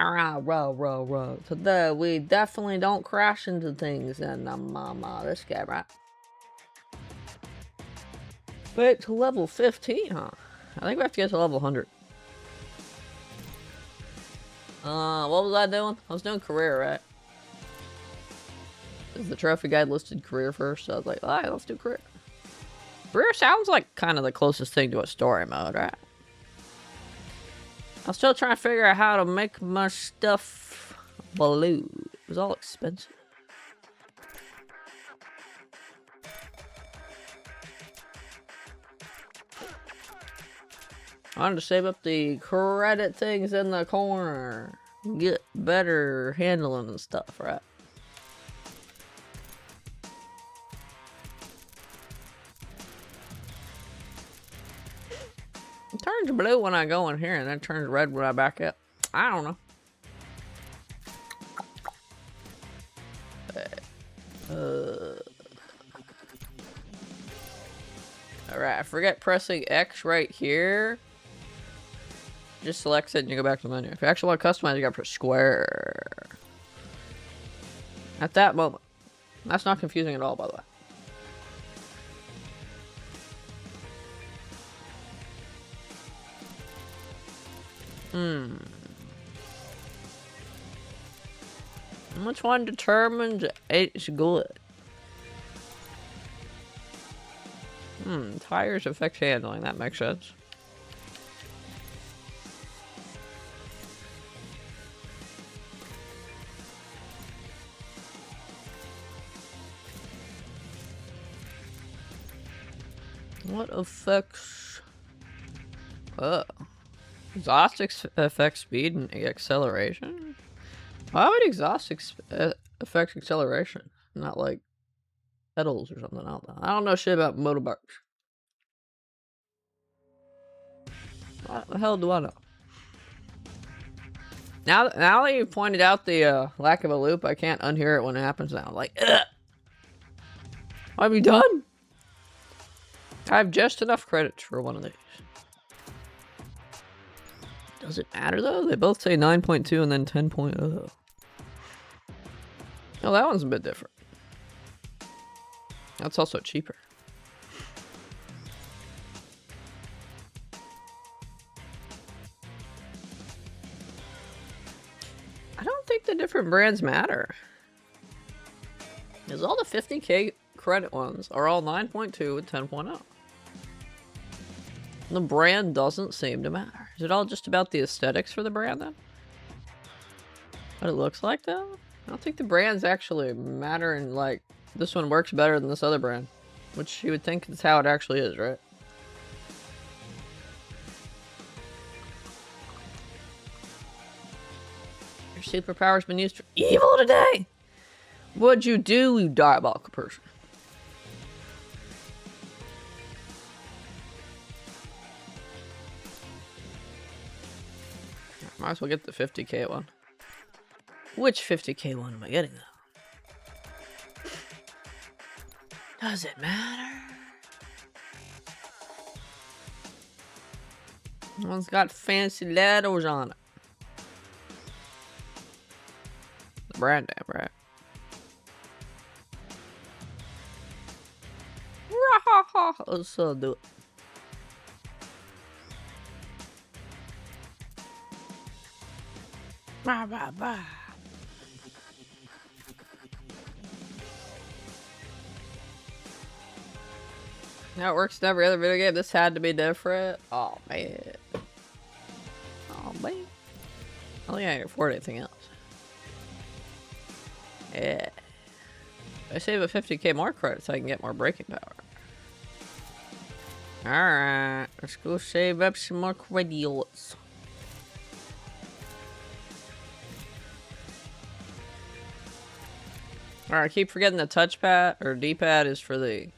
Alright, row. Today we definitely don't crash into things in this game, right? Wait to level 15, huh? I think we have to get to level 100. What was I doing? I was doing career, right? Is the trophy guide listed career first? So I was like, alright, let's do career. Career sounds like kind of the closest thing to a story mode, right? I'm still trying to figure out how to make my stuff blue. It was all expensive. I wanted to save up the credit things in the corner. Get better handling and stuff, right? It turns blue when I go in here and then it turns red when I back up. I don't know. Alright, I forget pressing X right here. Just selects it and you go back to the menu. If you actually want to customize, you gotta press square. At that moment. That's not confusing at all, by the way. Which one determines it's good? Tires affect handling. That makes sense. What affects... exhaust affects speed and acceleration? Why would exhaust affect acceleration? Not like pedals or something. I don't know shit about motorbikes. What the hell do I know? Now that you've pointed out the lack of a loop, I can't unhear it when it happens now. Like, ugh! What have you done? I have just enough credits for one of these. Does it matter though? They both say 9.2 and then 10.0. Oh, that one's a bit different. That's also cheaper. I don't think the different brands matter. Because all the 50k credit ones are all 9.2 and 10.0. The brand doesn't seem to matter. Is it all just about the aesthetics for the brand then? What it looks like though? I don't think the brands actually matter, and like this one works better than this other brand, which you would think is how it actually is, right? Your superpower's been used for evil today. What'd you do, you diabolical person? Might as well get the 50k one. Which 50k one am I getting though? Does it matter? One's got fancy letters on it. The brand name, right? Let's do it. Bye, bye, bye. Now it works in every other video game. This had to be different. Oh man. Oh man. I don't think I can afford anything else. Yeah. I save a 50k more credits so I can get more braking power. Alright. Let's go save up some more credits. Alright, I keep forgetting the touchpad or D-pad is for the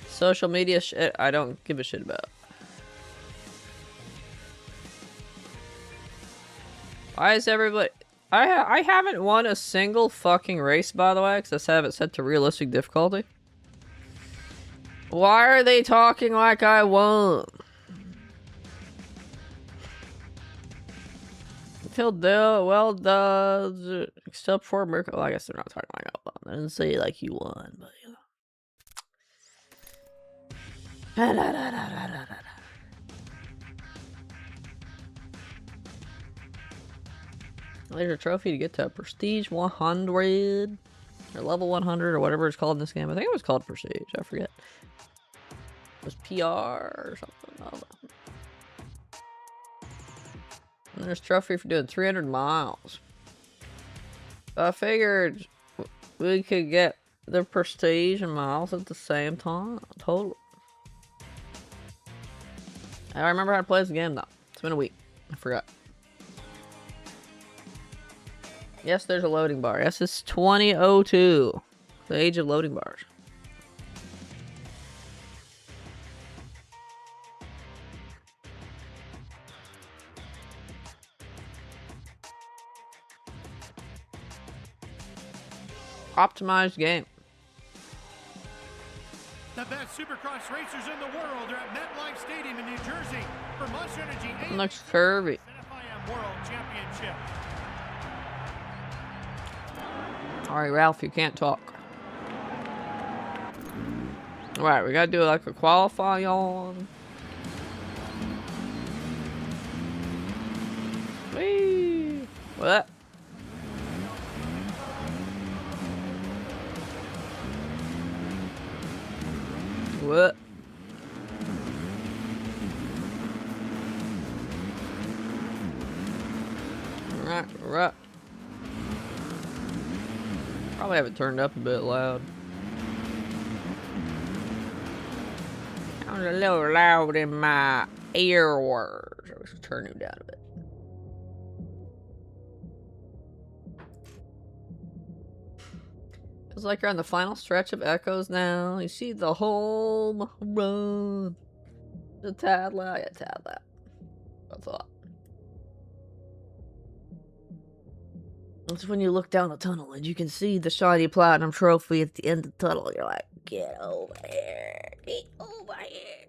social media shit I don't give a shit about. Why is everybody... I haven't won a single fucking race, by the way, because I have it set to realistic difficulty. Why are they talking like I won? He'll do well does except for America. Well, I guess they're not talking like that. I didn't say like he won, but you know. There's a trophy to get to Prestige 100 or level 100 or whatever it's called in this game. I think it was called Prestige. I forget. It was PR or something. I don't know. And there's a trophy for doing 300 miles. I figured we could get the Prestige and miles at the same time. Totally. I remember how to play this game though. It's been a week. I forgot. Yes, there's a loading bar. Yes, it's 2002. The age of loading bars. Optimized game. The best Supercross racers in the world are at MetLife Stadium in New Jersey for Monster Energy 8. Looks curvy. NFIM World Championship. Alright, Ralph, you can't talk. Alright, we gotta do like a qualify on. Whee! What? What? Right. Probably have it turned up a bit loud. Sounds a little loud in my ears. I was turn it down a bit. Feels like you're on the final stretch of Echoes now. You see the home run. The tad loud. Yeah, tad loud. That's a lot. It's when you look down the tunnel and you can see the shiny platinum trophy at the end of the tunnel. You're like, get over here. Get over here.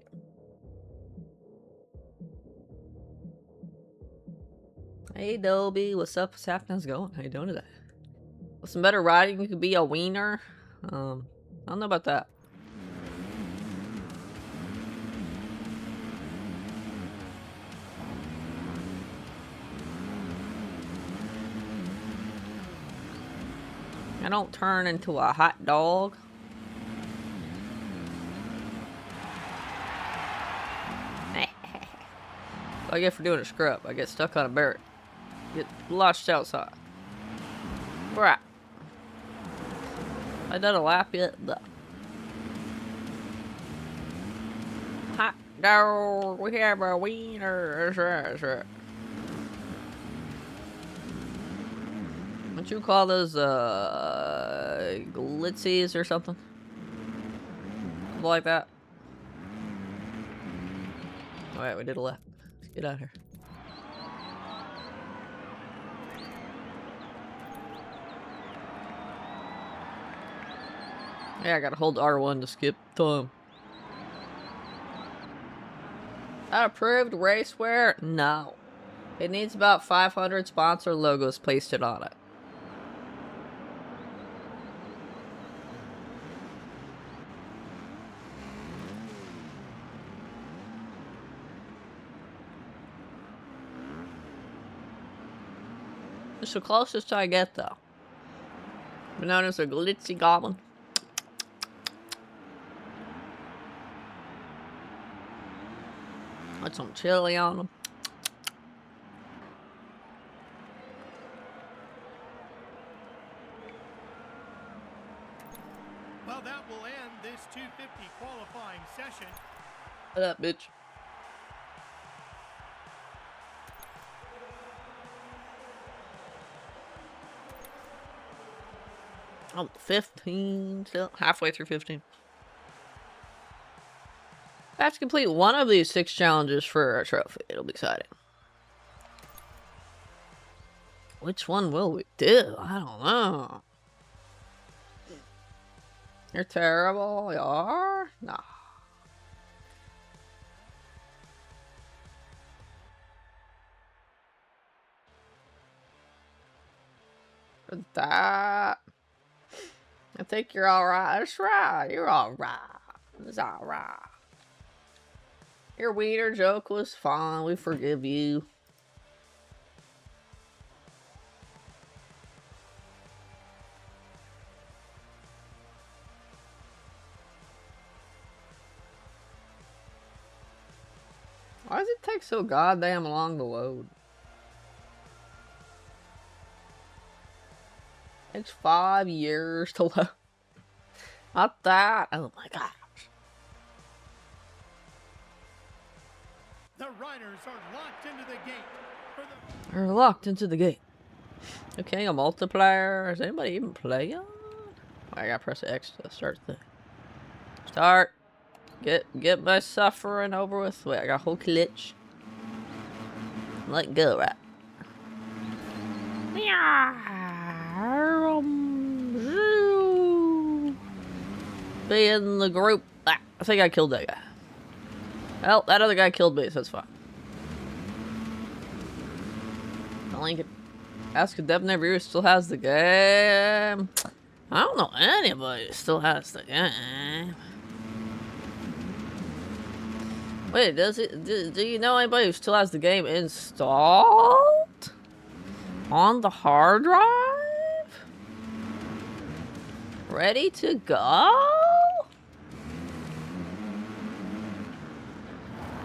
Hey, Dobie. What's up? What's happening? How's it going? How you doing today? With some better riding, you could be a wiener. I don't know about that. I don't turn into a hot dog. I get for doing a scrub. I get stuck on a barrier. Get launched outside. Right. I done a lap yet? No. Hot dog. We have a wiener. That's right. That's right. What you call those, glitzies or something? Something like that. Alright, we did a lap. Let's get out of here. Yeah, I gotta hold R1 to skip time. Approved racewear? No. It needs about 500 sponsor logos pasted on it. It's the closest I get, though. Been known as a glitzy goblin. Put some chili on them. Well, that will end this 250 qualifying session. What up, bitch? Oh, 15, still halfway through 15. I have to complete one of these 6 challenges for a trophy. It'll be exciting. Which one will we do? I don't know. You're terrible. You are? Nah. That. I think you're alright. That's right. You're alright. It's alright. Your wiener joke was fine. We forgive you. Why does it take so goddamn long to load? It takes 5 years to load. Not that. Oh my gosh. The riders are locked into the gate. They're locked into the gate. Okay, a multiplayer. Is anybody even playing? I gotta press X to start the start. Get my suffering over with. Wait, I got a whole glitch. Let go, right? Be in the group. Ah, I think I killed that guy. Well, that other guy killed me, so that's fine. Lincoln. Ask a Dev Reviewer still has the game. I don't know anybody who still has the game. Wait, does it? Do you know anybody who still has the game installed on the hard drive? Ready to go?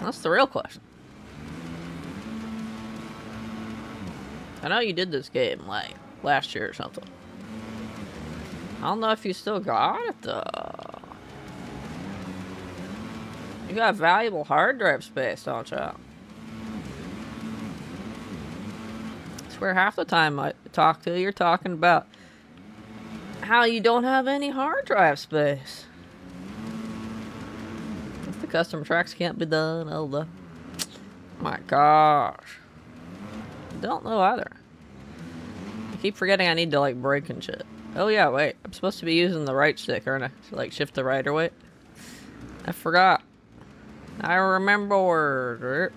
That's the real question. I know you did this game like last year or something. I don't know if you still got it though. You got valuable hard drive space, don't you? I swear half the time I talk to you, you're talking about how you don't have any hard drive space. If the custom tracks can't be done, oh the... My gosh. Don't know either. I keep forgetting I need to like brake and shit. Oh yeah, wait. I'm supposed to be using the right stick, aren't I? To like shift the right or wait. I forgot. I remember where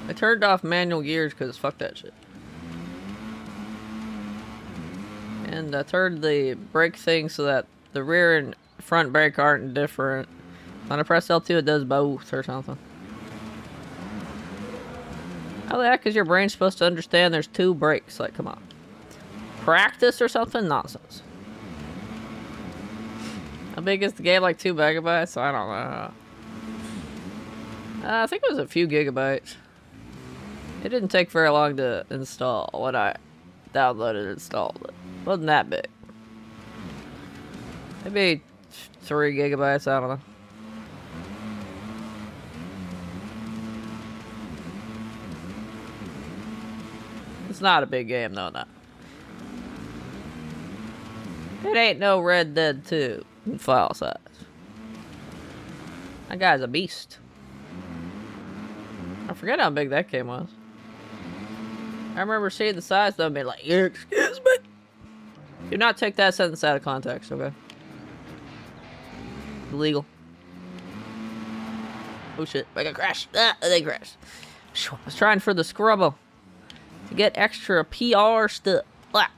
I turned off manual gears because fuck that shit. And I turned the brake thing so that the rear and front brake aren't different. When I press L2 it does both or something. How the heck is your brain supposed to understand there's 2 brakes? Like, come on. Practice or something? Nonsense. How big is the game? Like 2 megabytes? I don't know. I think it was a few gigabytes. It didn't take very long to install when I downloaded and installed it. Wasn't that big. Maybe 3 gigabytes, I don't know. It's not a big game though, no. It ain't no Red Dead 2 in file size. That guy's a beast. I forget how big that game was. I remember seeing the size though and being like, excuse me. Do not take that sentence out of context, okay? Illegal. Oh shit, I got crashed. Ah, they crashed. I was trying for the scrubbo to get extra PR stuff. Blah.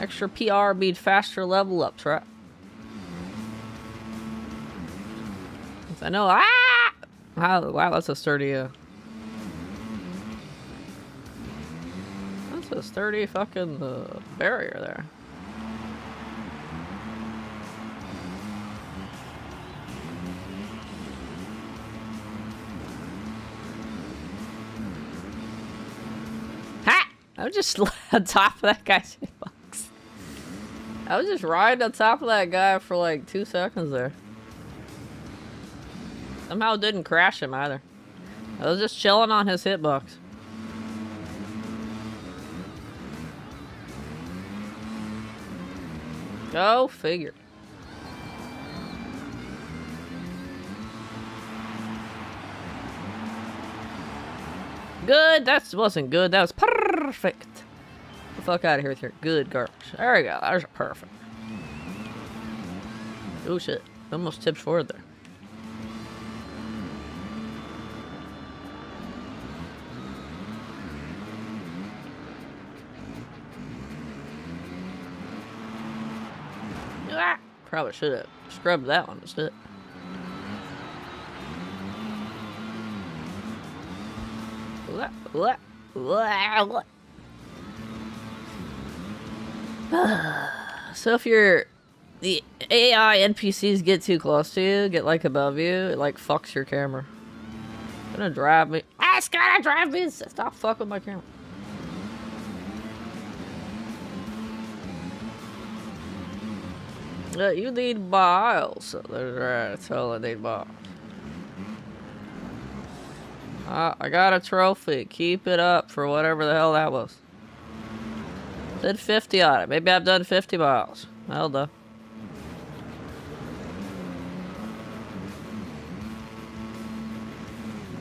Extra PR means faster level ups, right? I know. Ah! Wow, that's a sturdy. That's a sturdy fucking barrier there. Ha! I was just on top of that guy's hitbox. I was just riding on top of that guy for like 2 seconds there. Somehow didn't crash him either. I was just chilling on his hitbox. Go figure. Good. That wasn't good. That was perfect. Get the fuck out of here with your good garbage. There we go. There's perfect. Oh shit. Almost tipped forward there. Probably should have scrubbed that one instead. So if the AI NPCs get too close to you, get like above you, it like fucks your camera. It's gonna drive me. It's gonna drive me. Stop fucking with my camera. Yeah, you need miles. So that's all I need miles. I got a trophy. Keep it up for whatever the hell that was. Did 50 on it. Maybe I've done 50 miles. Well done.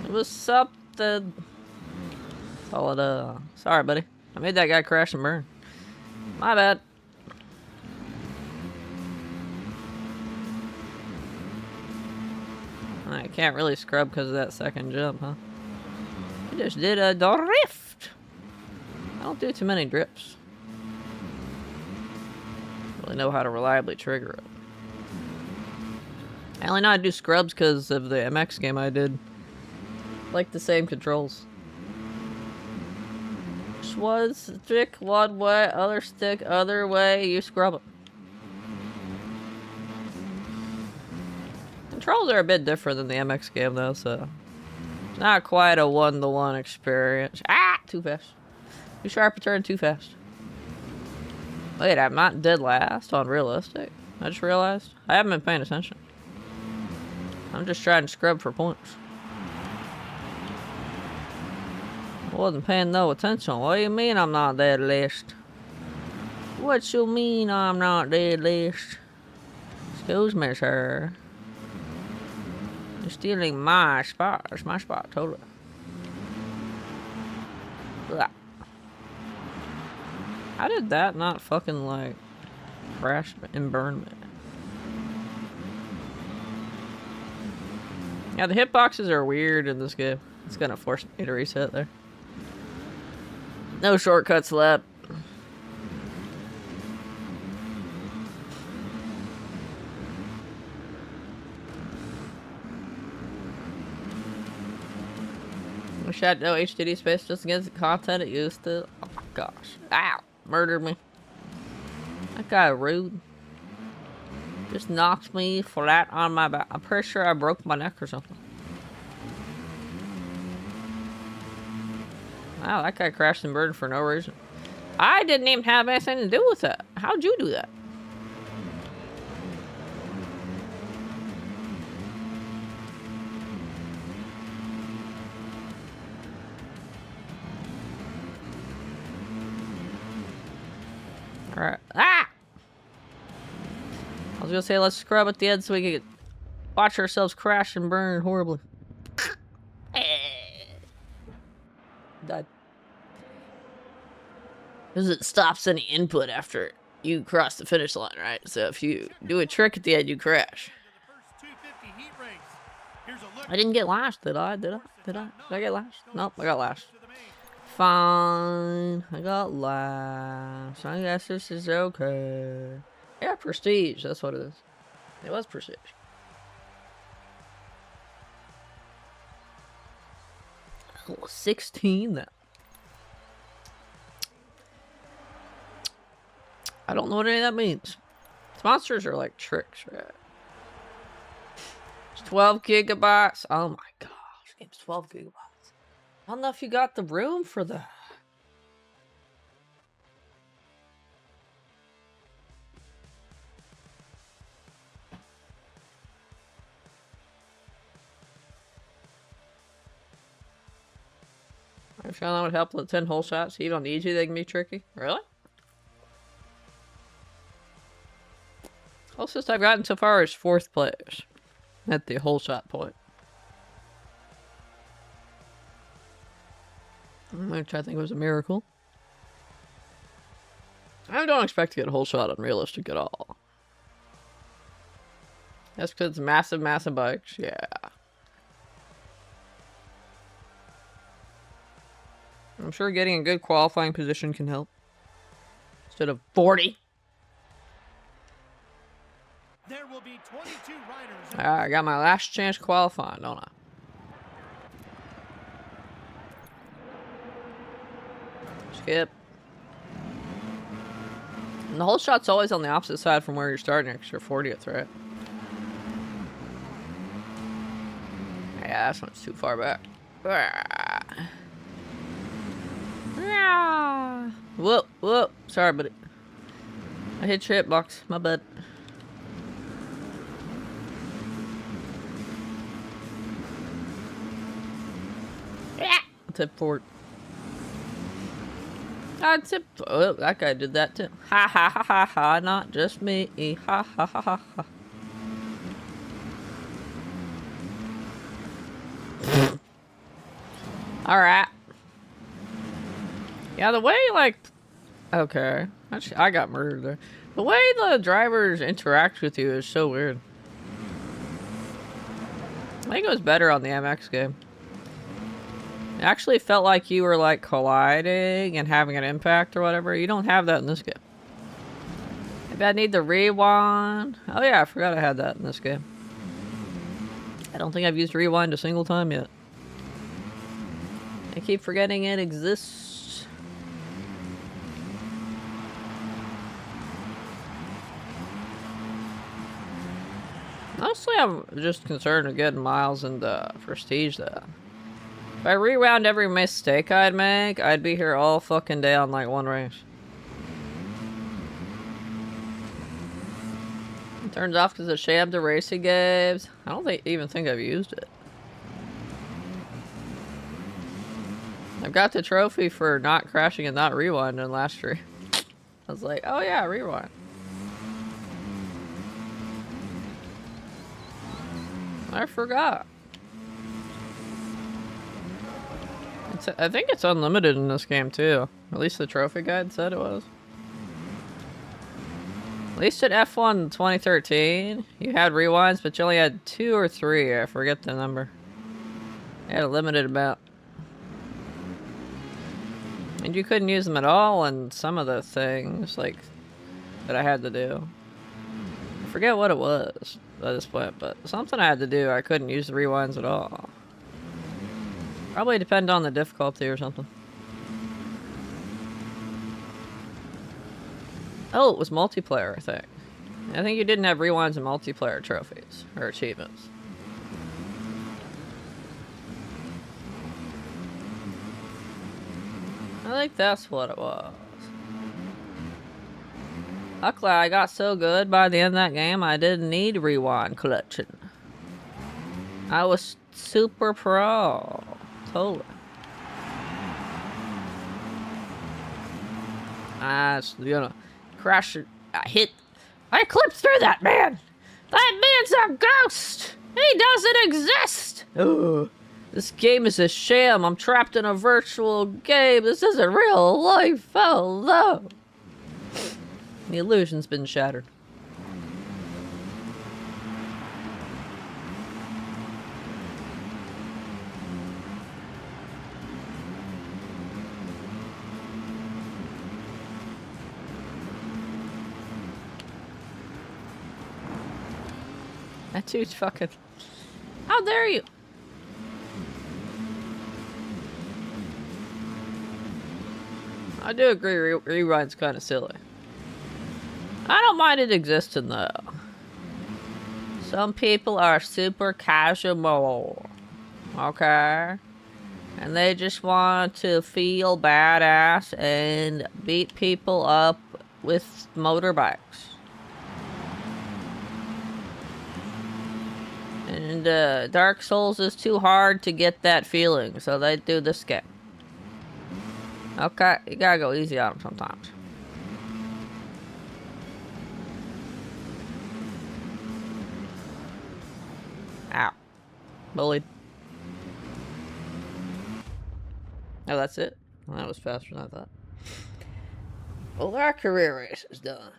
It was something. That's all it, Sorry, buddy. I made that guy crash and burn. My bad. I can't really scrub because of that second jump, huh? I just did a drift. I don't do too many drifts. Really know how to reliably trigger it. I only know how to do scrubs because of the MX game I did. Like the same controls. Just one stick one way, other stick other way, you scrub it. Controls are a bit different than the MX game though, so it's not quite a one-to-one experience. Ah! Too fast. Too sharp a turn, too fast. Wait, I'm not dead last on realistic. I just realized. I haven't been paying attention. I'm just trying to scrub for points. I wasn't paying no attention. What do you mean I'm not dead last? What you mean I'm not dead last? Excuse me, sir. You're stealing my spot. It's my spot, totally. Blah. How did that not fucking, like, crash and burn me? Yeah, the hitboxes are weird in this game. It's gonna force me to reset there. No shortcuts left. Wish I had no HDD space just against the content it used to. Oh my gosh. Ow! Murdered me. That guy rude. Just knocked me flat on my back. I'm pretty sure I broke my neck or something. Wow, that guy crashed and burned for no reason. I didn't even have anything to do with that. How'd you do that? Alright. Ah! I was gonna say let's scrub at the end so we can watch ourselves crash and burn horribly. Died. Because it stops any input after you cross the finish line, right? So if you do a trick at the end, you crash. I didn't get lashed, did I? Did I get lashed? Nope, I got lashed. Fine. I got lashed. I guess this is okay. Yeah, prestige. That's what it is. It was prestige. Oh, 16 then. I don't know what any of that means. Monsters are like tricks, right? It's 12 gigabytes. Oh my gosh, this game's 12 gigabytes. I don't know if you got the room for that. I'm sure that would help with 10 hole shots. Even on easy, they can be tricky. Really? Closest I've gotten so far is 4th place at the hole shot point. Which I think was a miracle. I don't expect to get a hole shot on realistic at all. That's because it's massive, massive bikes. Yeah. I'm sure getting a good qualifying position can help. Instead of 40. will be 22 riders. Alright, I got my last chance qualifying, don't I? Skip. And the whole shot's always on the opposite side from where you're starting, because you're 40th, right? Yeah, this one's too far back. Whoop, whoop. Sorry, buddy. I hit your hitbox. My bad. Tip forward. I tipped. Oh, that guy did that too. Ha ha ha ha ha. Not just me. Ha ha ha ha ha. Alright. Yeah, the way, like... Okay. Actually, I got murdered there. The way the drivers interact with you is so weird. I think it was better on the MX game. It actually felt like you were, like, colliding and having an impact or whatever. You don't have that in this game. Maybe I need the rewind. Oh yeah, I forgot I had that in this game. I don't think I've used rewind a single time yet. I keep forgetting it exists. Mostly I'm just concerned with getting miles in the prestige though. If I rewound every mistake I'd make, I'd be here all fucking day on like one race. It turns off because of sham to racing games. I don't even think I've used it. I've got the trophy for not crashing and not rewinding last year. I was like, oh yeah, rewind. I forgot. I think it's unlimited in this game too. At least the trophy guide said it was. At least at F1 2013, you had rewinds, but you only had 2 or 3. I forget the number. You had a limited amount. And you couldn't use them at all in some of the things, like, that I had to do. I forget what it was at this point, but something I had to do, I couldn't use the rewinds at all. Probably depend on the difficulty or something. Oh, it was multiplayer, I think. I think you didn't have rewinds and multiplayer trophies, or achievements. I think that's what it was. Luckily, I got so good by the end of that game, I didn't need rewind collection. I was super pro. Totally. You know, crash. I clipped through that man. That man's a ghost. He doesn't exist. Ugh. This game is a sham. I'm trapped in a virtual game. This isn't real life. Oh no. The illusion's been shattered. That dude's fucking... How dare you? I do agree, rewind's kind of silly. I don't mind it existing though. Some people are super casual, okay? And they just want to feel badass and beat people up with motorbikes. And Dark Souls is too hard to get that feeling, so they do this game. Okay, you gotta go easy on them sometimes. Ow. Bullied. Oh, that's it? Well, that was faster than I thought. Well, our career race is done.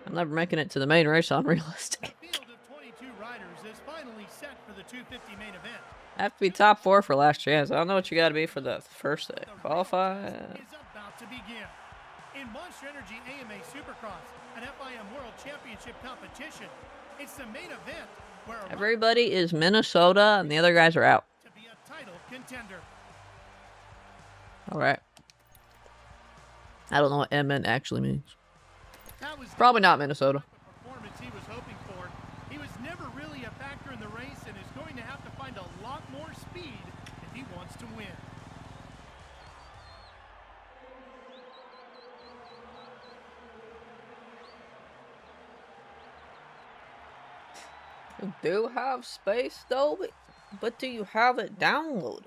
I'm never making it to the main race on realistic. The field of 22 riders is finally set for the 250 main event. I have to be top 4 for last chance. I don't know what you gotta be for the first thing. Qualify. Is about to begin. In Monster Energy AMA Supercross, an FIM World Championship competition, It's the main event where a Everybody is Minnesota and the other guys are out. to be a title contender. Alright. I don't know what MN actually means. That was Probably not Minnesota. the performance he was hoping for. He was never really a factor in the race and is going to have to find a lot more speed if he wants to win. You do have space though, but do you have it downloaded?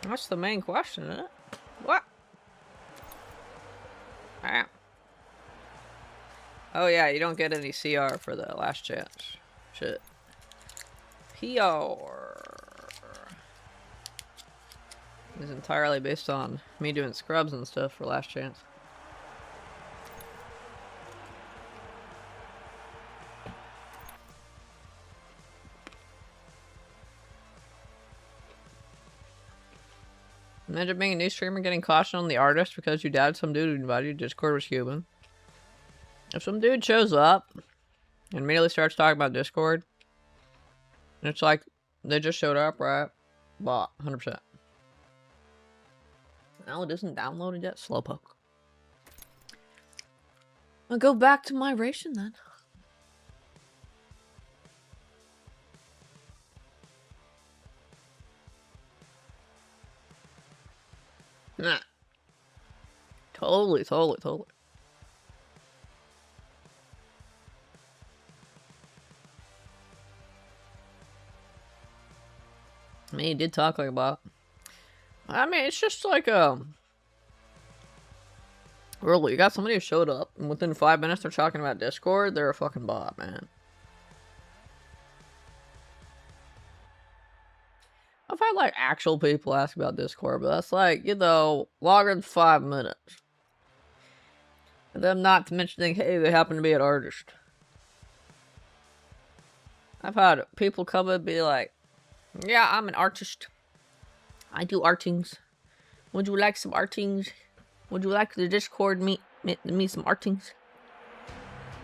That's the main question, isn't it? What? Ah. Oh yeah, you don't get any CR for the last chance. Shit. PR is entirely based on me doing scrubs and stuff for last chance. Imagine being a new streamer getting caution on the artist because you doubted some dude who invited you to Discord was human. If some dude shows up and immediately starts talking about Discord, it's like they just showed up, right? Bot, 100%. No, it isn't downloaded yet. Slowpoke. I'll go back to my ration then. Nah. Totally. I mean, he did talk like a bot. I mean, it's just like, really, you got somebody who showed up, and within 5 minutes they're talking about Discord, they're a fucking bot, man. I've had, like, actual people ask about Discord, but that's like, you know, longer than 5 minutes. And them not mentioning, hey, they happen to be an artist. I've had people come and be like, yeah, I'm an artist. I do artings. Would you like some artings? Would you like the Discord me some artings?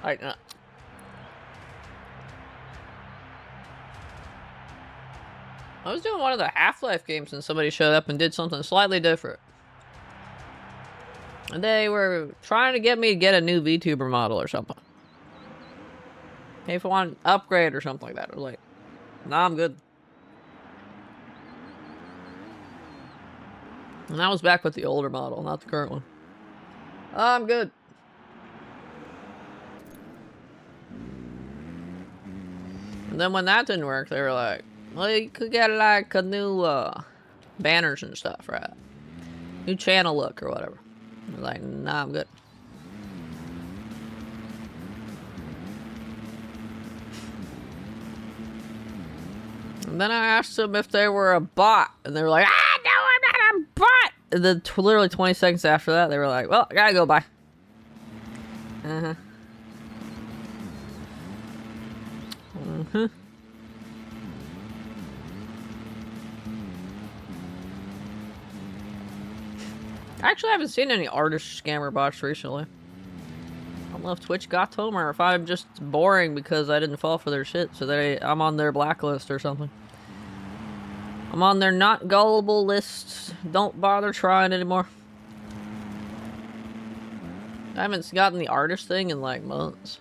Like, I was doing one of the Half-Life games and somebody showed up and did something slightly different. And they were trying to get me to get a new VTuber model or something. Hey, if I want an upgrade or something like that. I was like, nah, I'm good. And I was back with the older model, not the current one. I'm good. And then when that didn't work, they were like, well, you could get like a new banners and stuff, right? New channel look or whatever. I was like, nah, I'm good. And then I asked them if they were a bot, and they were like, ah, no, I'm not a bot. And then literally 20 seconds after that, they were like, well, I gotta go, bye. I actually haven't seen any artist scammer bots recently. I don't know if Twitch got to them or if I'm just boring because I didn't fall for their shit, so I'm on their blacklist or something. I'm on their not gullible lists. Don't bother trying anymore. I haven't gotten the artist thing in like months.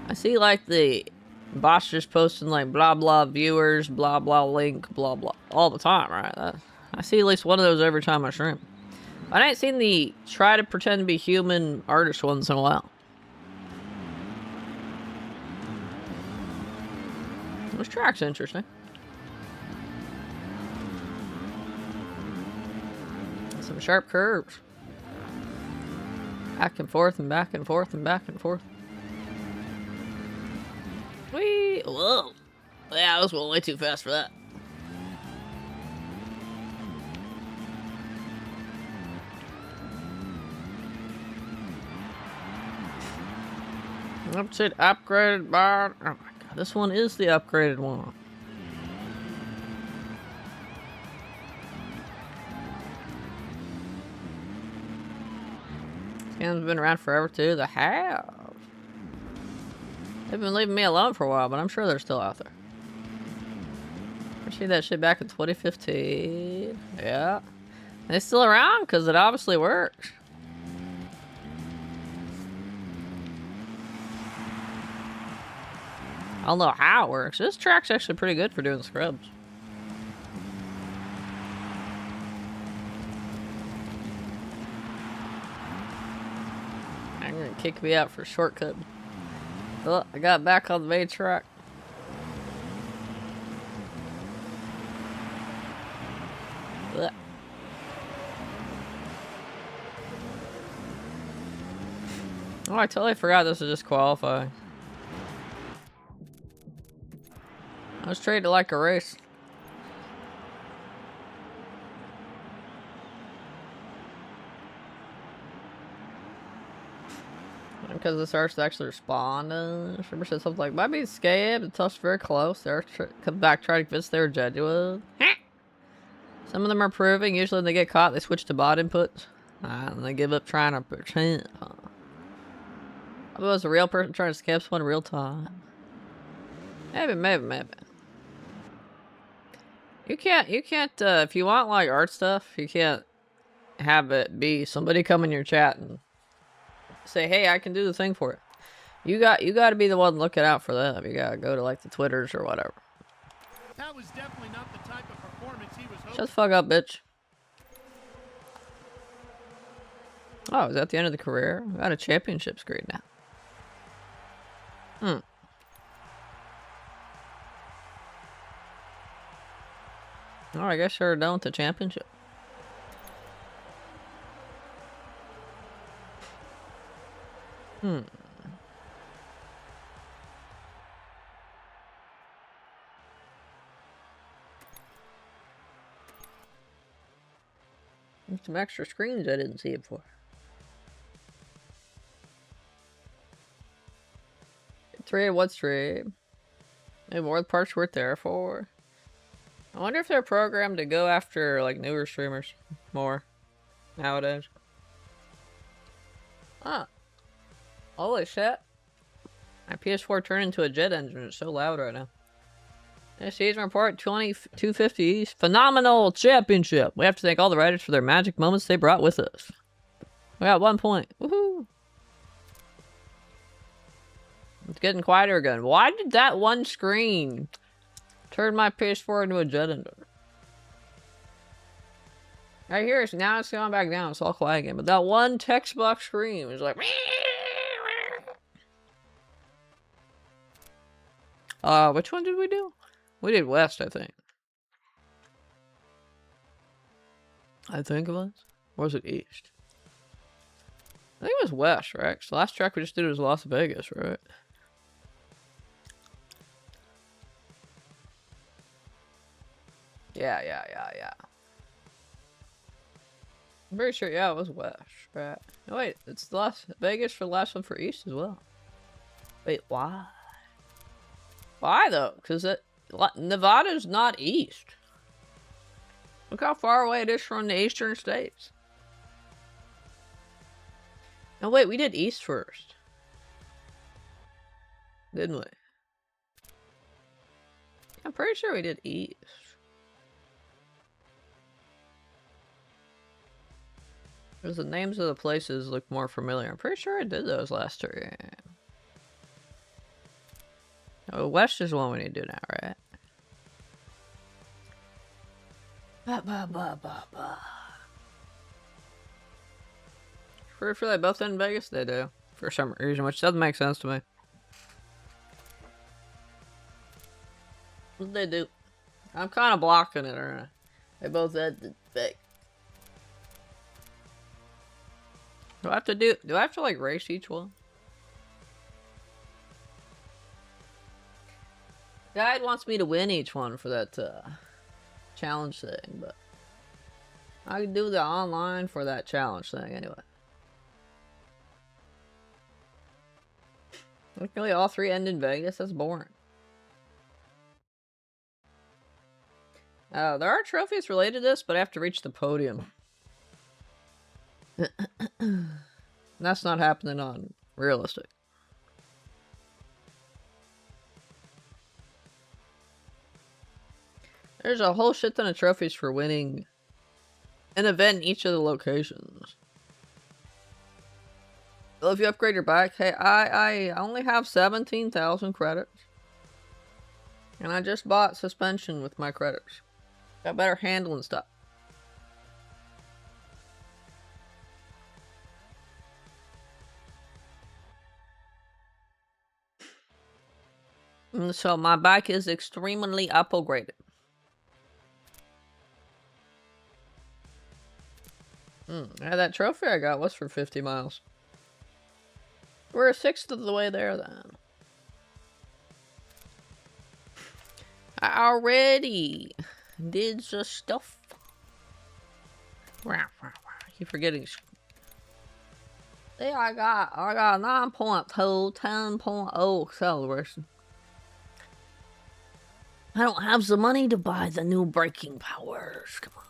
I see like the bots just posting like blah blah viewers, blah blah link, blah blah all the time, right? I see at least one of those every time I stream. I ain't seen the try to pretend to be human artist ones in a while. This track's interesting. Some sharp curves. Back and forth and back and forth and back and forth. Whee! Whoa! Yeah, I was going way too fast for that. Upset upgraded bar. Oh my god, this one is the upgraded one. It's Game's been around forever too. They have. They've been leaving me alone for a while, but I'm sure they're still out there. I see that shit back in 2015. Yeah. They're still around because it obviously works. I don't know how it works. This track's actually pretty good for doing scrubs. I'm gonna kick me out for shortcut. Oh, I got back on the main track. Ugh. Oh, I totally forgot this is just qualifying. I was treating it like a race. Because the Earth's actually responding. Shrimmer said something like, might be scared, the tough's very close. The Earth come back trying to convince they were genuine. Some of them are proving. Usually when they get caught, they switch to bot inputs. And they give up trying to pretend. I thought it was a real person trying to scam someone in real time. Maybe. You can't, if you want like art stuff, you can't have it be somebody come in your chat and say, hey, I can do the thing for it. You got to be the one looking out for them. You gotta go to like the Twitters or whatever. That was definitely not the type of performance he was hoping. Shut the fuck up, bitch. Oh, is that the end of the career? We got a championship screen now. Oh, I guess you're done with the championship. Some extra screens I didn't see it before. Trade, what's trade? Maybe more the parts worth there for. I wonder if they're programmed to go after like newer streamers more nowadays. Ah. Holy shit. My PS4 turned into a jet engine. It's so loud right now. This season report 2250 phenomenal championship. We have to thank all the riders for their magic moments they brought with us. We got 1 point. Woohoo! It's getting quieter again. Why did that one screen turn my PS4 into a jet engine? Right here, now it's going back down. It's all quiet again. But that one text box screen was like. Which one did we do? We did West, I think. I think it was. Or was it East? I think it was West, right? So last track we just did was Las Vegas, right? Yeah. I'm pretty sure, yeah, it was West, right? No, wait, it's Las Vegas for the last one for East as well. Wait, why? Why though? Because Nevada's not East. Look how far away it is from the eastern states. No, wait, we did East first. Didn't we? I'm pretty sure we did East. Because the names of the places look more familiar. I'm pretty sure I did those last three. Oh, West is the one we need to do now, right? Pretty sure they both end in Vegas? They do. For some reason, which doesn't make sense to me. What did they do? I'm kind of blocking it, aren't I? They both ended Vegas. Do I have to like race each one? Guide wants me to win each one for that challenge thing, but I can do the online for that challenge thing anyway. Really, all three end in Vegas? That's boring. There are trophies related to this, but I have to reach the podium. And that's not happening on realistic. There's a whole shit ton of trophies for winning an event in each of the locations. Well, if you upgrade your bike, hey, I only have 17,000 credits. And I just bought suspension with my credits. Got better handling stuff. And so my bike is extremely upgraded. Yeah, that trophy I got was for 50 miles. We're a sixth of the way there then. I already did the stuff. I keep forgetting. Yeah, I got 9.2, 10.0 acceleration. I don't have the money to buy the new braking powers. Come on.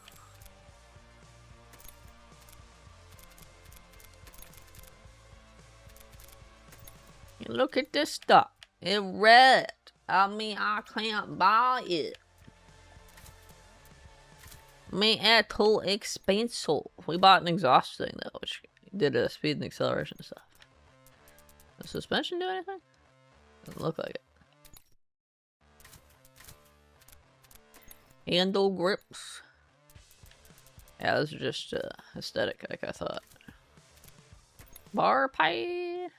Look at this stuff. It's red. I mean, I can't buy it. I mean, it's too expensive. We bought an exhaust thing, though, which did a speed and acceleration stuff. Does suspension do anything? Doesn't look like it. Handle grips. Yeah, those are just aesthetic, like I thought. Bar pad.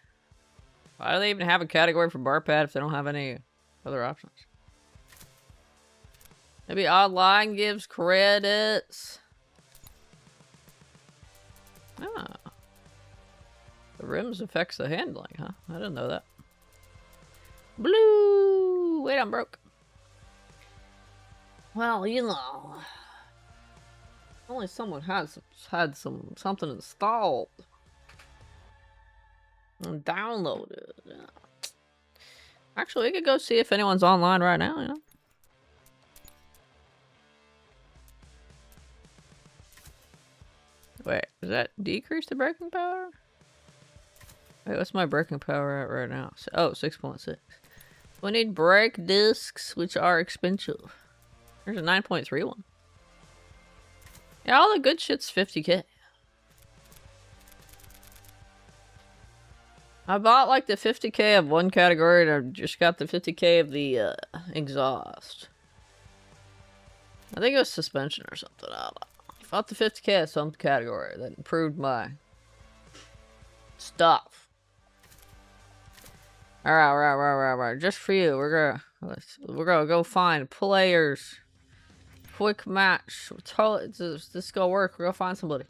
Why do they even have a category for bar pad if they don't have any other options? Maybe online gives credits. Ah. The rims affects the handling, huh? I didn't know that. Blue! Wait, I'm broke. Well, you know. Only someone has had something installed. And downloaded. Yeah. Actually, we could go see if anyone's online right now, you know? Wait, does that decrease the braking power? Wait, what's my braking power at right now? Oh, 6.6. We need brake discs, which are expensive. There's a 9.3 one. Yeah, all the good shit's 50k. I bought like the 50k of one category and I just got the 50k of the exhaust. I think it was suspension or something. I don't know. I bought the 50k of some category that improved my stuff. Alright. Just for you, we're gonna go find players. Quick match. Does this go work? We're gonna find somebody.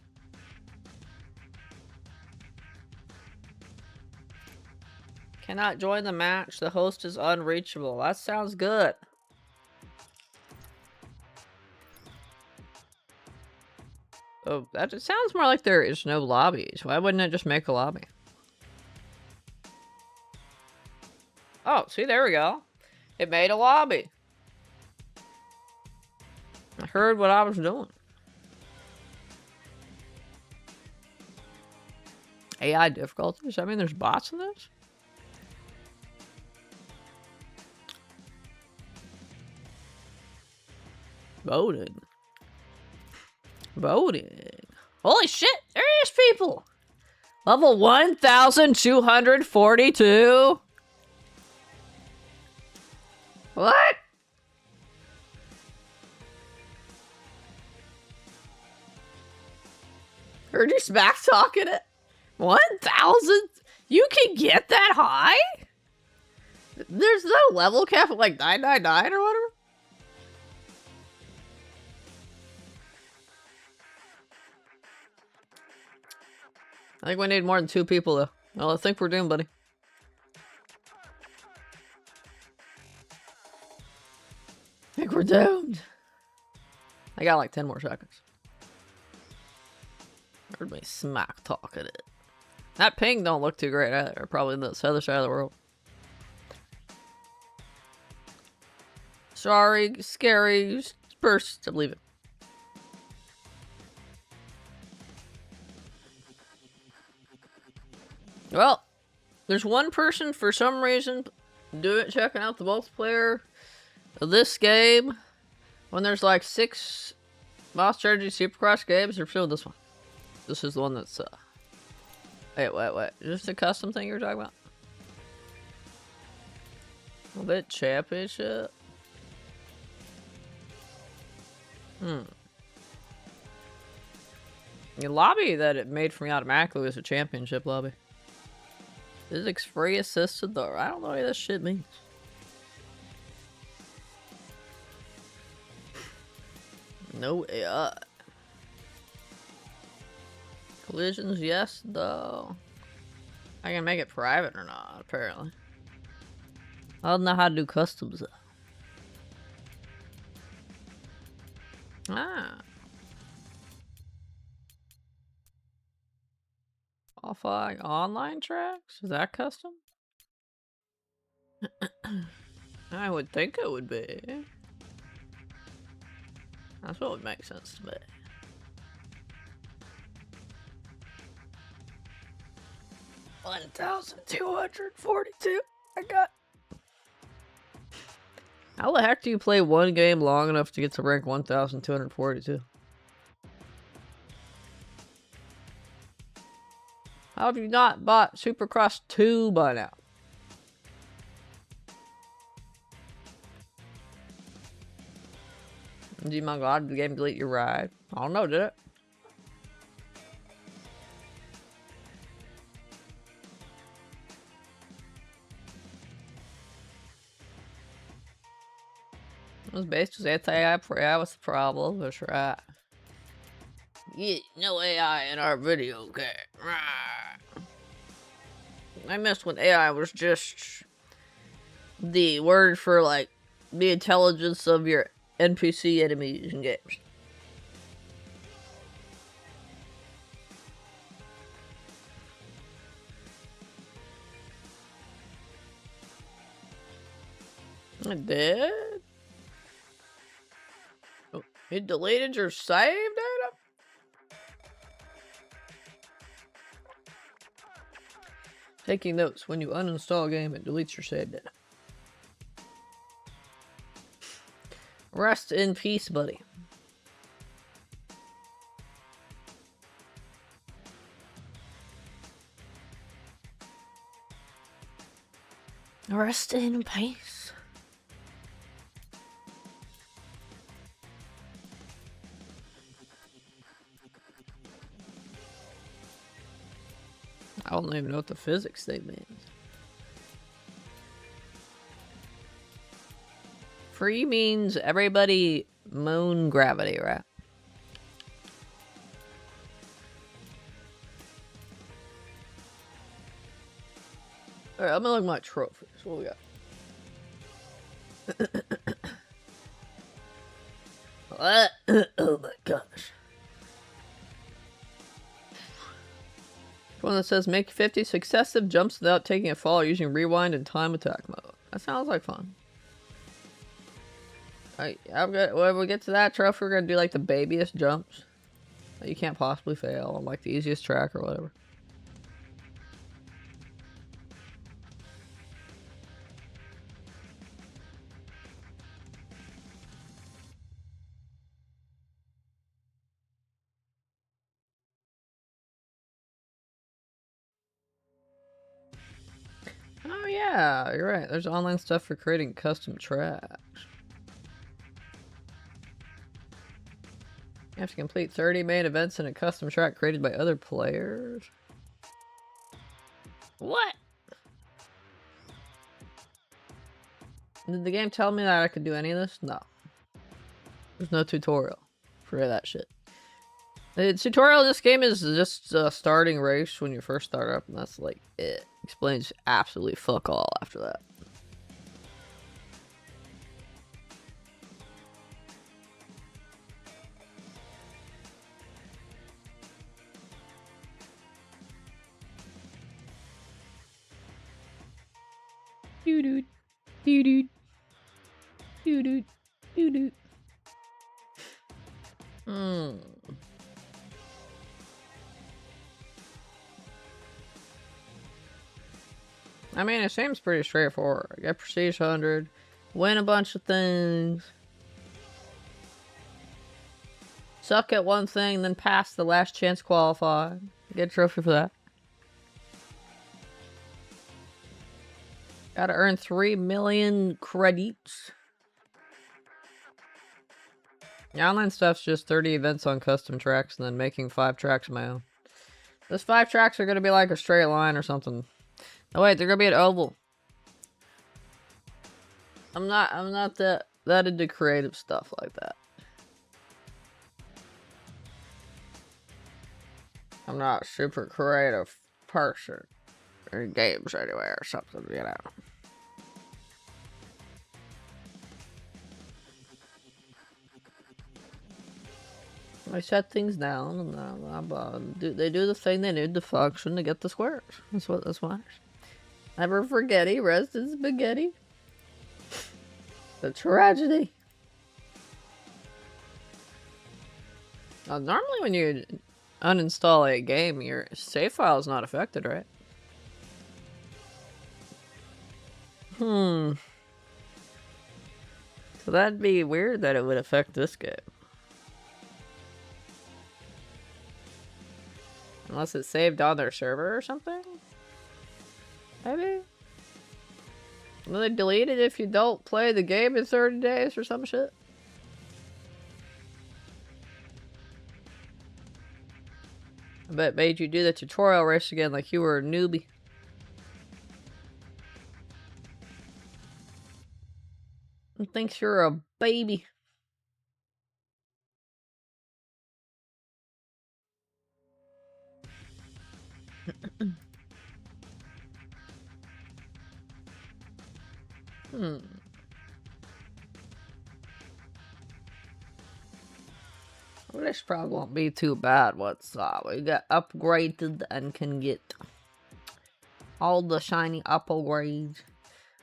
Cannot join the match. The host is unreachable. That sounds good. Oh, that it sounds more like there is no lobbies. Why wouldn't it just make a lobby? Oh, see, there we go. It made a lobby. I heard what I was doing. AI difficulties? I mean, there's bots in this? Voting. Holy shit, there is people! Level 1,242? What? Heard you smack talking it? 1,000? You can get that high? There's no level cap at like 999 or whatever? I think we need more than 2 people though. Well, I think we're doomed, buddy. I think we're doomed. I got like 10 more seconds. Heard me smack talking it. That ping don't look too great either. Probably the other side of the world. Sorry, scary burst. I'm leaving. Well, there's one person for some reason checking out the multiplayer of this game when there's like 6 Monster Energy Supercross games. They're filled this one. This is the one that's wait. Is this a custom thing you're talking about? A bit championship. The lobby that it made for me automatically was a championship lobby. Physics free assisted though. I don't know what this shit means. No AI. Collisions, yes, though. I can make it private or not, apparently. I don't know how to do customs though. Ah. Offline online tracks? Is that custom? I would think it would be. That's what would make sense to me. $1,242. I got. How the heck do you play one game long enough to get to rank 1,242? How have you not bought Supercross 2 by now? Gee, my god, did the game delete your ride? I don't know, did it? It was based on anti-AI before AI was the problem. That's right. Yeah, no AI in our video game. I missed when AI was just the word for, like, the intelligence of your NPC enemies in games. It did? Oh, it deleted your save data? Taking notes, when you uninstall a game, it deletes your save data. Rest in peace, buddy. Rest in peace. I don't even know what the physics thing means. Free means everybody moon gravity, right? Alright, I'm gonna look at my trophies. What we got? What? Oh my gosh. One that says make 50 successive jumps without taking a fall using rewind and time attack mode. That sounds like fun. Alright, when we get to that trophy, we're gonna do like the babyest jumps that you can't possibly fail on like the easiest track or whatever. Oh yeah, you're right. There's online stuff for creating custom tracks. You have to complete 30 main events in a custom track created by other players. What? Did the game tell me that I could do any of this? No. There's no tutorial for that shit. The tutorial in this game is just a starting race when you first start up, and that's like it. Explains absolutely fuck all after that. Doo-doo. Doo-doo. Doo-doo. Doo-doo. Hmm. I mean, it seems pretty straightforward. Get Prestige 100, win a bunch of things, suck at one thing, then pass the last chance qualify. Get a trophy for that. Gotta earn 3 million credits. The online stuff's just 30 events on custom tracks and then making 5 tracks of my own. Those 5 tracks are gonna be like a straight line or something. Oh wait, they're gonna be an oval. I'm not that into creative stuff like that. I'm not a super creative person in games anyway or something, you know. I shut things down and they do the thing they need to function to get the squares. That's what matters. Never forgetty, rest in spaghetti. The tragedy. Normally when you uninstall a game, your save file is not affected, right? So that'd be weird that it would affect this game. Unless it's saved on their server or something? Maybe? Will they delete it if you don't play the game in 30 days or some shit? I bet it made you do the tutorial race again like you were a newbie. And thinks you're a baby. Well, this probably won't be too bad once we get upgraded and can get all the shiny upgrades.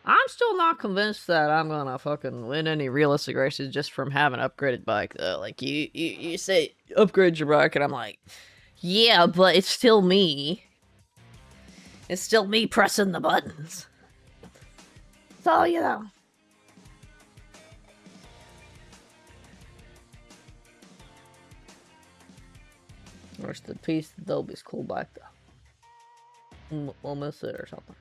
I'm still not convinced that I'm gonna fucking win any realistic races just from having an upgraded bike though. Like you say upgrade your bike and I'm like, yeah, but it's still me. It's still me pressing the buttons. So, you know. Rest in peace, Adobe's cool bike though. We'll miss it or something.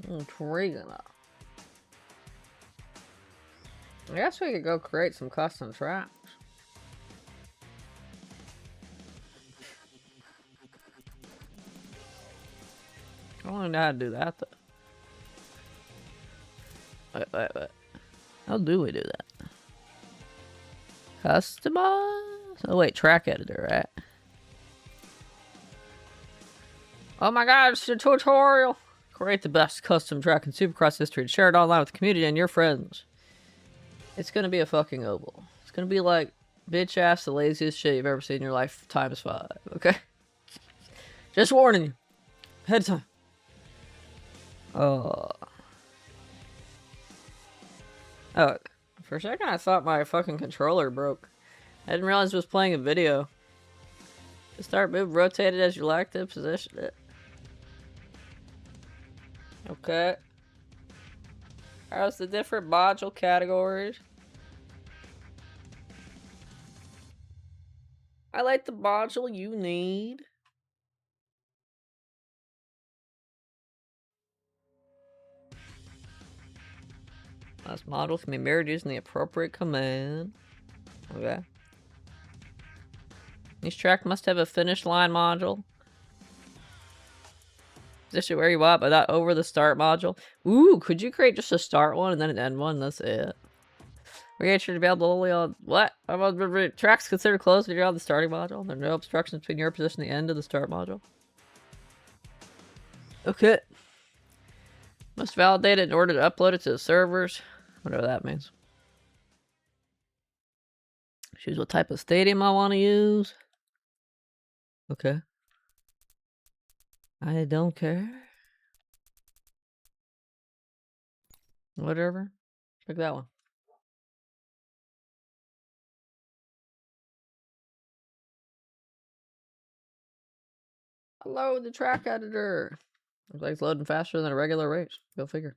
Intriguing though. I guess we could go create some custom tracks. I don't know how to do that though. Wait. How do we do that? Customize? Oh wait, track editor, right? Oh my god, it's a tutorial! Create the best custom track in Supercross history and share it online with the community and your friends. It's gonna be a fucking oval. It's gonna be like, bitch ass, the laziest shit you've ever seen in your life times 5, okay? Just warning you. Ahead of time. Oh, for a second I thought my fucking controller broke. I didn't realize it was playing a video. Start move, rotate it as you like to position it. Okay. How's the different module categories? I like the module you need. Last model can be mirrored using the appropriate command. Okay. Each track must have a finish line module. Position where you want, but not over the start module. Ooh, could you create just a start one and then an end one? That's it. Reaction available only on what? Tracks considered closed when you're on the starting module. There are no obstructions between your position and the end of the start module. Okay. Must validate it in order to upload it to the servers. Whatever that means. Choose what type of stadium I want to use. Okay. I don't care. Whatever. Pick that one. Load the track editor. Looks like it's loading faster than a regular race. Go figure.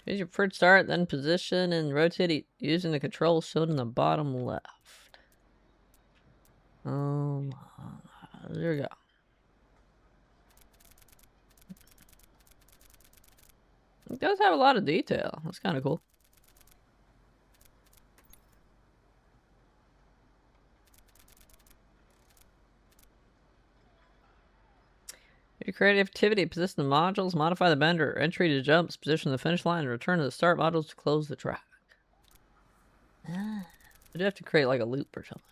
Choose your preferred start, then position and rotate it using the controls shown in the bottom left. There we go. It does have a lot of detail. That's kind of cool. Your creative activity, position the modules, modify the bender, entry to jumps, position the finish line, and return to the start modules to close the track. I do have to create like a loop or something.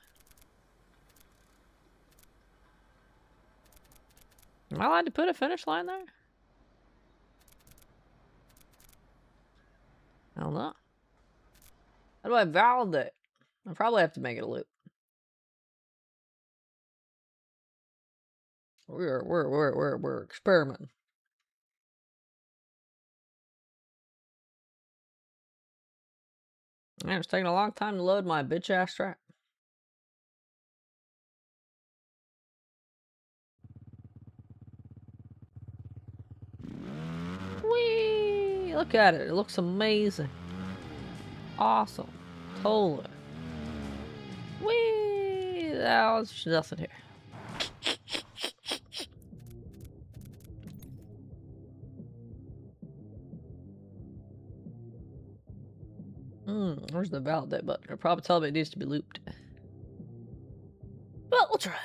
Am I allowed to put a finish line there? I don't know. How do I validate? I probably have to make it a loop. We're experimenting. Man, it's taking a long time to load my bitch ass track. Whee! Look at it. It looks amazing. Awesome. Totally. Whee! There's nothing here. Where's the validate button? It'll probably tell me it needs to be looped. But we'll try it.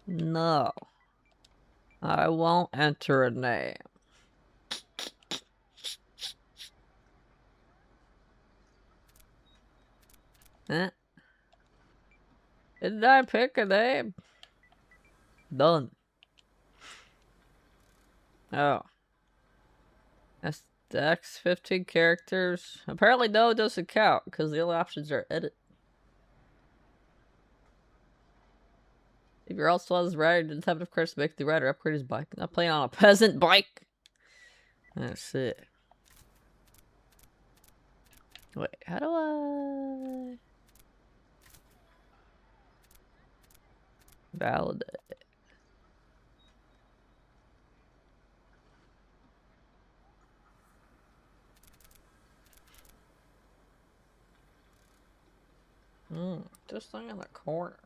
No. I won't enter a name. Eh? Didn't I pick a name? Done. Oh. That's the X15 characters. Apparently no, it doesn't count, because the only options are edit. If you're also on his rider, didn't have enough credits to make the rider upgrade his bike. Not playing on a peasant bike. That's it. Wait, how do I validate? This thing in the corner.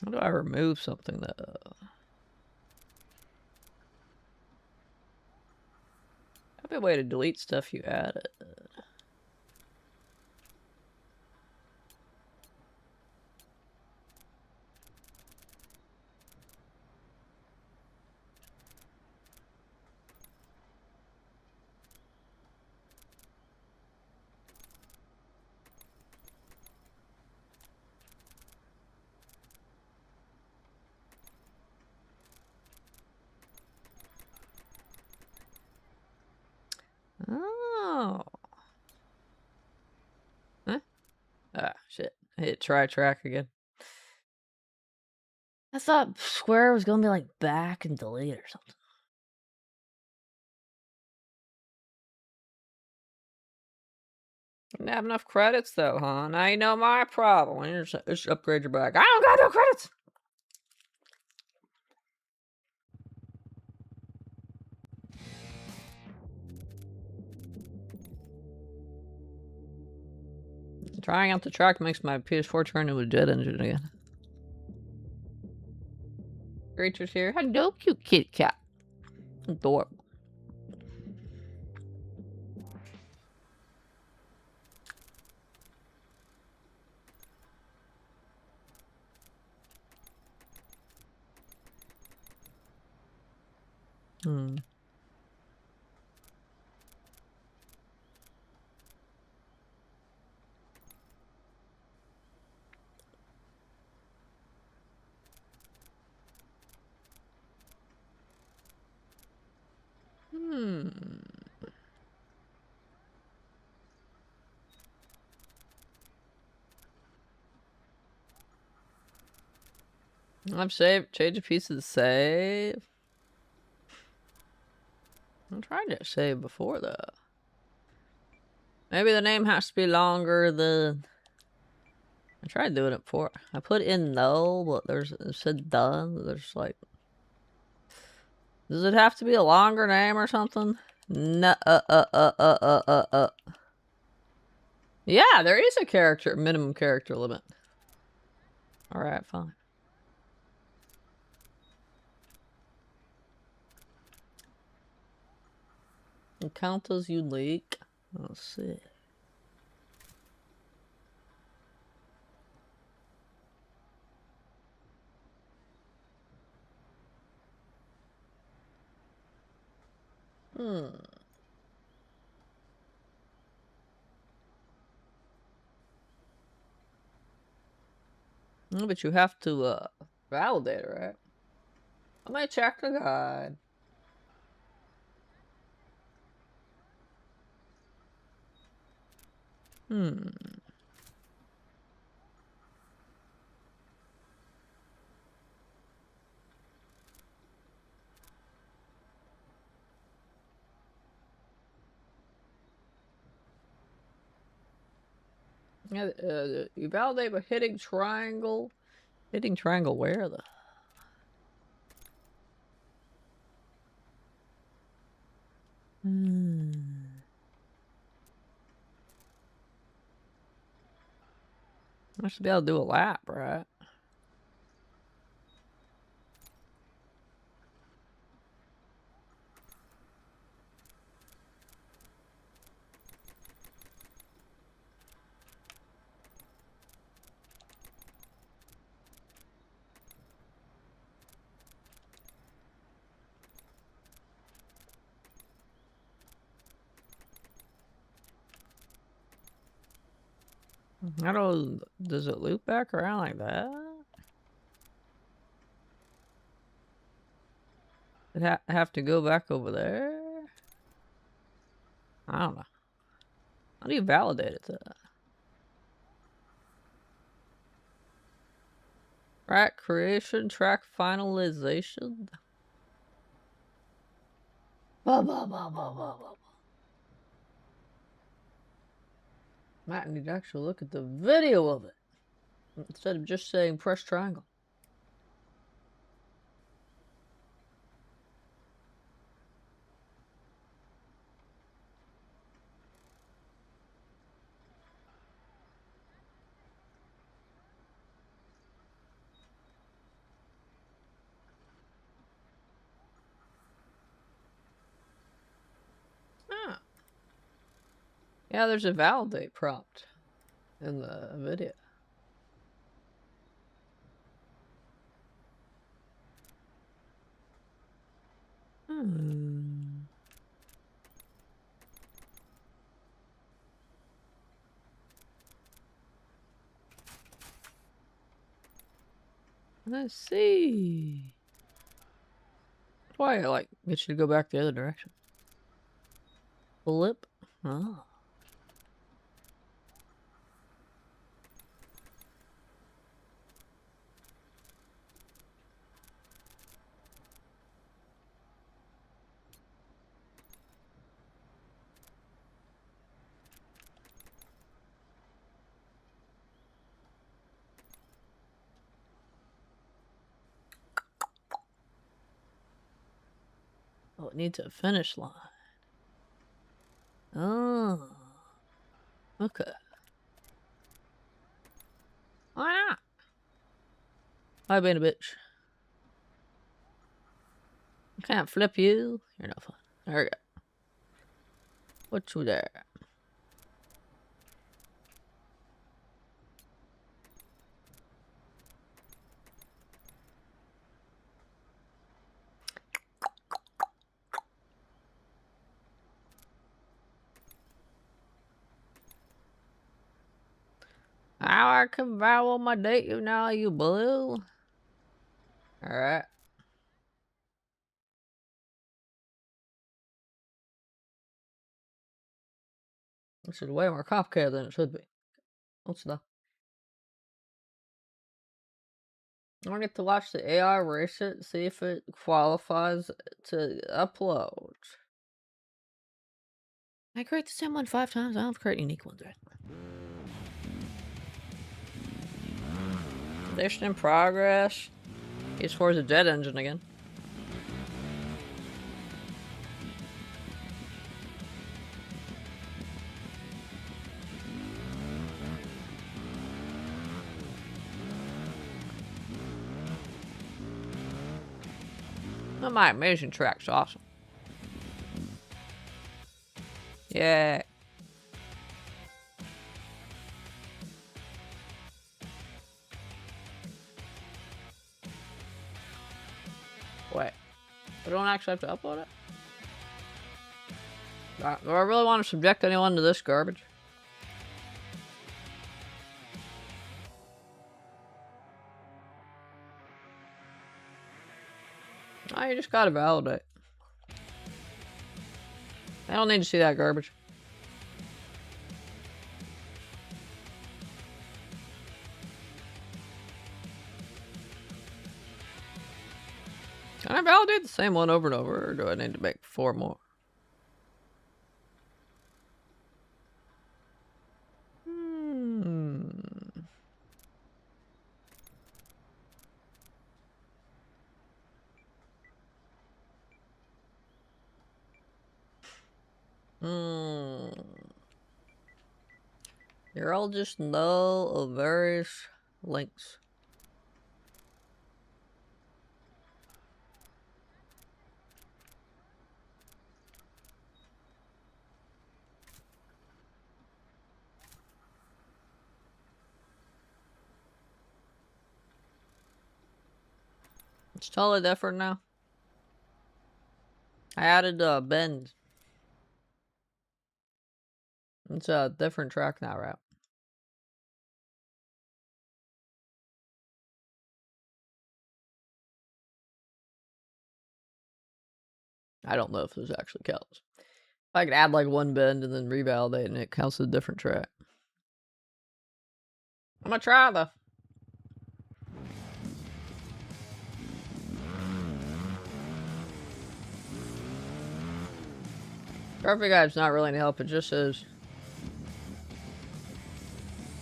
How do I remove something though? That'd be a way to delete stuff you added. Oh. Hit try track again. I thought Square was gonna be like back and delete or something. Didn't have enough credits though, huh? Now you know my problem. You just upgrade your bag. I don't got no credits. Trying out the track makes my PS4 turn into a jet engine again. Creatures here. Hello, cute kitty cat. Adorable. Hmm. I've saved. Change a piece of the save. I'm trying to save before though. Maybe the name has to be longer than. I tried doing it before. I put in no, but it said done. There's like. Does it have to be a longer name or something? No. Yeah, there is a minimum character limit. All right, fine. It count as unique. Let's see. But you have to validate it, right? I might check the guide. Yeah, you validate by hitting triangle. Hitting triangle where the? I should be able to do a lap, right? I don't. Does it loop back around like that? It have to go back over there? I don't know. How do you validate it to that? Track creation, track finalization. Might need to actually look at the video of it instead of just saying press triangle. Ah. Yeah, there's a validate prompt in the video. Let's see. Why I like get you to go back the other direction. Flip. Oh. it needs a finish line. Oh. Okay. Why not? Why being a bitch? I can't flip you. You're not fun. There we go. What you there? How I can vow on my date you now, you blue? Alright. This is way more complicated than it should be. What's the... I don't get to watch the AI race it, see if it qualifies to upload. I create the same one 5 times. I don't have to create unique ones, right? Mission in progress. PS4 is a jet engine again. Oh, my amazing track's awesome. Yeah. Wait. I don't actually have to upload it? Do I really want to subject anyone to this garbage? Oh, you just gotta validate. I don't need to see that garbage. Can I validate the same one over and over, or do I need to make 4 more? You're all just null of various links. It's totally different now. I added a bend. It's a different track now, right? I don't know if this actually counts. If I could add like 1 bend and then revalidate and it counts as a different track. I'm gonna try though. Trophy Guide's not really any help, it just says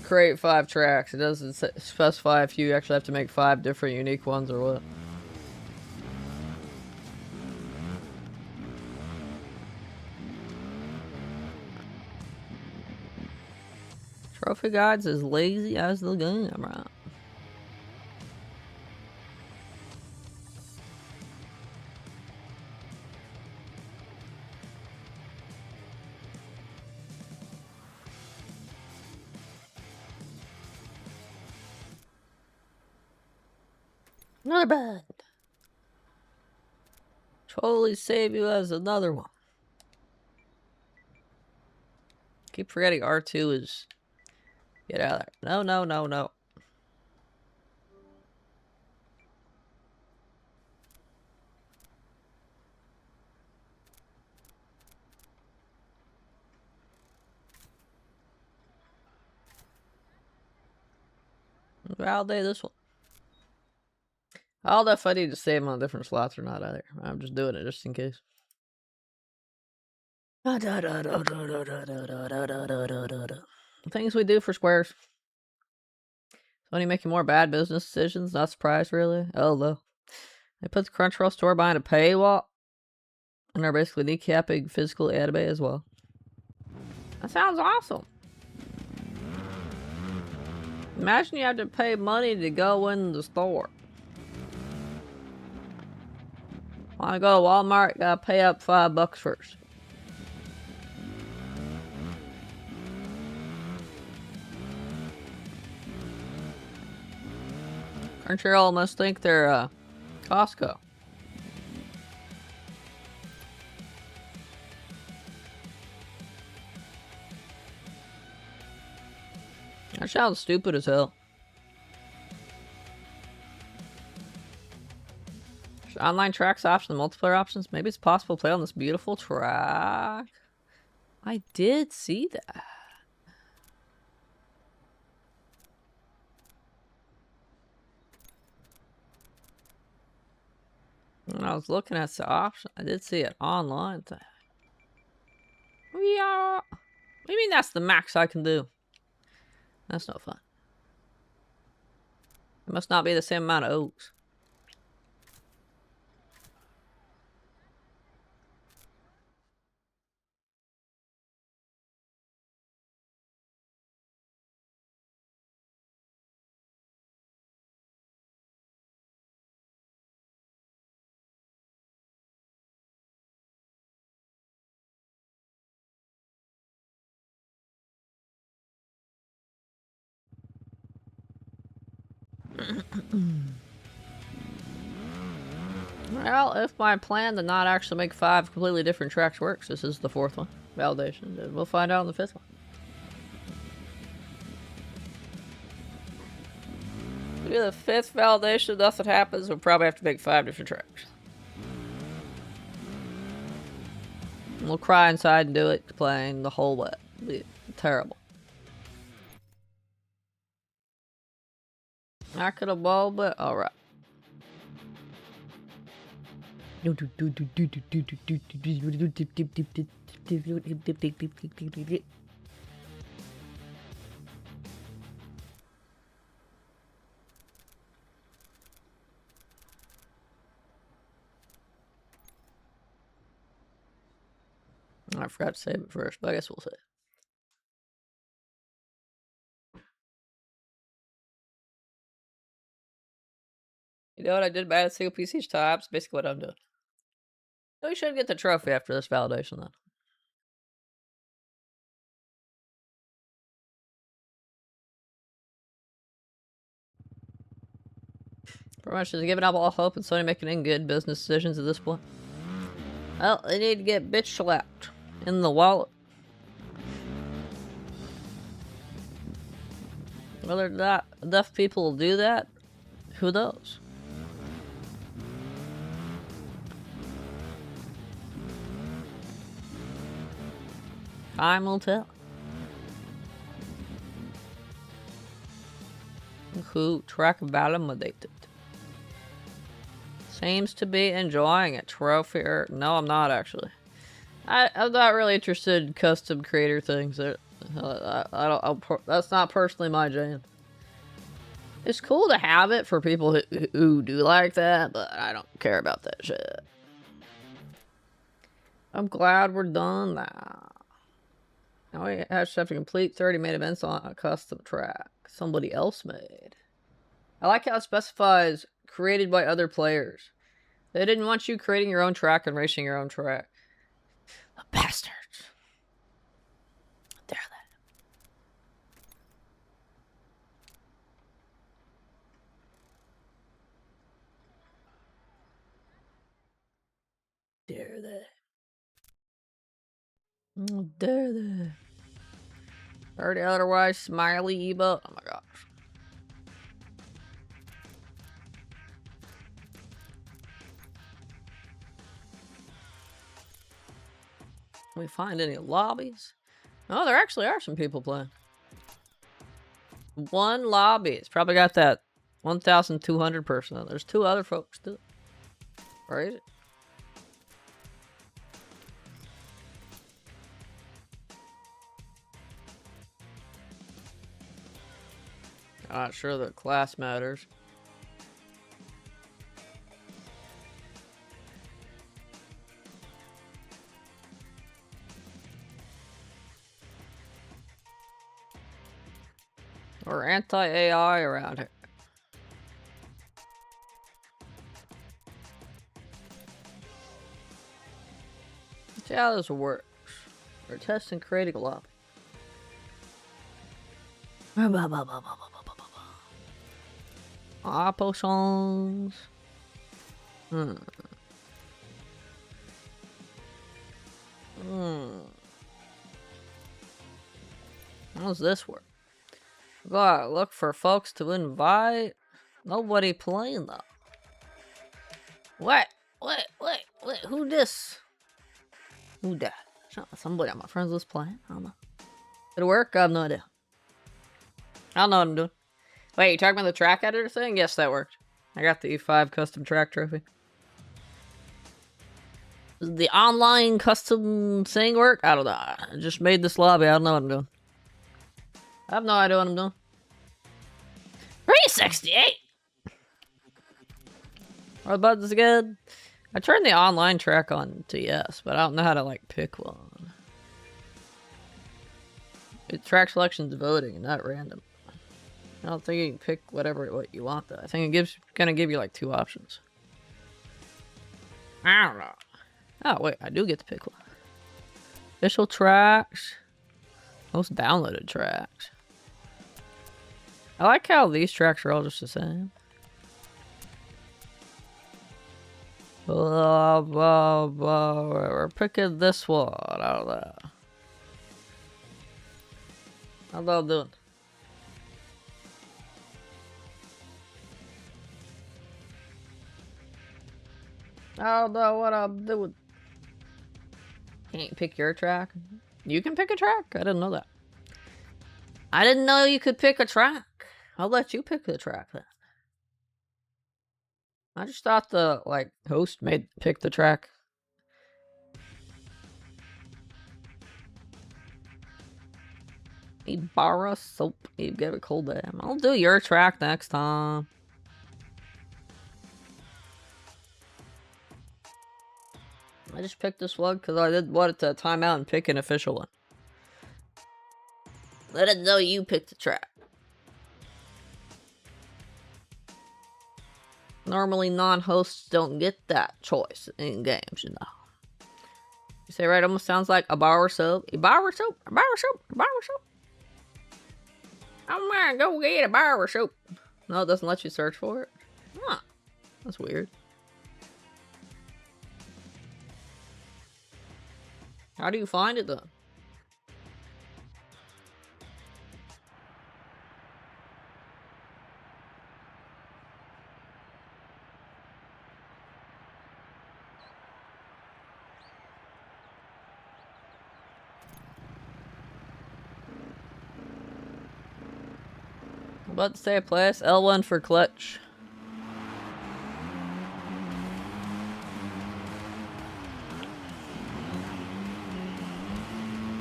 create 5 tracks. It doesn't specify if you actually have to make 5 different unique ones or what. Trophy Guide's as lazy as the game, right? Another band. Totally save you as another one. Keep forgetting R2 is... Get out of there. No, no, no, no. Validate this one. I don't know if I need to save on different slots or not either. I'm just doing it just in case. Things we do for squares. Sony making more bad business decisions. Not surprised, really. Oh, no. They put the Crunchyroll store behind a paywall. And are basically kneecapping physical anime as well. That sounds awesome. Imagine you have to pay money to go in the store. Wanna go to Walmart, gotta pay up $5 first. Crunchyroll must think they're Costco. That sounds stupid as hell. Online tracks options, multiplayer options. Maybe it's possible to play on this beautiful track. I did see that. When I was looking at the option, I did see it online thing. Yeah. What do you mean that's the max I can do? That's no fun. It must not be the same amount of oaks. Well, if my plan to not actually make 5 completely different tracks works, this is the 4th one. Validation. And we'll find out in the 5th one. If we do the 5th validation, nothing happens, we'll probably have to make 5 different tracks. And we'll cry inside and do it, playing the whole way. It'll be terrible. I could have bowled, but alright. I forgot to save it first, but I guess we'll save. You know what I did bad at single PC each time? It's basically what I'm doing. So we should get the trophy after this validation then. Pretty much just giving up all hope and Sony making any good business decisions at this point. Well, they need to get bitch slapped in the wallet. Whether not enough people will do that, who knows? Time will tell. Who track validated. Seems to be enjoying it. Trophy or no, I'm not actually. I'm not really interested in custom creator things. I don't. That's not personally my jam. It's cool to have it for people who do like that, but I don't care about that shit. I'm glad we're done now. Now we have to complete 30 main events on a custom track somebody else made. I like how it specifies created by other players. They didn't want you creating your own track and racing your own track. The bastards. Dare they? Dare they? Dare they? Already otherwise smiley emote. Oh my gosh. Can we find any lobbies? Oh, there actually are some people playing. One lobby. It's probably got that 1,200 person. There's 2 other folks too. Crazy. I'm not sure that class matters. Or anti-AI around here. Let's see how this works. We're testing creating a lobby. Potions. How does this work? Gotta look for folks to invite. Nobody playing though. What? Who this? Who that? Somebody on my friends list playing. I don't know. Did it work? I have no idea. I don't know what I'm doing. Wait, you talking about the track editor thing? Yes, that worked. I got the E5 custom track trophy. Does the online custom thing work? I don't know. I just made this lobby. I don't know what I'm doing. I have no idea what I'm doing. 368! Are the buttons good? I turned the online track on to yes, but I don't know how to, like, pick one. Track selection's voting, not random. I don't think you can pick what you want, though. I think it's gonna give you, like, 2 options. I don't know. Oh, wait, I do get to pick one. Official tracks. Most downloaded tracks. I like how these tracks are all just the same. Blah, blah, blah. We're picking this one. I don't know. How's that doing? I don't know what I'm doing. Can't pick your track? You can pick a track? I didn't know that. I didn't know you could pick a track. I'll let you pick the track then. I just thought the, like, host pick the track. Ibarra soap. You get a cold damn. I'll do your track next time. I just picked this one because I didn't want it to time out and pick an official one. Let it know you picked the track. Normally, non-hosts don't get that choice in games, you know. You say right, almost sounds like a bar soap. A bar soap, a bar soap, a bar soap. I'm gonna go get a bar soap. No, it doesn't let you search for it. Huh. That's weird. How do you find it, though? I'm about to say a place. L1 for clutch.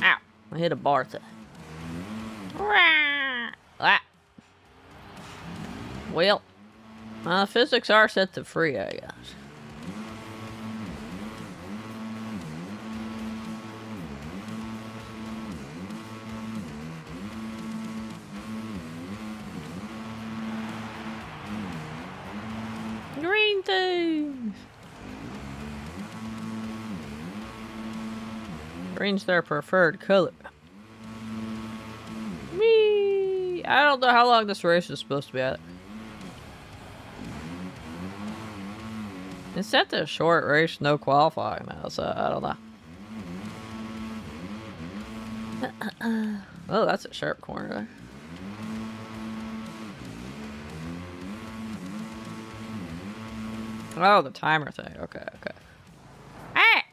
Ow. I hit a bar thing. Ah. Well, physics are set to free, I guess. Green things! Green's their preferred color. Me. I don't know how long this race is supposed to be at. It's set to a short race, no qualifying now, so I don't know. Oh, that's a sharp corner there. Oh, the timer thing. Okay. Hey!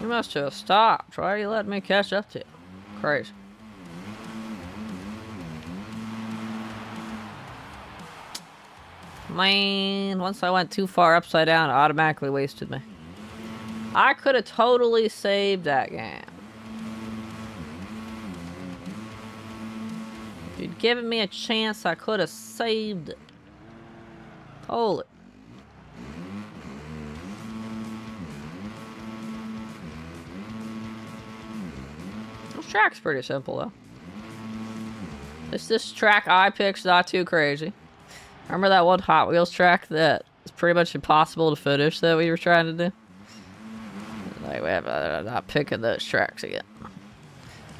You must have stopped. Why are you letting me catch up to you? Crazy. Man, once I went too far upside down, it automatically wasted me. I could have totally saved that game. If you'd given me a chance, I could have saved it. Totally. This track's pretty simple, though. This track I picked's not too crazy. Remember that one Hot Wheels track that is pretty much impossible to finish that we were trying to do? Like, I'm not picking those tracks again.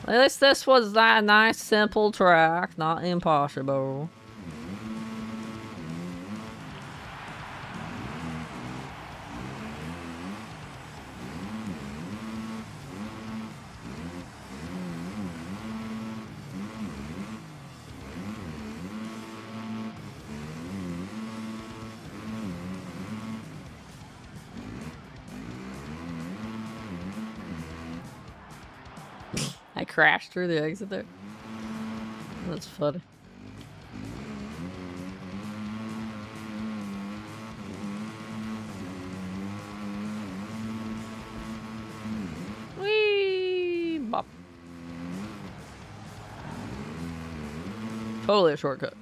At least this was a nice, simple track, not impossible. I crashed through the exit there. That's funny. Whee! Bop. Totally a shortcut.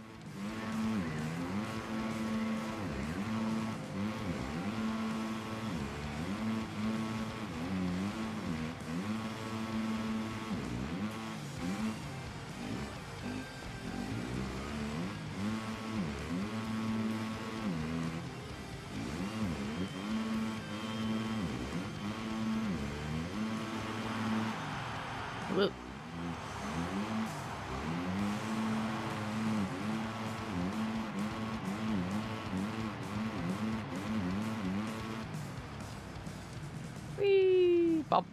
Whoop. Whee! Bop.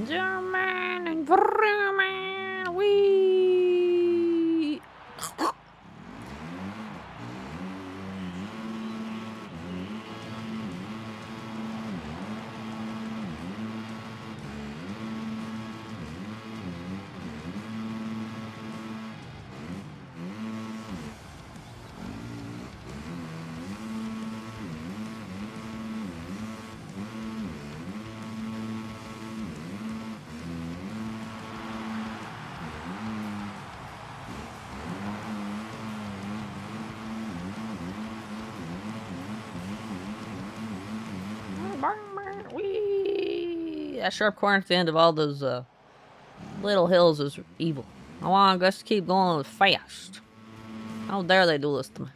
German and German, wee. Whee! That sharp corner at the end of all those little hills is evil. I want us to keep going fast. How dare they do this to me?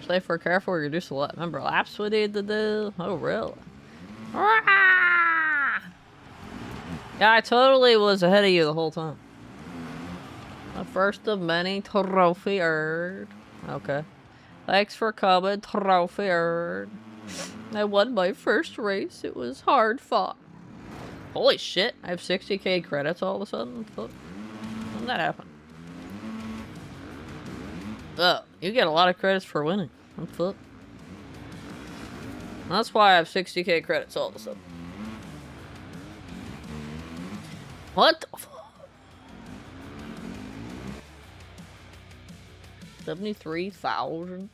Safe for careful, reduce the number of laps we need to do. Oh, really? Yeah, I totally was ahead of you the whole time. The first of many trophy earned. Okay. Thanks for coming, trophy earned. I won my first race. It was hard fought. Holy shit, I have 60k credits all of a sudden? When did that happen? Oh, you get a lot of credits for winning. I'm fucked. That's why I have 60k credits all of a sudden. What the fuck? 73,000?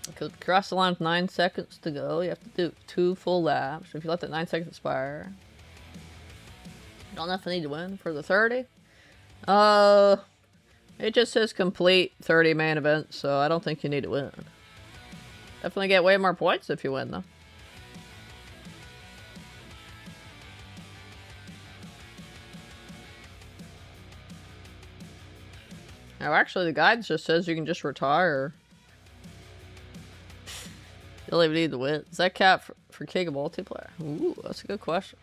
Because cross the line with 9 seconds to go, you have to do 2 full laps. If you let that 9 seconds expire, you don't definitely need to win for the 30. It just says complete 30 main events, so I don't think you need to win. Definitely get way more points if you win, though. Now, actually, the guide just says you can just retire. You don't even need to win. Is that cap for King of Multiplayer? Ooh, that's a good question.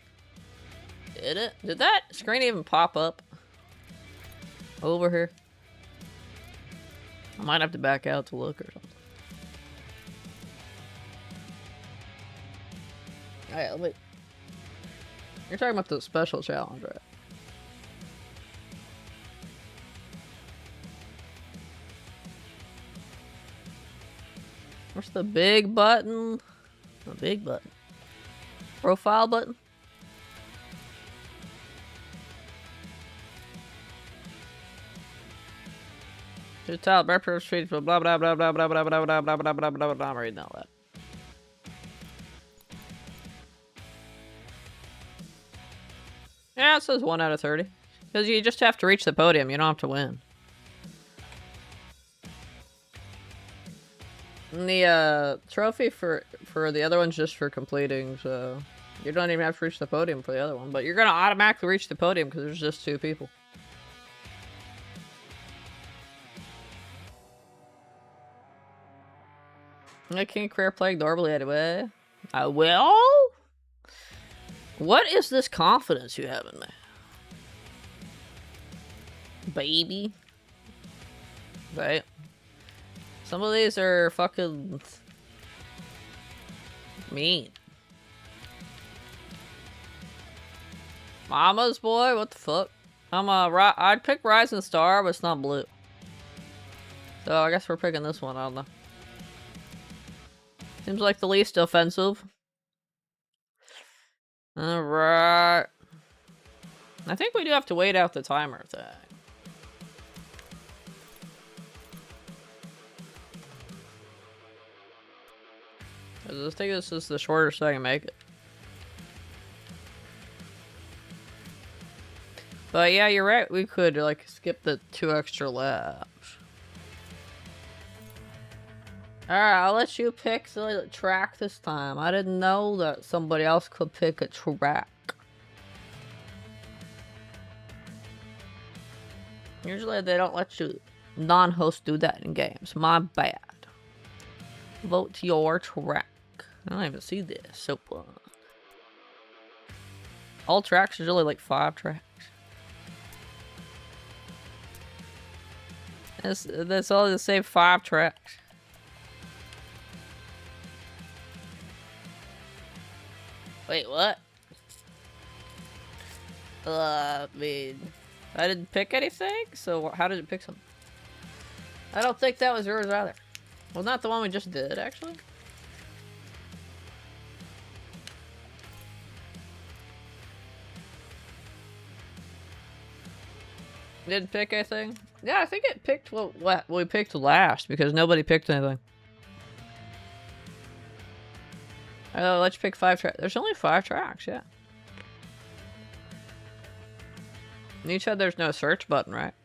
Did it? Did that screen even pop up? Over here? I might have to back out to look or something. Alright, let me... You're talking about the special challenge, right? Where's the big button? The big button. Profile button? Just tell Breakfast Street blah blah blah blah blah blah blah blah blah blah blah blah blah blah. I'm reading all that. Yeah, it says 1 out of 30. Because you just have to reach the podium, you don't have to win. And the trophy for the other one's just for completing, so you don't even have to reach the podium for the other one. But you're gonna automatically reach the podium because there's just 2 people. I can't career playing normally anyway. I will? What is this confidence you have in me? Baby. Right? Some of these are fucking mean. Mama's boy? What the fuck? I'd pick Rising Star, but it's not blue. So I guess we're picking this one, I don't know. Seems like the least offensive. Alright. I think we do have to wait out the timer thing. I think this is the shortest I can make it. But yeah, you're right. We could like skip the 2 extra laps. Alright, I'll let you pick the track this time. I didn't know that somebody else could pick a track. Usually they don't let you non-host do that in games. My bad. Vote your track. I don't even see this. So all tracks is really like 5 tracks. That's all the same 5 tracks. Wait, what? I mean, I didn't pick anything, so how did it pick something? I don't think that was yours either. Well, not the one we just did, actually. Didn't pick anything? Yeah, I think it picked what we picked last because nobody picked anything. Oh, let's pick 5 tracks. There's only 5 tracks, yeah. And you said there's no search button, right?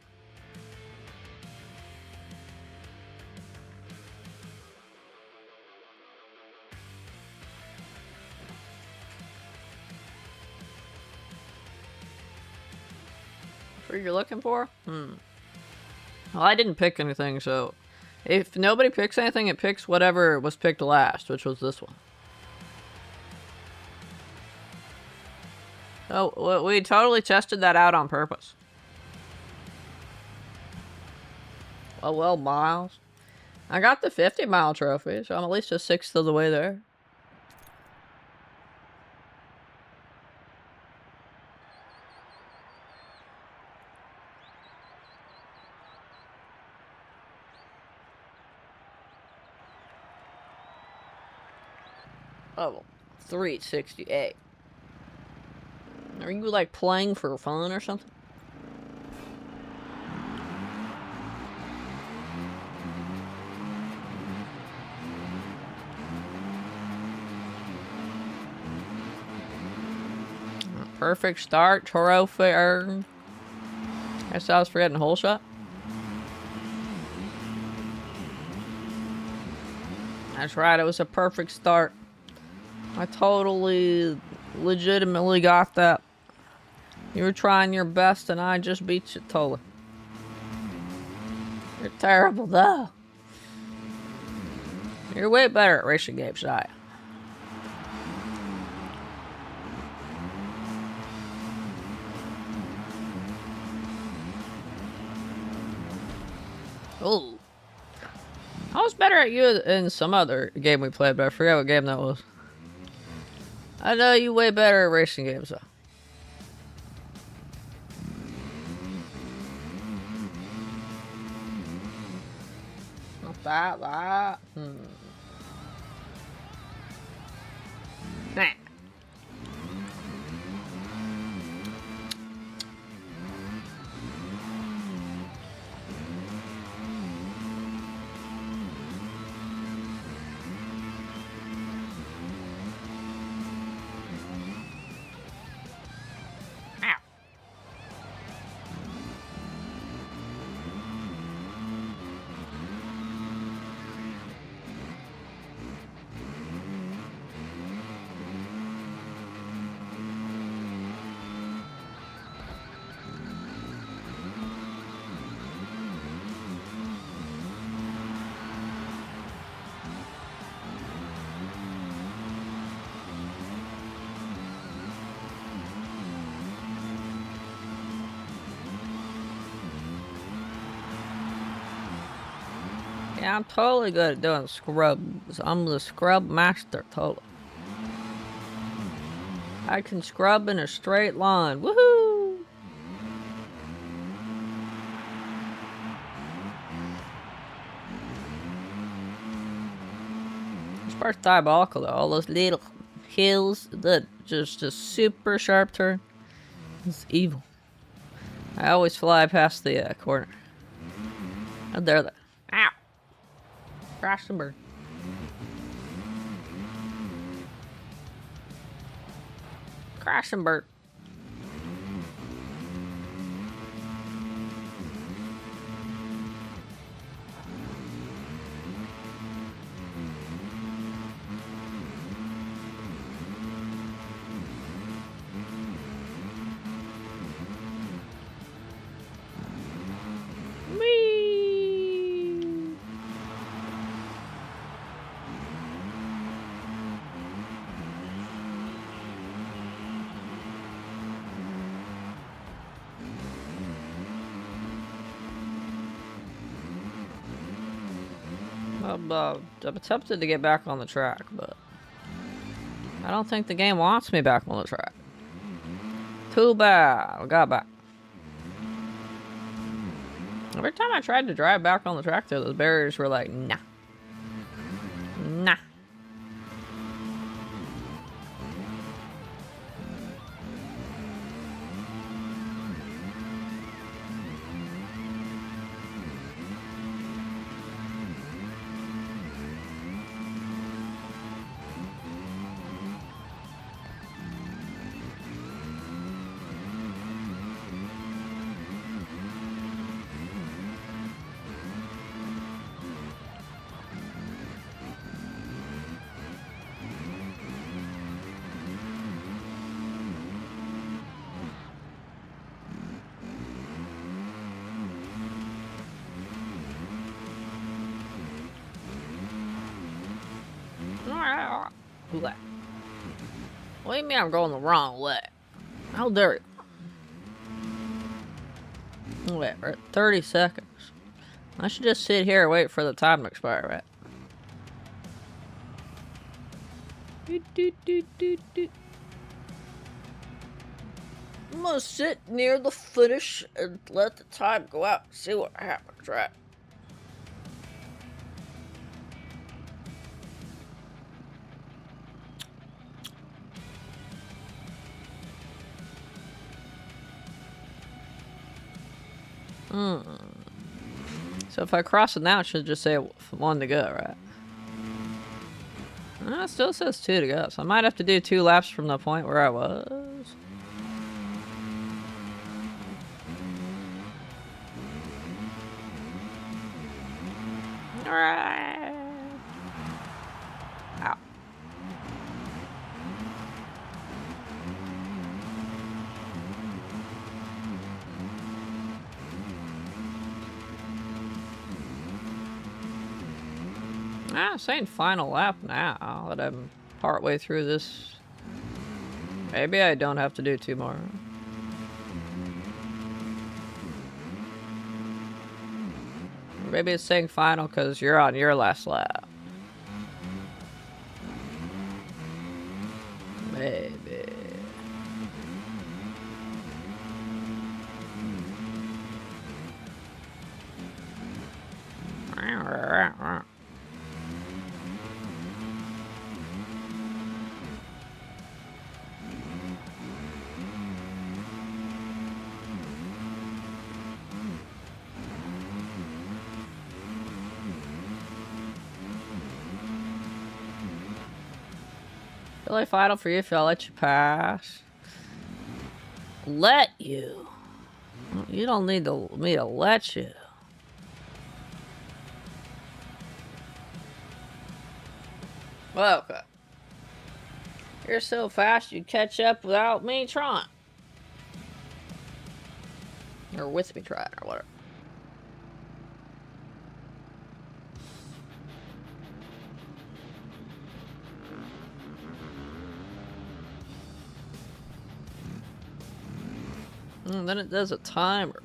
What you're looking for? Well, I didn't pick anything, so if nobody picks anything, it picks whatever was picked last, which was this one. Oh, we totally tested that out on purpose. Well, Miles. I got the 50-mile trophy, so I'm at least a sixth of the way there. Level 368. Are you like playing for fun or something? Perfect start, trophy earned. Guess I was forgetting hole shot. That's right, it was a perfect start. I totally, legitimately got that. You were trying your best and I just beat you totally. You're terrible though. You're way better at racing games than I am. Oh. I was better at you in some other game we played, but I forget what game that was. I know you way better at racing games though. Not that. Nah. Yeah, I'm totally good at doing scrubs. I'm the scrub master, totally. I can scrub in a straight line. Woohoo! This part's diabolical though. All those little hills, that just a super sharp turn. It's evil. I always fly past the corner. Oh, there. Ow! Crash and burn. Crash and burn. I'm tempted to get back on the track, but I don't think the game wants me back on the track. Too bad. I got back. Every time I tried to drive back on the track there, those barriers were like, nah. Nah. What do you mean I'm going the wrong way? How dare you? Wait, we're at 30 seconds. I should just sit here and wait for the time to expire, right? I'm gonna sit near the finish and let the time go out and see what happens, right? So if I cross it now, it should just say 1 to go, right? It still says 2 to go, so I might have to do 2 laps from the point where I was. Alright. Ow. Saying final lap now that I'm partway through this. Maybe I don't have to do 2 more. Maybe it's saying final because you're on your last lap. Maybe. Really final for you if I'll let you pass. Let you? You don't need me to let you. Well, okay. You're so fast you'd catch up without me trying. Or with me trying, or whatever. And then it does a timer.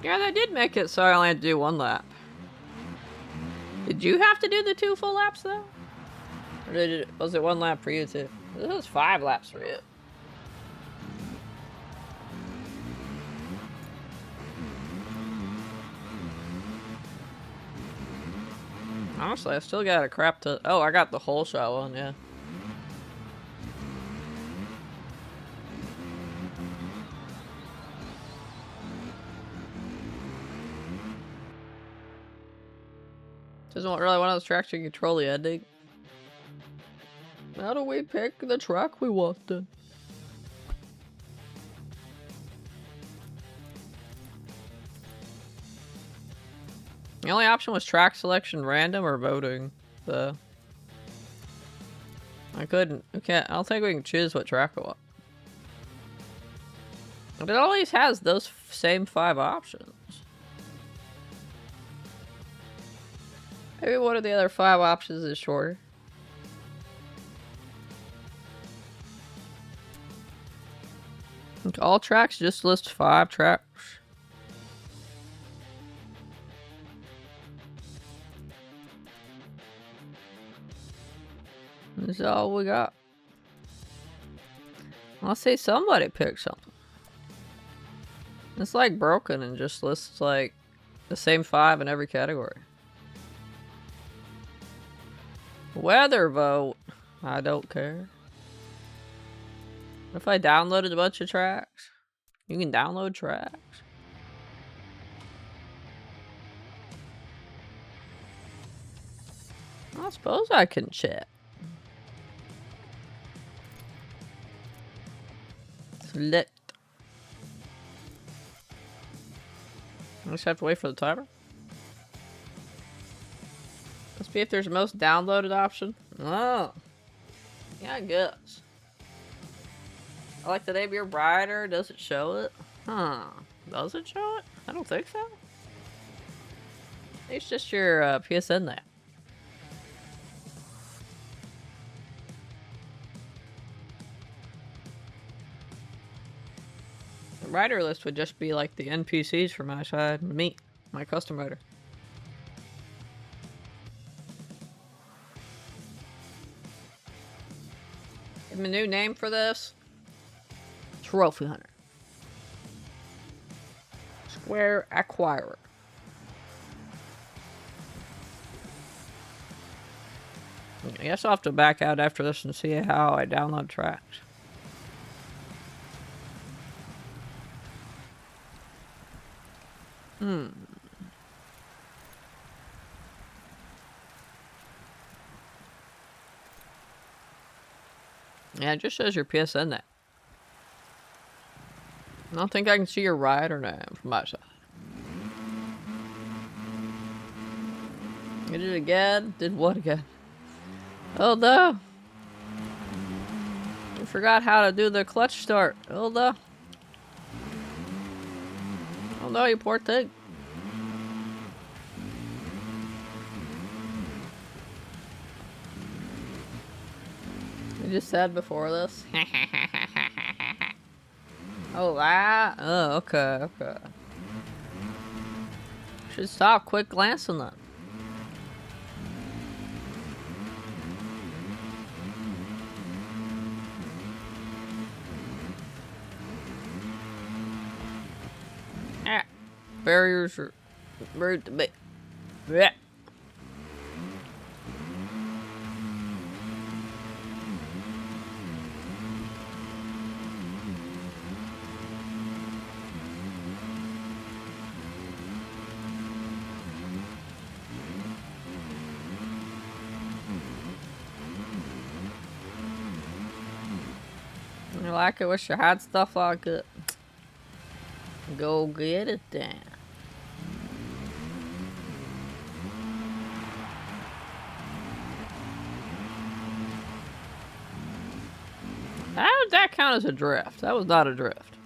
Yeah, that did make it so I only had to do 1 lap. Did you have to do the 2 full laps though? Or was it 1 lap for you too? This was 5 laps for you. Honestly, I still got a crap to... Oh, I got the whole shot one, yeah. This isn't really one of those tracks you can control the ending. How do we pick the track we want then? The only option was track selection, random, or voting. So I couldn't. I don't think we can choose what track we want. But it always has those same 5 options. Maybe one of the other 5 options is shorter. All tracks just list 5 tracks. That's all we got. I'll say somebody picked something. It's like broken and just lists like the same 5 in every category. Weather vote. I don't care. What if I downloaded a bunch of tracks? You can download tracks. I suppose I can check. Select. I just have to wait for the timer. Must be if there's a most downloaded option. Oh. Yeah, I guess. I like the name of your rider. Does it show it? Huh. Does it show it? I don't think so. It's just your PSN there. The rider list would just be like the NPCs for my side, me, my custom rider. Give me a new name for this. Trophy Hunter. Square Acquirer. I guess I'll have to back out after this and see how I download tracks. Yeah, it just shows your PSN name. I don't think I can see your rider name from my side. Did it again? Did what again? Oh no! I forgot how to do the clutch start. Oh no! Oh no, you poor thing. You just said before this. Oh, that? Oh, okay, okay. Should stop quick glancing then. Ah, barriers are rude to me. Yeah. You like it? Wish I had stuff like it. Go get it then. How did that count as a drift? That was not a drift.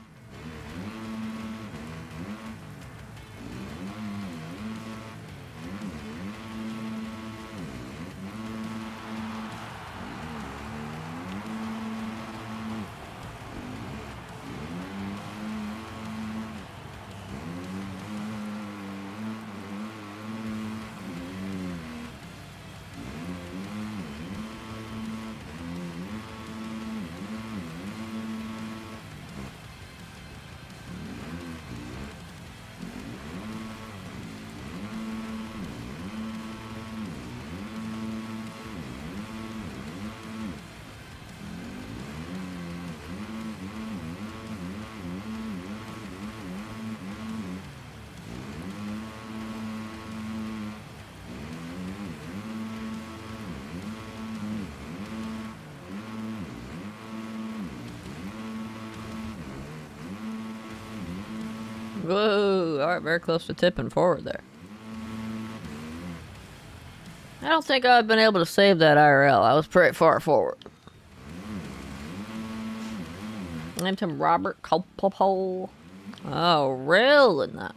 Whoa, alright, very close to tipping forward there. I don't think I've been able to save that IRL. I was pretty far forward. Named him Robert Culpopole. Oh, really now?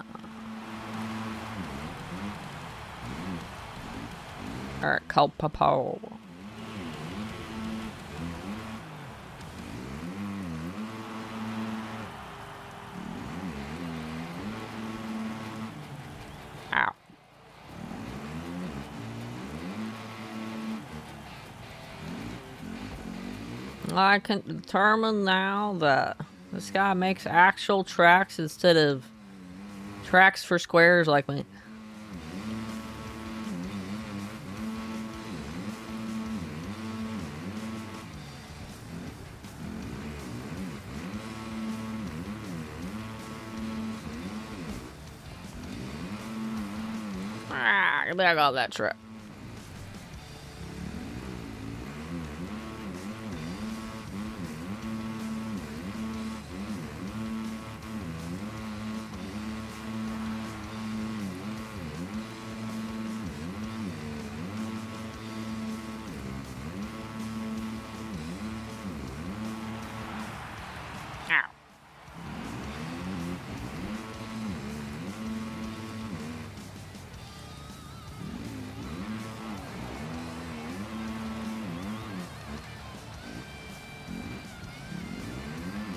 Alright, Culpopole. Ow. I can determine now that this guy makes actual tracks instead of tracks for squares like me. Ah, get back off that track. Ow.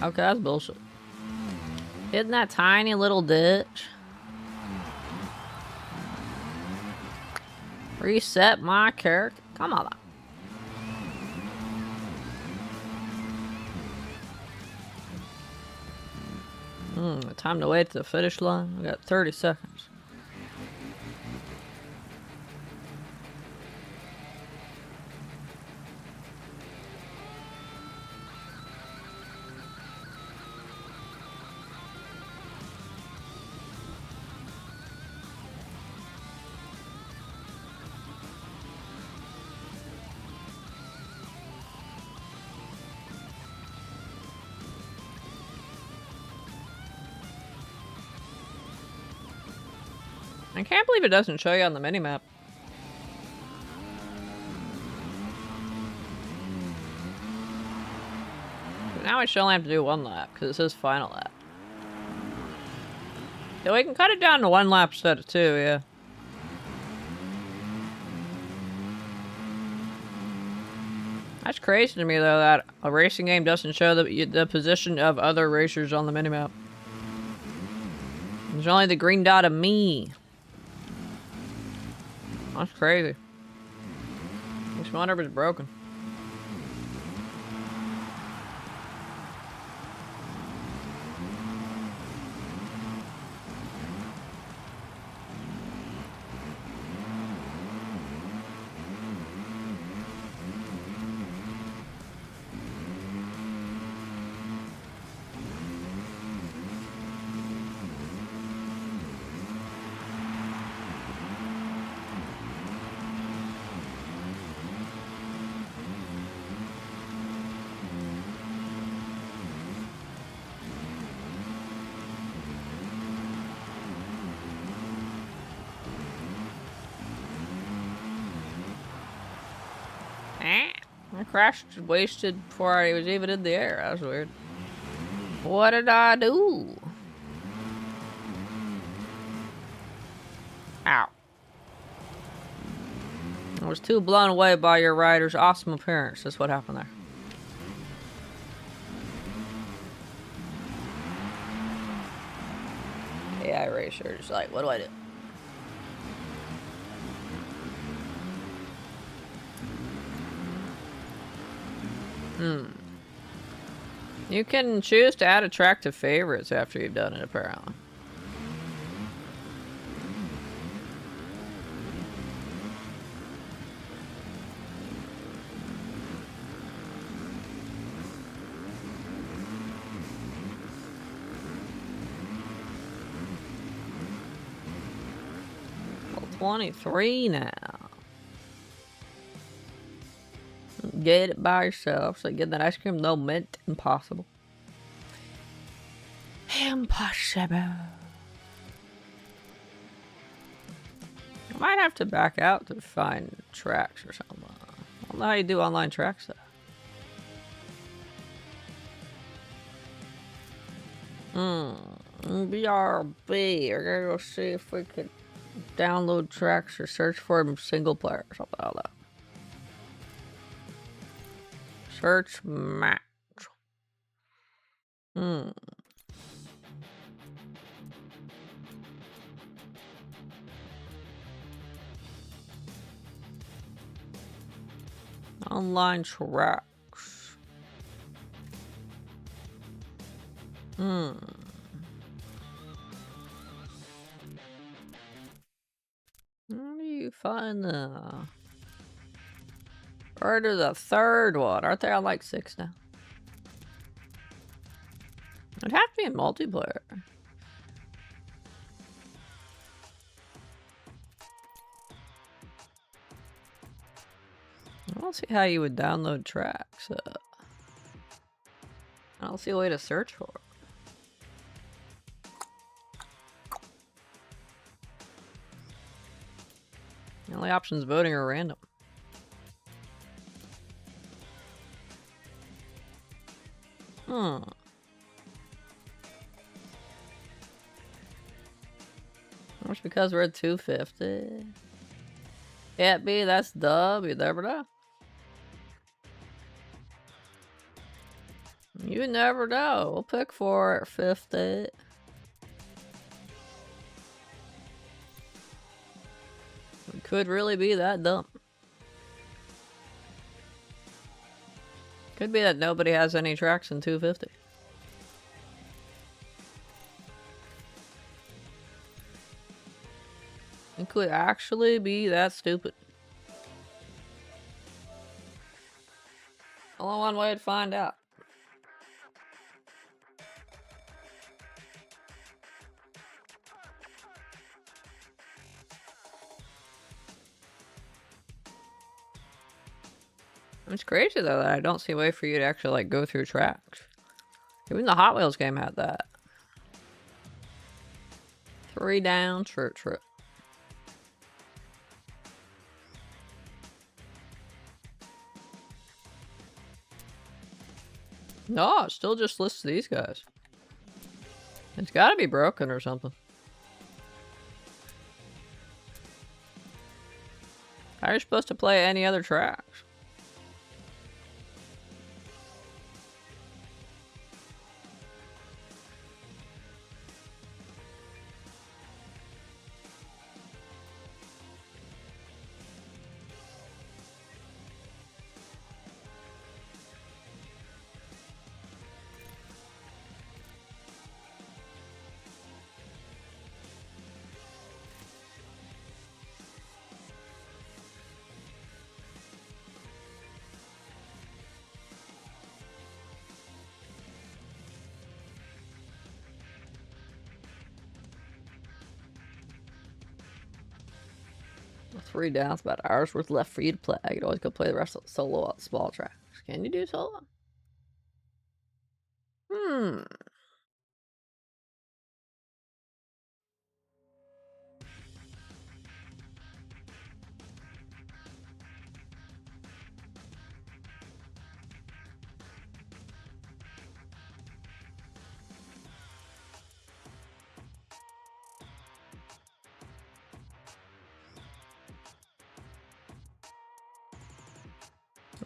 Okay, that's bullshit. Hitting that tiny little ditch. Reset my character. Come on. Time to wait to the finish line. We got 30 seconds. I can't believe it doesn't show you on the minimap. But now I should only have to do one lap, because it says final lap. Yeah, we can cut it down to one lap instead of two, yeah. That's crazy to me, though, that a racing game doesn't show the position of other racers on the minimap. There's only the green dot of me. That's crazy. Makes me wonder if it's broken. I crashed wasted before I was even in the air. That was weird. What did I do? Ow. I was too blown away by your rider's awesome appearance. That's what happened there. AI racer, just like, what do I do? You can choose to add a track to favorites after you've done it, apparently. Well, 23 now. Get it by yourself. So get that ice cream, no mint, impossible. Impossible. I might have to back out to find tracks or something. I don't know how you do online tracks though. BRB. We're gonna go see if we could download tracks or search for them single player or something like that. Search match. Online tracks. How do you find the... Or to the third one? Aren't they on like 6 now? It'd have to be in multiplayer. I don't see how you would download tracks. I don't see a way to search for it. The only options voting are random. That's because we're at 250. Can't be, that's dub, you never know. You never know. We'll pick 4 at 50. It could really be that dumb. Could be that nobody has any tracks in 250. It could actually be that stupid. Only one way to find out. It's crazy though that I don't see a way for you to actually like go through tracks. Even the Hot Wheels game had that. 3 down, trip. No, it still just lists these guys. It's gotta be broken or something. How are you supposed to play any other tracks? Well, 3 down, it's about an hour's worth left for you to play. I could always go play the rest of the solo at the small tracks. Can you do solo?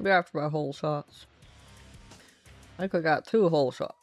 Maybe after my hole shots. I think I got 2 hole shots.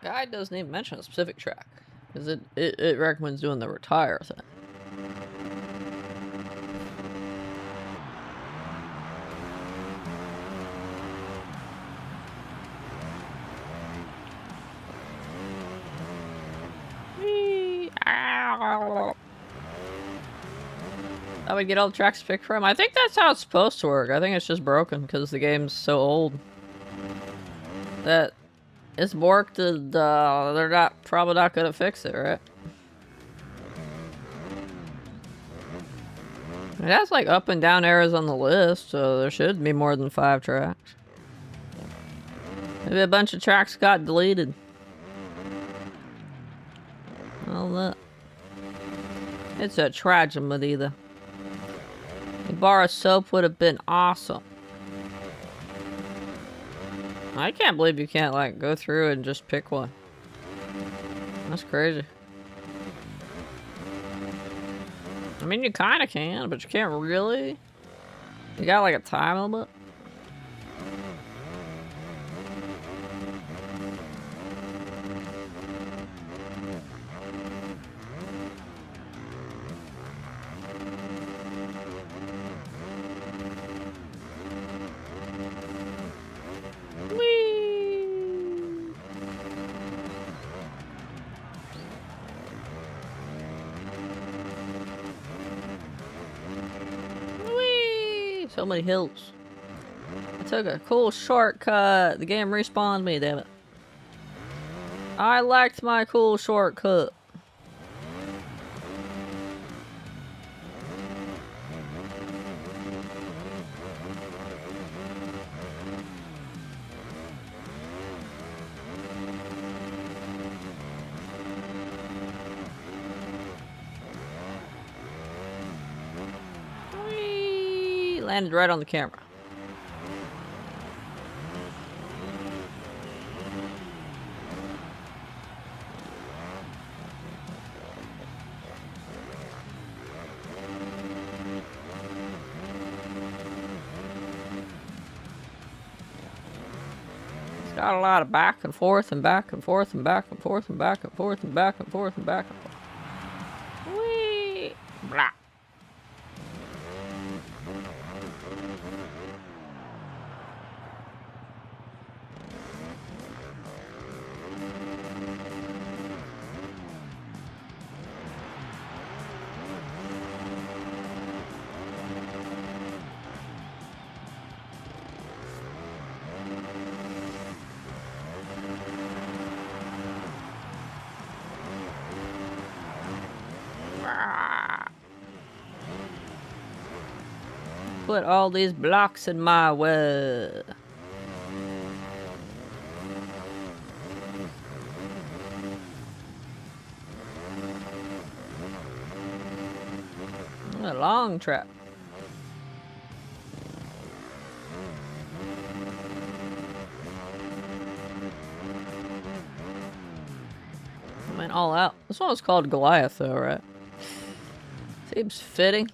Guide doesn't even mention a specific track. Because it recommends doing the retire thing. I would get all the tracks picked from. I think that's how it's supposed to work. I think it's just broken because the game's so old that it's borked and they're probably not gonna fix it, right? It has like up and down arrows on the list, so there should be more than 5 tracks. Maybe a bunch of tracks got deleted. Well, look. It's a tragedy though. A bar of soap would have been awesome. I can't believe you can't like go through and just pick one. That's crazy. I mean, you kind of can, but you can't really. You got like a time limit. So many hills. I took a cool shortcut. The game respawned me, damn it. I liked my cool shortcut. landed right on the camera. It's got a lot of back and forth and back and forth and back and forth and back and forth and back and forth and back and forth. Whee! Blah. Put all these blocks in my way. A long trap. I went all out. This one was called Goliath, though, right? Seems fitting.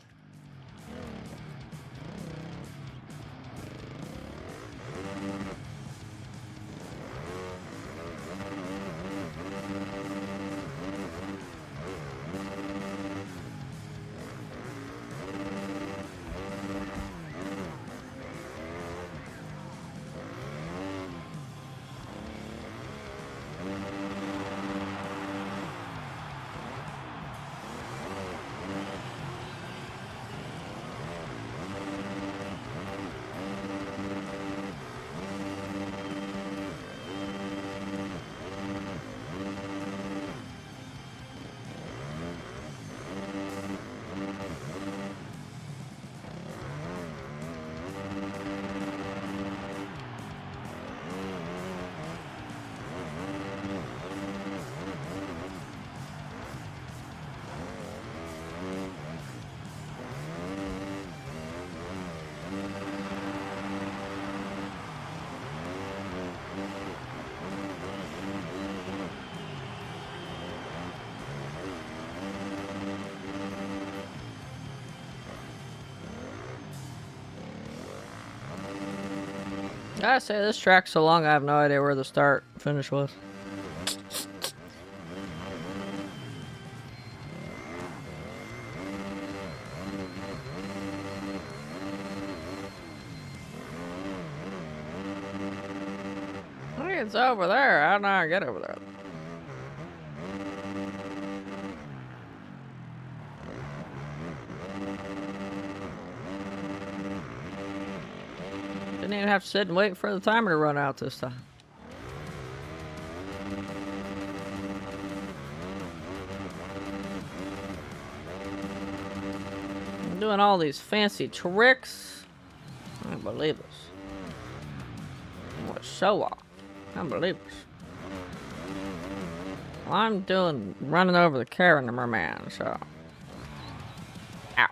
I say this track's so long I have no idea where the start finish was. I think it's over there. I don't know how to get over there. Didn't even have to sit and wait for the timer to run out this time. I'm doing all these fancy tricks. I can't believe this. What show off? I can't believe this. Well, I'm doing running over the cameraman, so. Ow.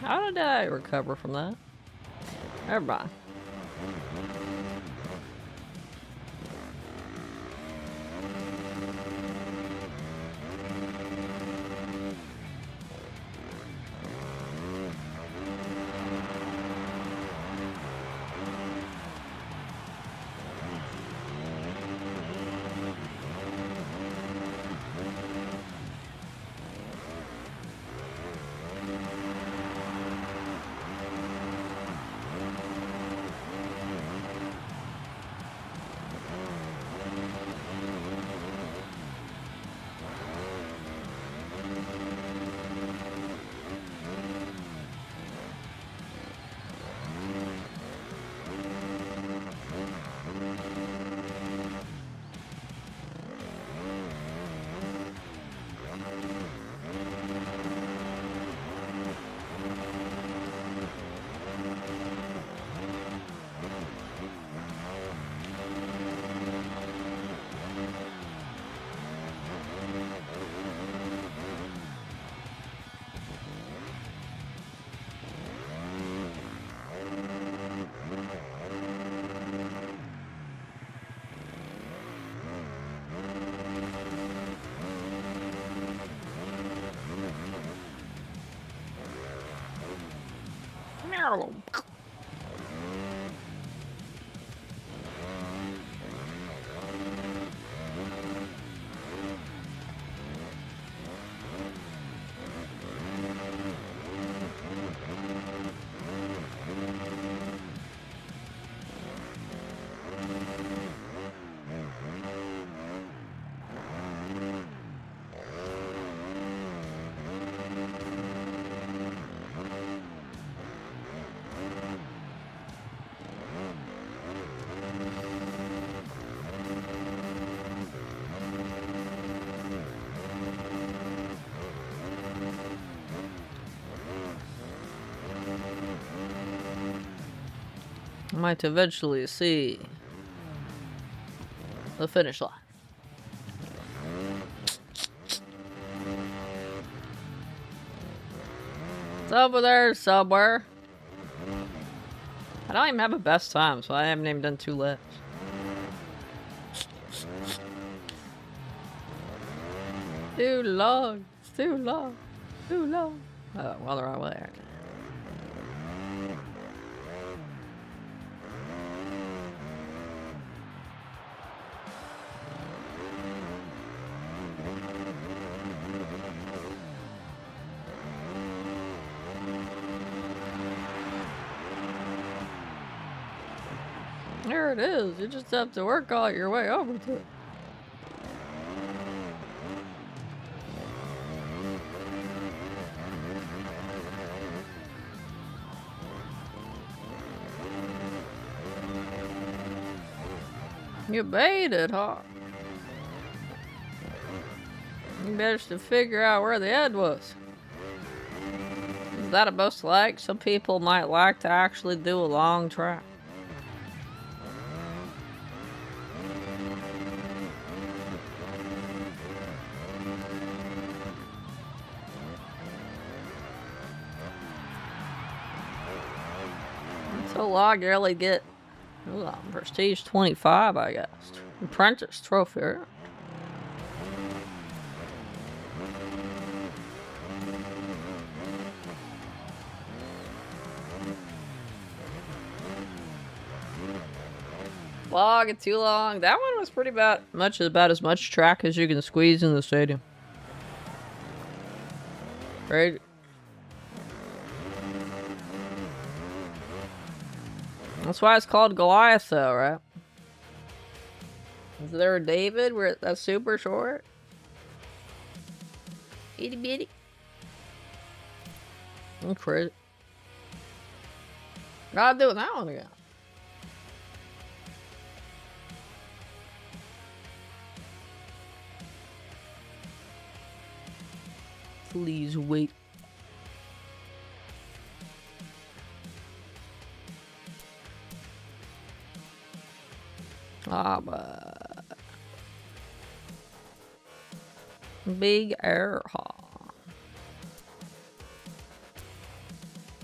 How did I recover from that? Never mind. I might eventually see the finish line. It's over there somewhere. I don't even have a best time, so I haven't even done 2 laps. Too long. It's too long. Too long. Oh, well, the wrong way. Okay. There it is. You just have to work all your way over to it. You baited, huh? You managed to figure out where the end was. Is that a most like? Some people might like to actually do a long track. So long, you only get prestige 25, I guess. Apprentice trophy. Long and too long. That one was pretty about as much track as you can squeeze in the stadium. Right? That's why it's called Goliath, though, right? Is there a David where that's super short? Itty bitty. I'm crazy. Gotta do that one again. Please wait. But big air haul.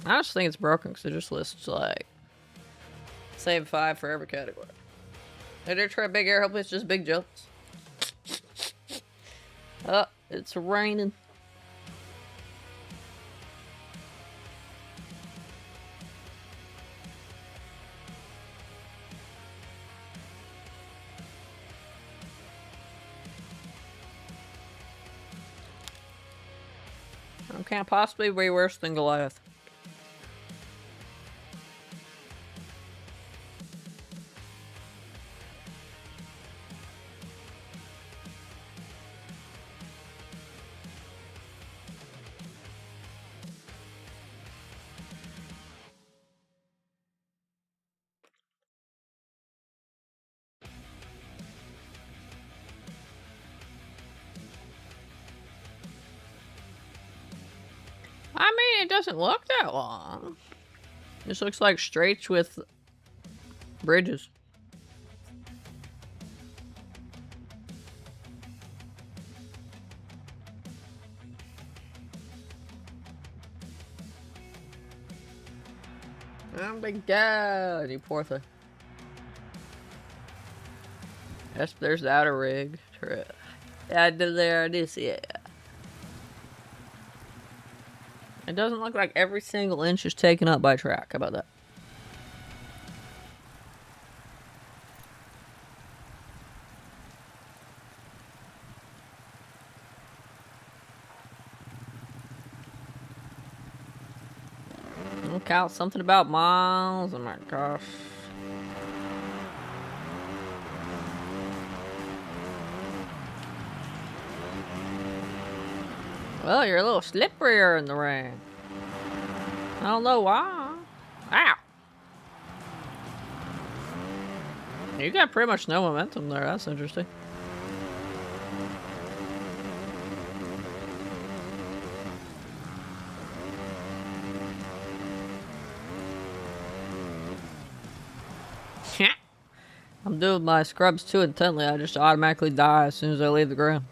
I just think it's broken because it just lists like save 5 for every category. I did try big air, hopefully it's just big jumps. Oh, it's raining. Can't possibly be worse than Goliath. I mean, it doesn't look that long. This looks like straights with bridges. Oh my god, you poor thing. Yes, there's the outer rig. Yeah, there it is, yeah. It doesn't look like every single inch is taken up by track. How about that? Look out, something about miles. Oh my gosh. Well, you're a little slipperier in the rain. I don't know why. Ow! You got pretty much no momentum there. That's interesting. I'm doing my scrubs too intently. I just automatically die as soon as I leave the ground.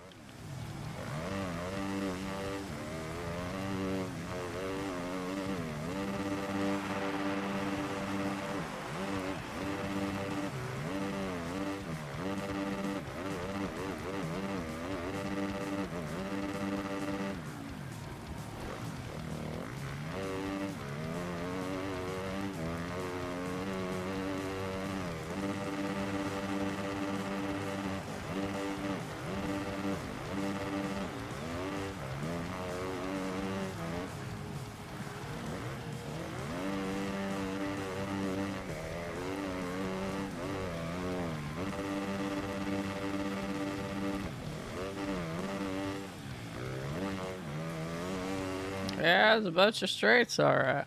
Yeah, there's a bunch of straights, alright.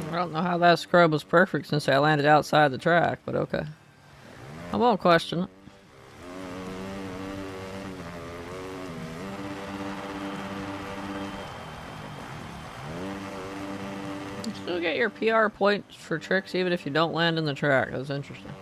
I don't know how that scrub was perfect since I landed outside the track, but okay. I won't question it. You still get your PR points for tricks even if you don't land in the track. That's interesting.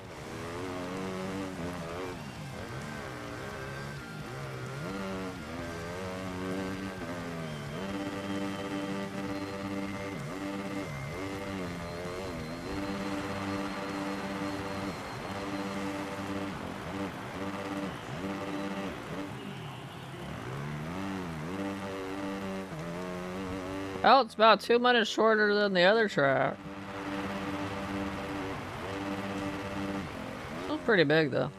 Well, it's about 2 minutes shorter than the other track. Still pretty big though.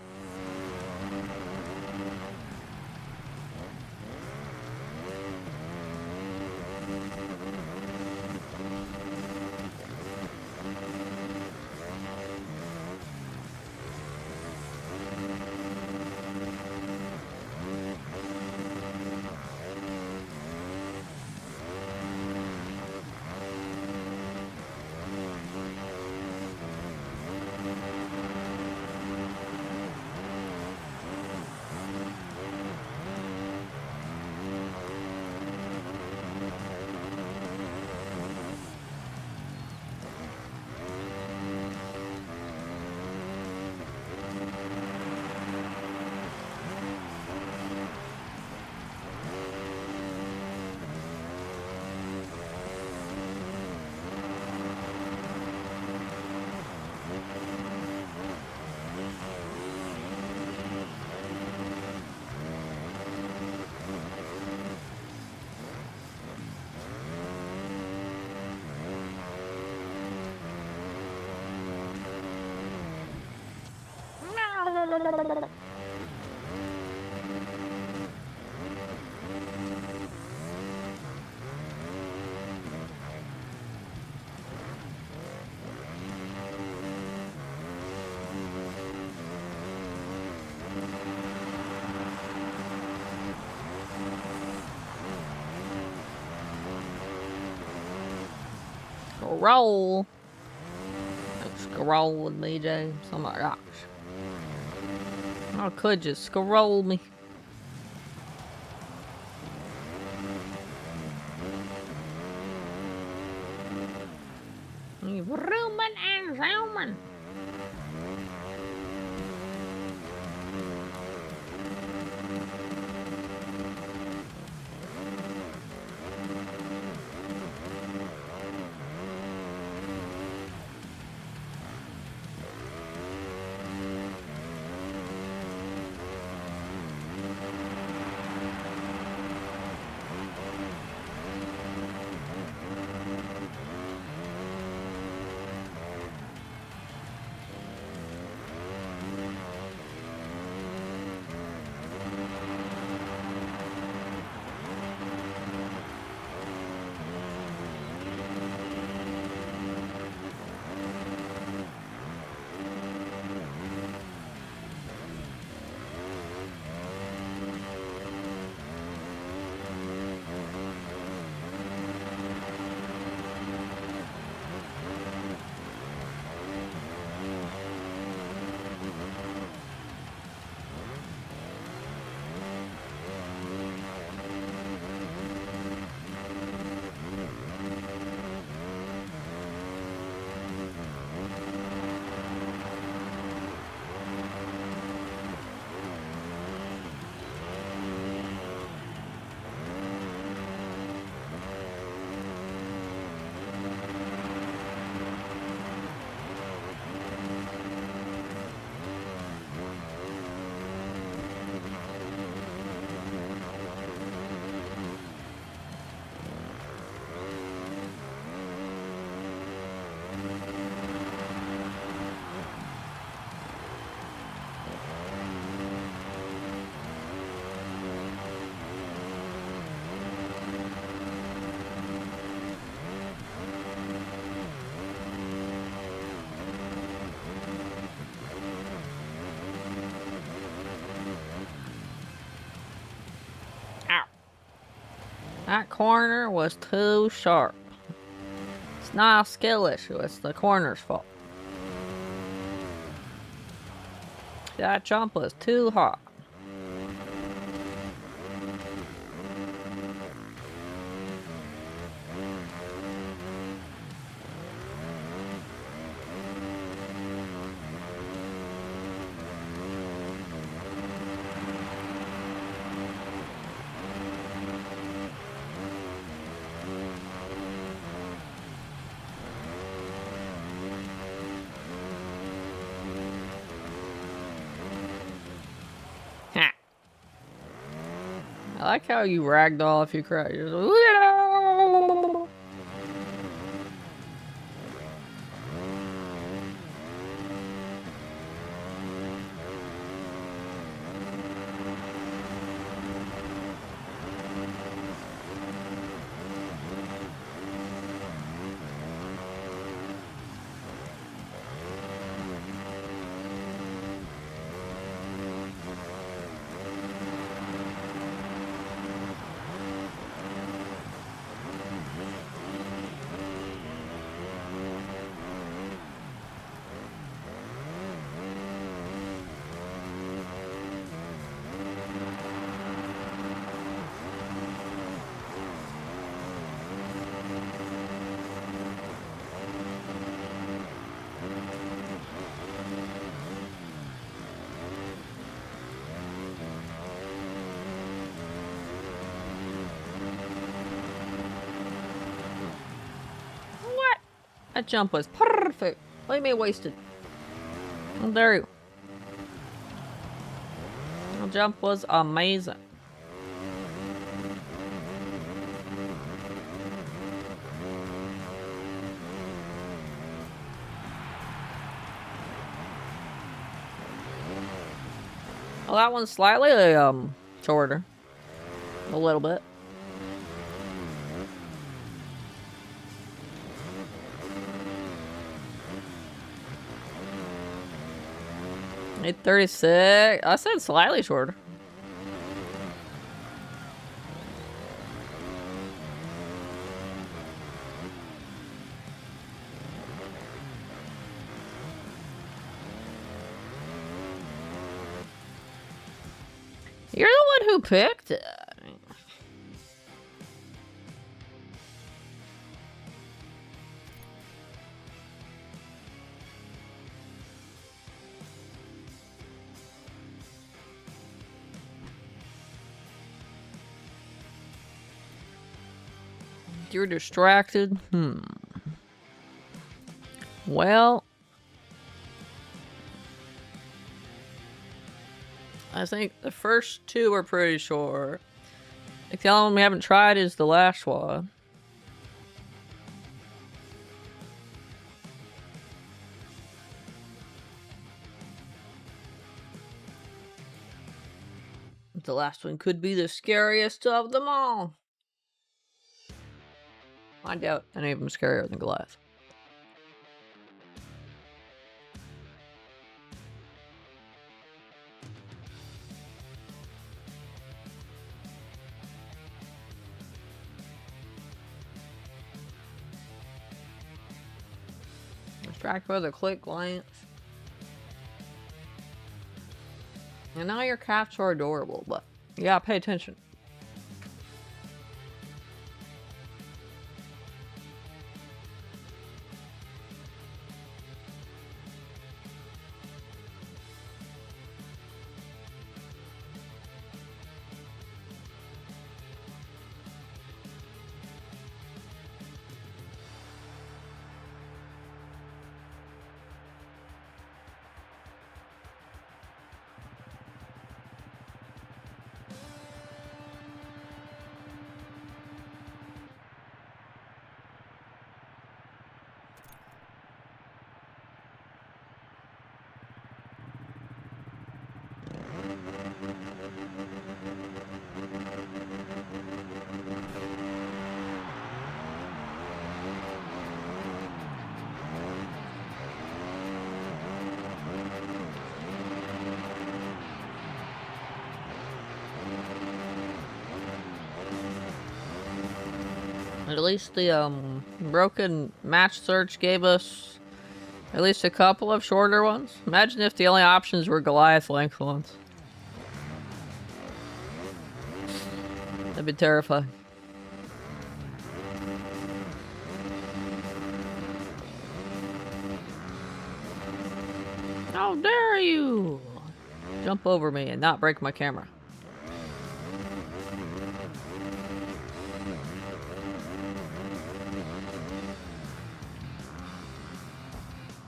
Roll. Scroll with me, James. Oh my gosh. I could just scroll me. Ruben and Salmon. That corner was too sharp. It's not a skill issue, it's the corner's fault. That jump was too hot. I like how you ragdoll if you cry. You're just, what? That jump was perfect. What do you mean wasted? How dare you? The jump was amazing. Well, that one's slightly shorter. A little bit. Eight 36. I said slightly shorter. You're the one who picked it. You're distracted? Well, I think the first two are pretty sure. Like the only one we haven't tried is the last one. The last one could be the scariest of them all. I doubt any of them scarier than Goliath. Distract by the quick glance. And now your cats are adorable, but you gotta pay attention. At least the broken match search gave us at least a couple of shorter ones. Imagine if the only options were Goliath length ones. That'd be terrifying. How dare you jump over me and not break my camera?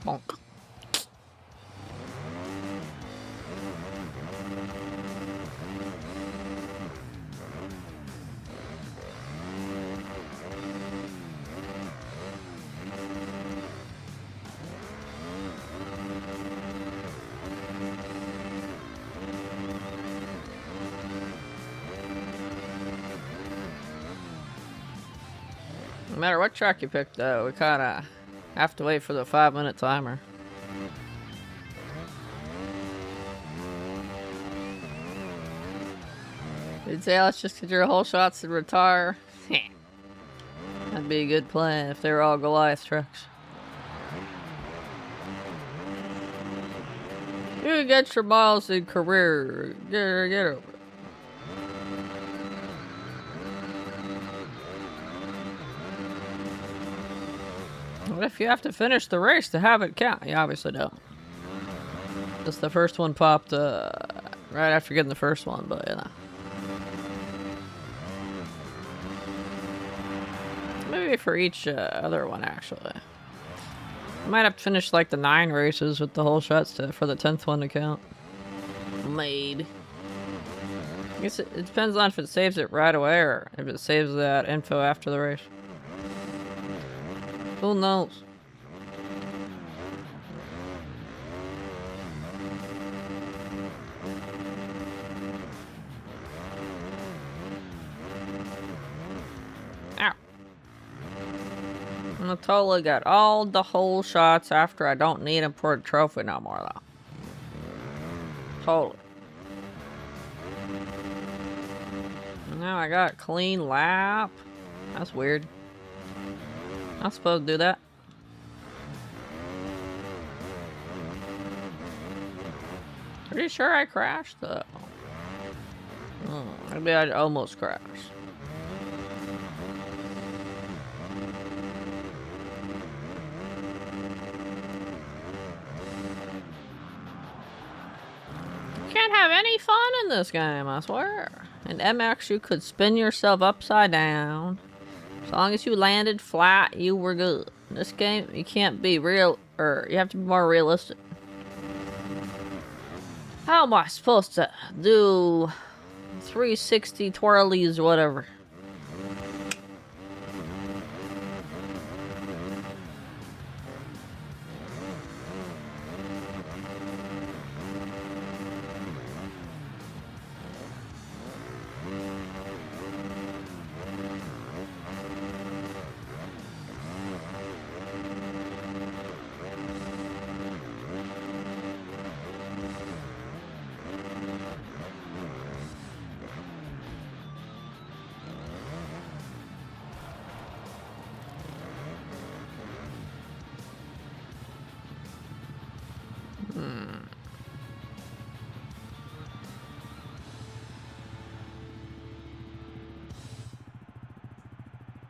Bonk. No matter what track you pick, though, we kind of have to wait for the 5-minute timer. You'd say, let's just get your whole shots and retire. That'd be a good plan if they were all Goliath trucks. You get your miles in career. Get over it. What if you have to finish the race to have it count? You obviously don't. Just the first one popped right after getting the first one, but you know. Maybe for each other one, actually. I might have to finish like the 9 races with the whole shots for the 10th one to count. Maybe. I guess it depends on if it saves it right away or if it saves that info after the race. Who knows? Ow. I totally got all the whole shots after I don't need them for a trophy no more, though. Totally. Now I got clean lap. That's weird. Not supposed to do that. Pretty sure I crashed though. Maybe I almost crashed. You can't have any fun in this game, I swear. In MX, you could spin yourself upside down. As long as you landed flat, you were good. In this game, you can't be real, or you have to be more realistic. How am I supposed to do 360 twirlies or whatever?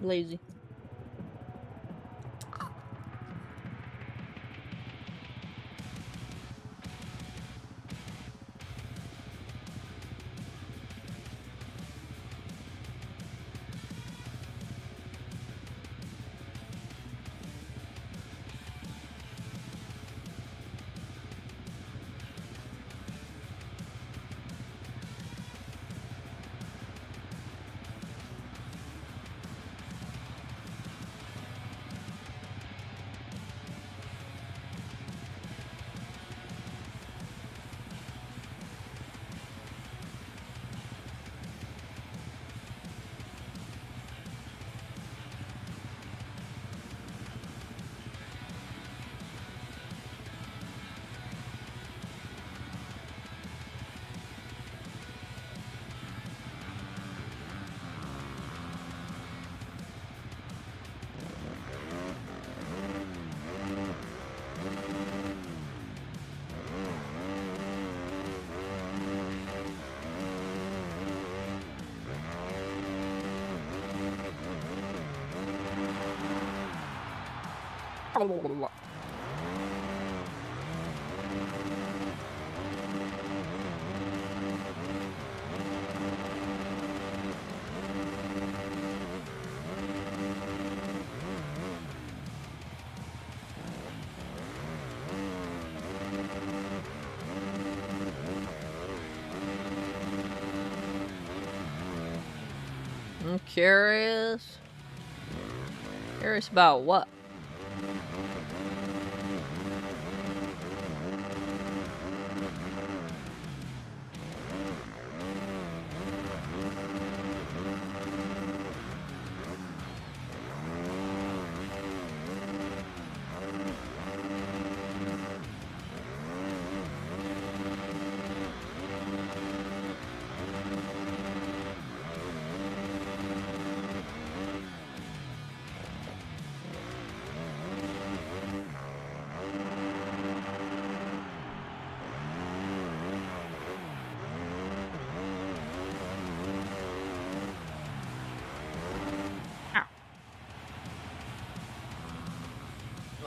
Lazy. I'm curious. Curious about what?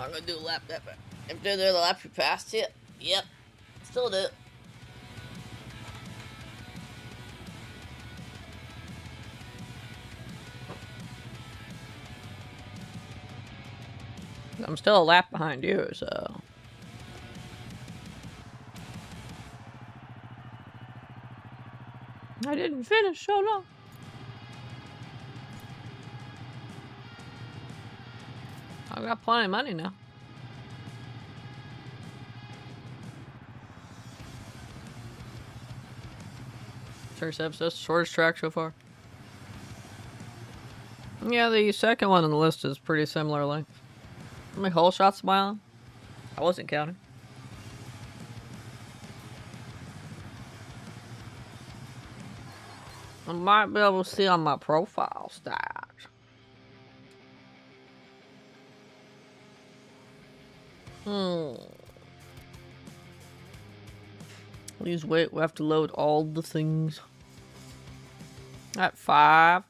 I'm gonna do a lap that. After the lap you passed it. Yep. Still do. I'm still a lap behind you, so. I didn't finish so long. I've got plenty of money now. First episode, shortest track so far. Yeah, the second one on the list is pretty similar length. How many hole shots am I on? I wasn't counting. I might be able to see on my profile stats. Please wait, we have to load all the things. At 5.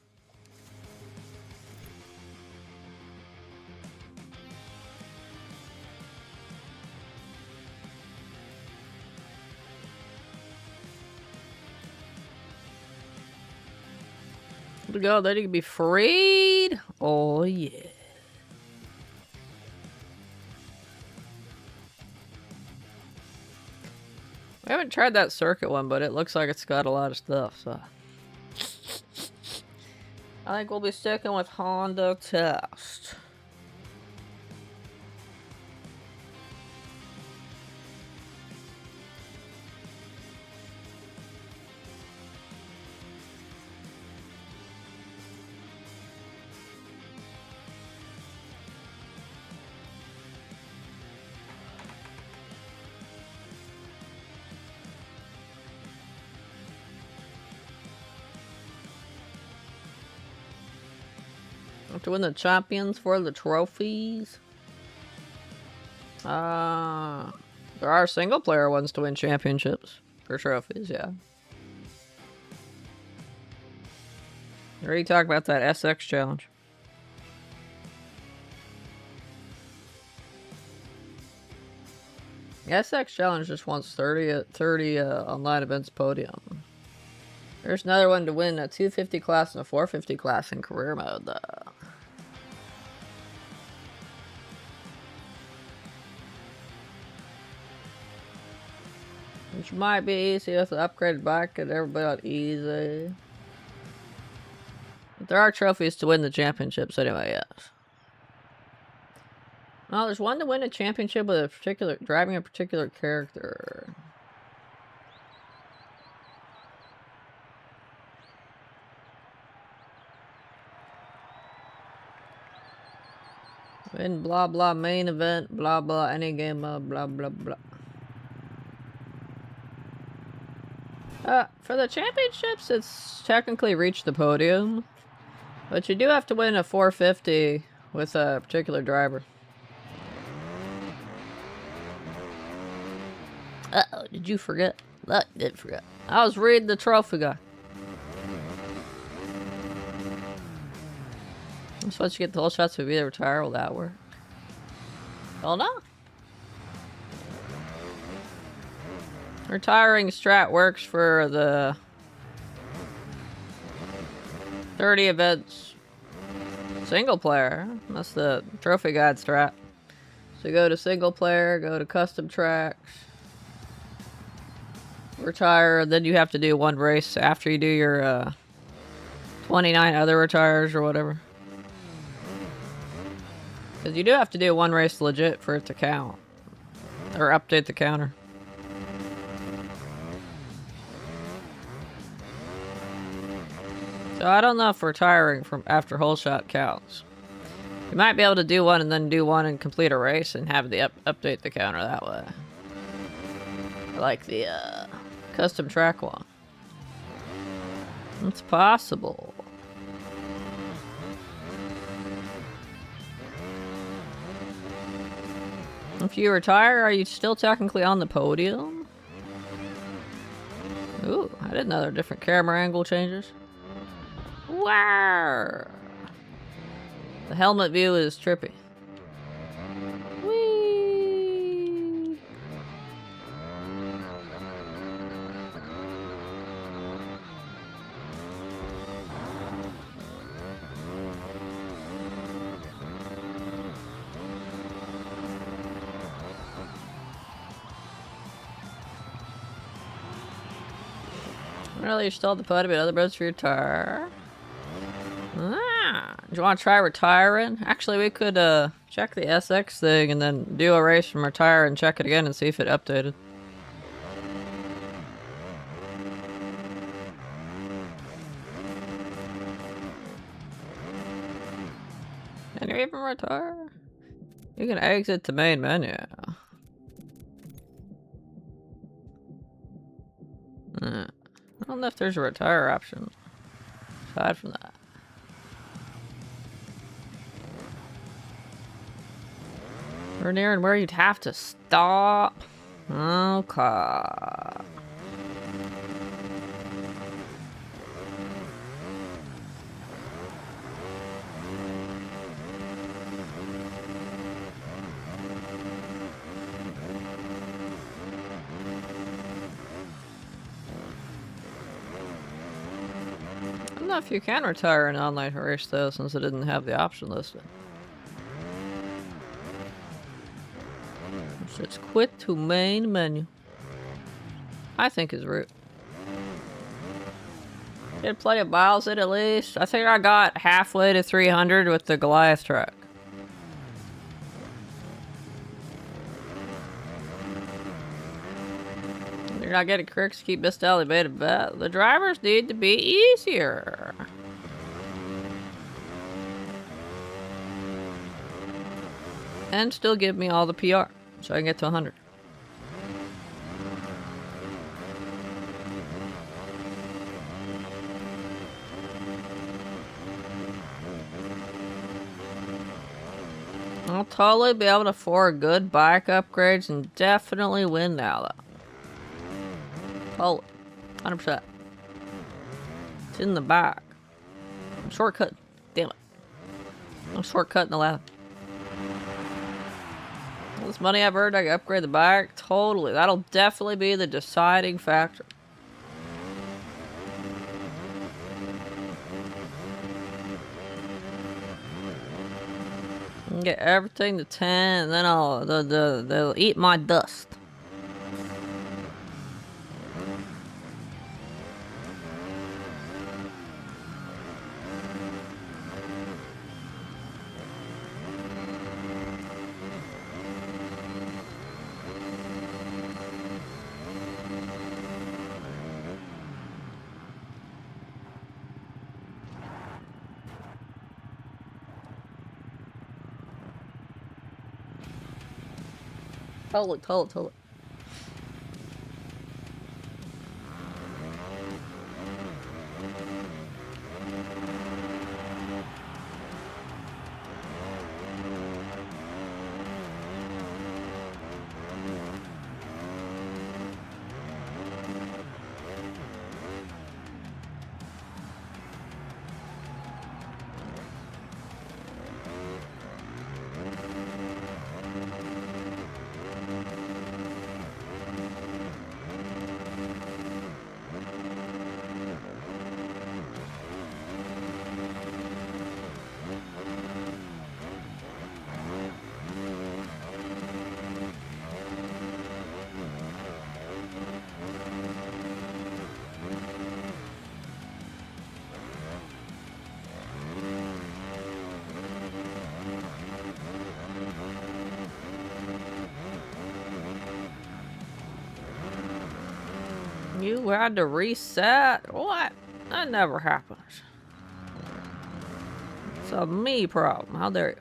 There we go, then you can be freed. Oh yeah. I haven't tried that circuit one, but it looks like it's got a lot of stuff, so. I think we'll be sticking with Honda Test. To win the champions for the trophies. There are single player ones to win championships for trophies, yeah. We already talked about that SX challenge. The SX challenge just wants 30 online events podium. There's another one to win a 250 class and a 450 class in career mode, though. Which might be easy with the upgraded bike and everybody on easy. But there are trophies to win the championships anyway, yes. Well, there's one to win a championship with a particular driving a particular character. Win blah blah main event, blah blah any game mode, blah blah blah. For the championships, it's technically reached the podium, but you do have to win a 450 with a particular driver. Uh-oh, did you forget? Look, I did forget. I was reading the trophy guy. I'm supposed to get the whole shots to be retire. Will that work? Well, no. Retiring strat works for the 30 events single player. That's the trophy guide strat. So go to single player, go to custom tracks, retire, then you have to do one race after you do your 29 other retires or whatever. Because you do have to do one race legit for it to count. Or update the counter. So I don't know if retiring from after hole shot counts. You might be able to do one and then do one and complete a race and have the update the counter that way. Like the custom track one. It's possible. If you retire, are you still technically on the podium? Ooh, I didn't know there were different camera angle changes. Wow! The helmet view is trippy. Whee! Really, you're still at the podium at other boats for your tire. Do you want to try retiring? Actually, we could check the SX thing and then do a race from retire and check it again and see if it updated. Can you even retire? You can exit the main menu. I don't know if there's a retire option aside from that. We're nearing where you'd have to stop. Okay. I don't know if you can retire an online race though, since it didn't have the option listed. Let's quit to main menu. I think is route. Did plenty of miles in at least. I think I got halfway to 300 with the Goliath truck. You're not getting cricks, keep missed out, they made a bet. The drivers need to be easier. And still give me all the PR. So I can get to 100. I'll totally be able to afford good bike upgrades and definitely win now though. Totally. 100%. It's in the back. I'm shortcutting. Damn it. I'm shortcutting the ladder. This money I've earned, I can upgrade the bike. Totally. That'll definitely be the deciding factor. I can get everything to 10, and then they'll eat my dust. Totally. You had to reset? What? That never happens. It's a me problem. How dare you?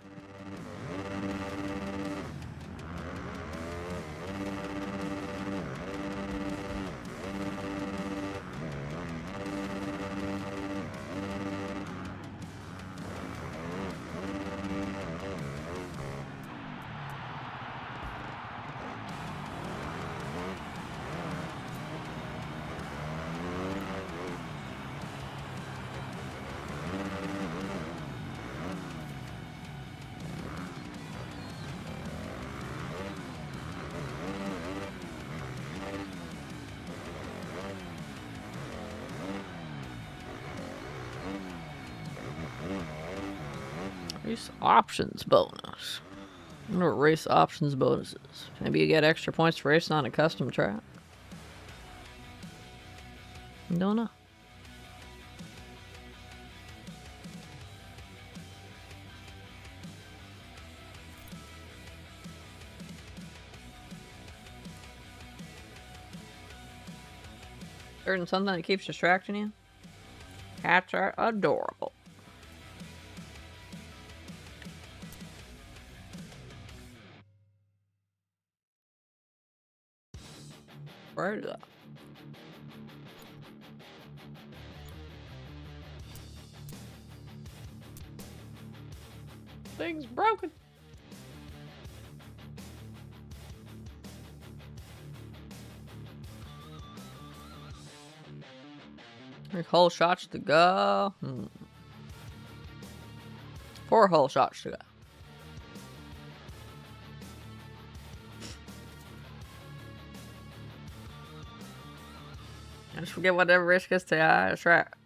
Race options bonus. I wonder what race options bonus is. Maybe you get extra points for racing on a custom track. Don't know. Certain something that keeps distracting you? Cats are adorable. Where is that? Thing's broken. Like whole shots to go. 4 whole shots to go. I just forget whatever risk is to track.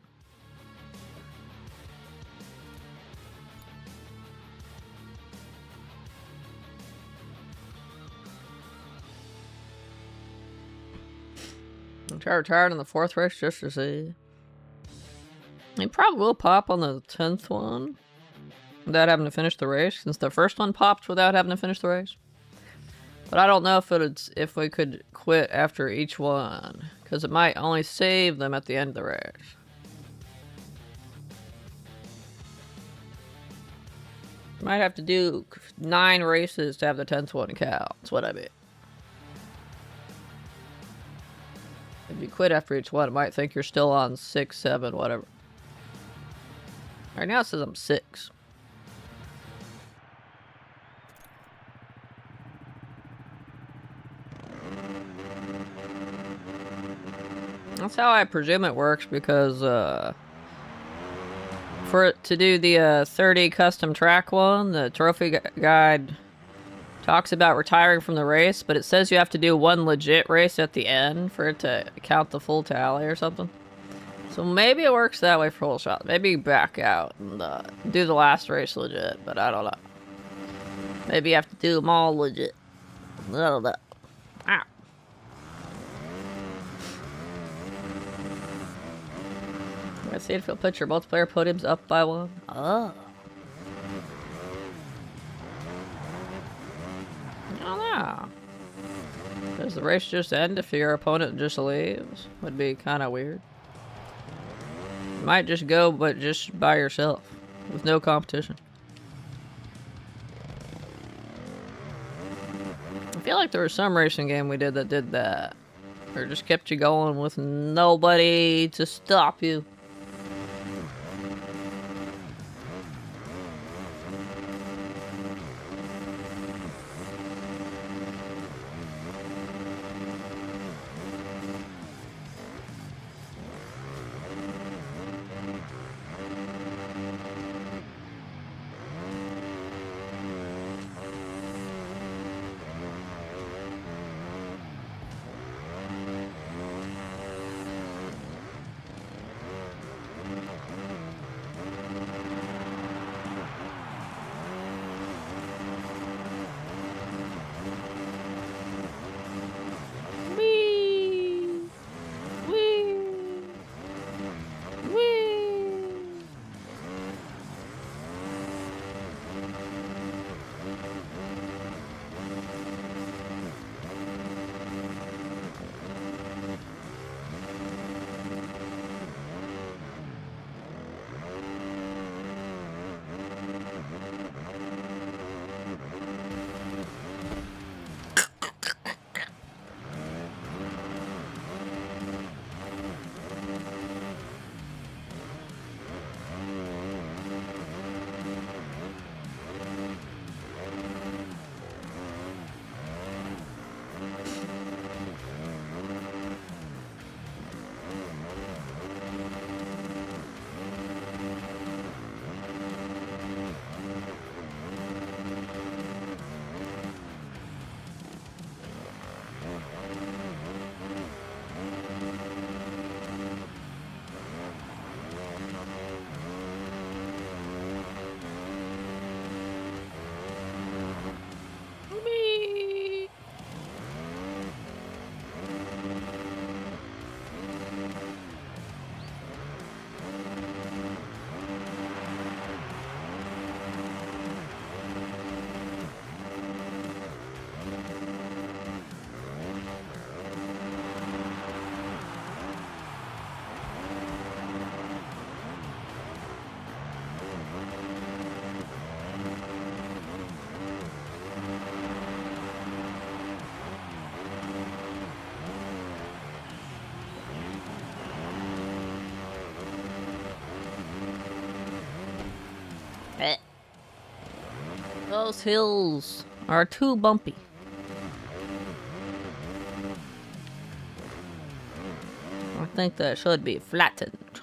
I'm retired in the 4th race just to see. He probably will pop on the 10th one without having to finish the race, since the first one popped without having to finish the race. But I don't know if we could quit after each one, because it might only save them at the end of the race. Might have to do 9 races to have the 10th one count. That's what I mean. If you quit after each one, it might think you're still on 6, 7, whatever. Right now it says I'm 6. That's how I presume it works, because for it to do the 30 custom track one, the trophy guide talks about retiring from the race, but it says you have to do 1 legit race at the end for it to count the full tally or something. So maybe it works that way for whole shot. Maybe back out and do the last race legit, but I don't know. Maybe you have to do them all legit. I don't know. Ow. I see if you'll put your multiplayer podiums up by 1. Oh. I don't know. Does the race just end if your opponent just leaves? Would be kind of weird. You might just go, but just by yourself, with no competition. I feel like there was some racing game we did that did that. Or just kept you going with nobody to stop you. Those hills are too bumpy. I think they should be flattened.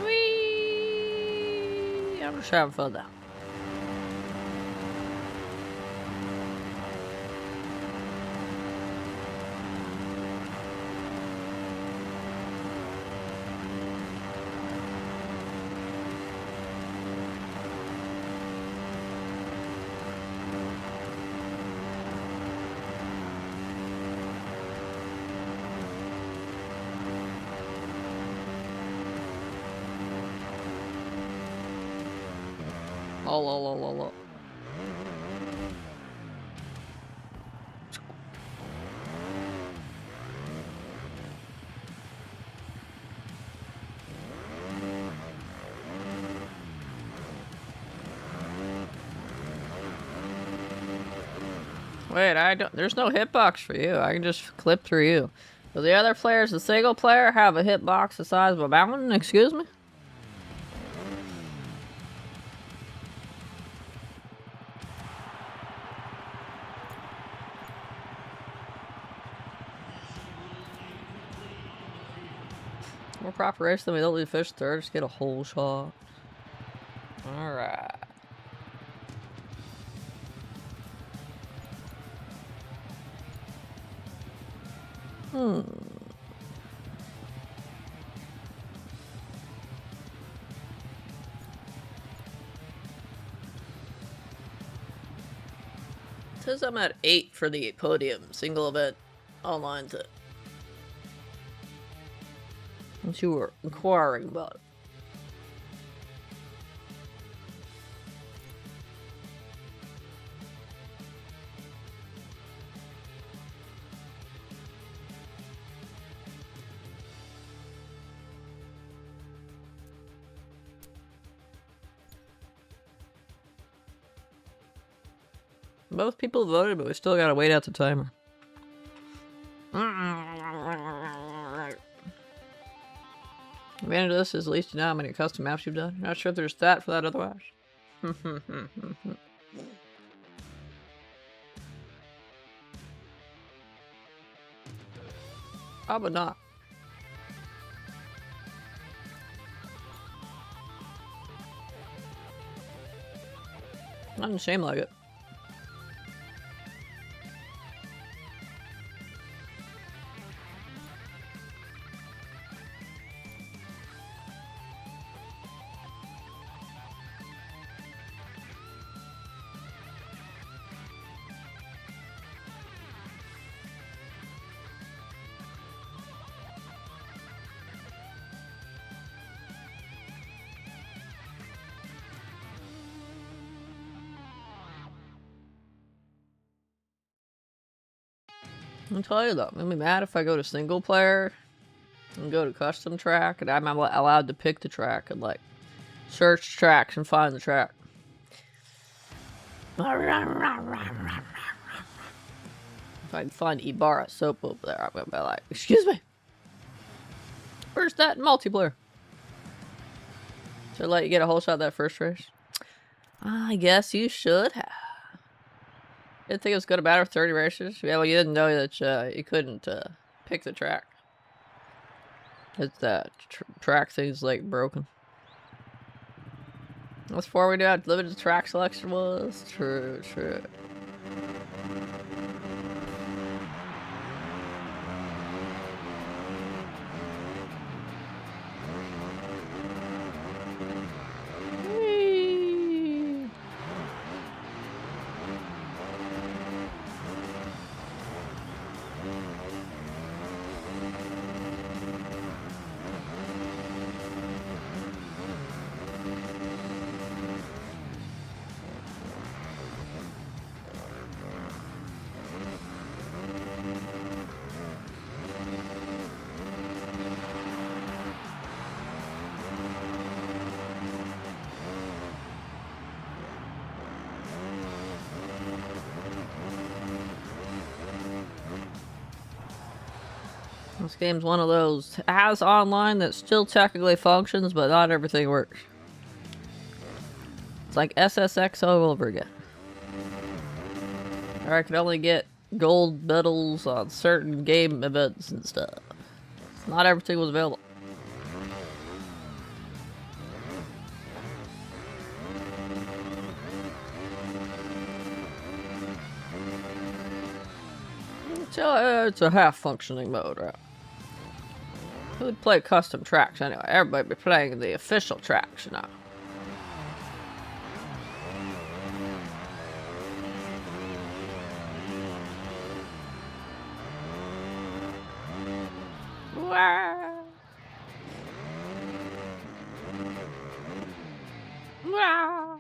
Whee! I'm just having fun now. Oh. Wait, I don't. There's no hitbox for you. I can just clip through you. Do the other players, the single player, have a hitbox the size of a mountain? Excuse me? More proper race than we don't leave fish third. Just get a whole shot. Alright. It says I'm at 8 for the podium single event online to. Since you were inquiring about it. Both people voted, but we still gotta wait out the timer. Advantage of this is at least you know how many custom maps you've done. Not sure if there's stat for that otherwise. Probably not. Doesn't seem like it. I'll tell you though, I'm be mad if I go to single player and go to custom track and I'm allowed to pick the track and like search tracks and find the track. If I can find Ibarra soap over there, I'm gonna be like, excuse me, where's that in multiplayer? Should I let you get a whole shot of that first race? I guess you should have. Didn't think it was gonna matter 30 races? Yeah, well, you didn't know that you couldn't pick the track. It's that track thing's like broken. That's before we knew how limited the track selection was. True, true. Whee! This game's one of those. It has online that still technically functions, but not everything works. It's like SSX all over again. Or I could only get gold medals on certain game events and stuff. Not everything was available. It's a half-functioning mode, right? Who'd play custom tracks anyway? Everybody be playing the official tracks, you know. Wah. Wah.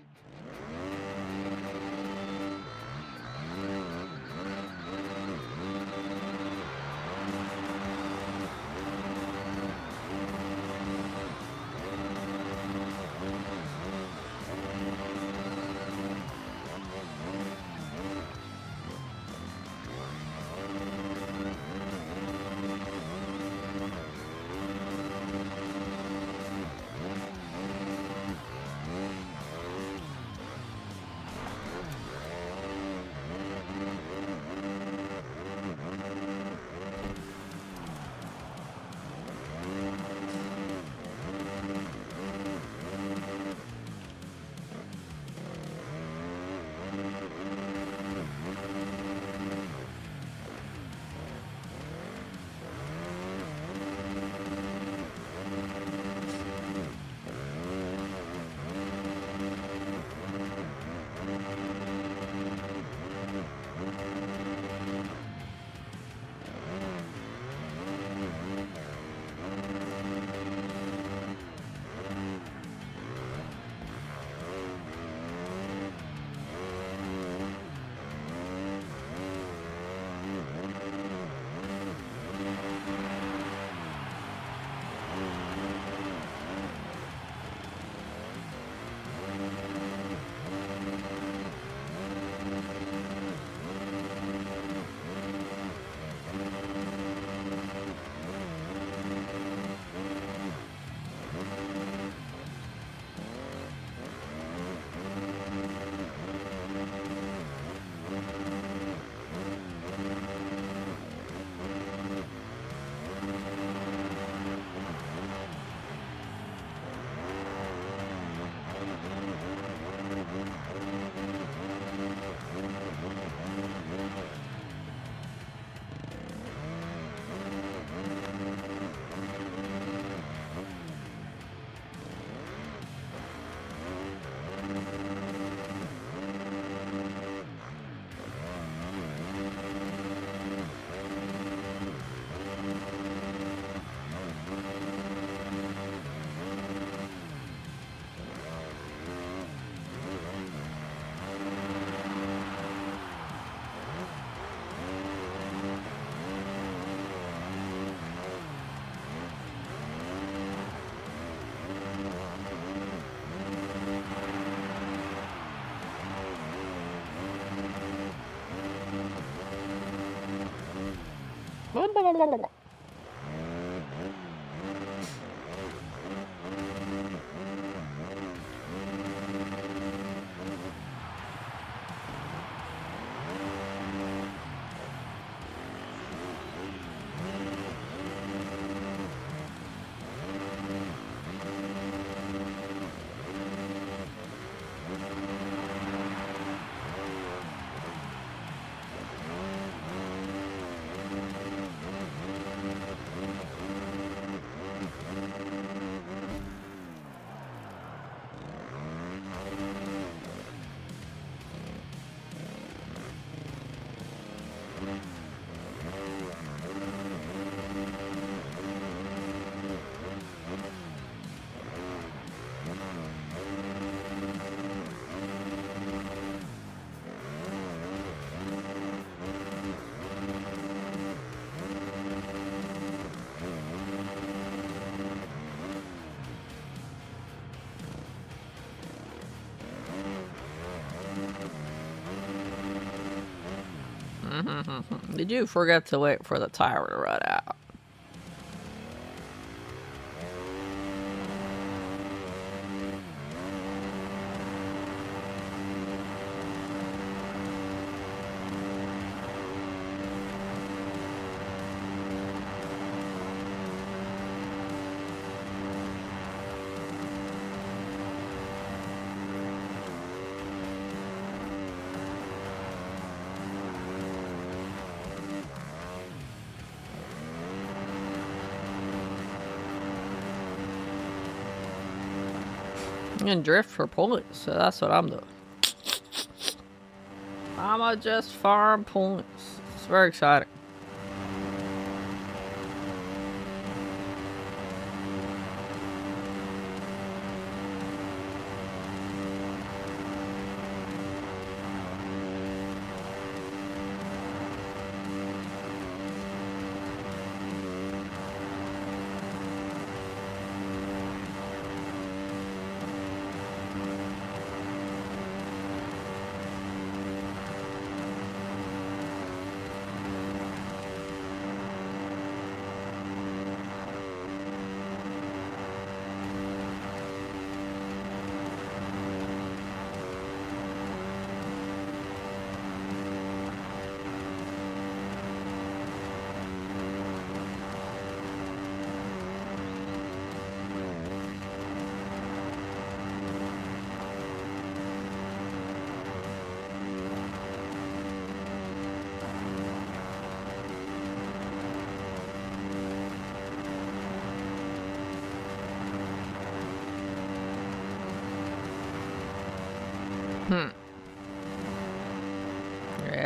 Did you forget to wait for the timer to run out? And drift for points, so that's what I'm doing. I'ma just farm points. It's very exciting.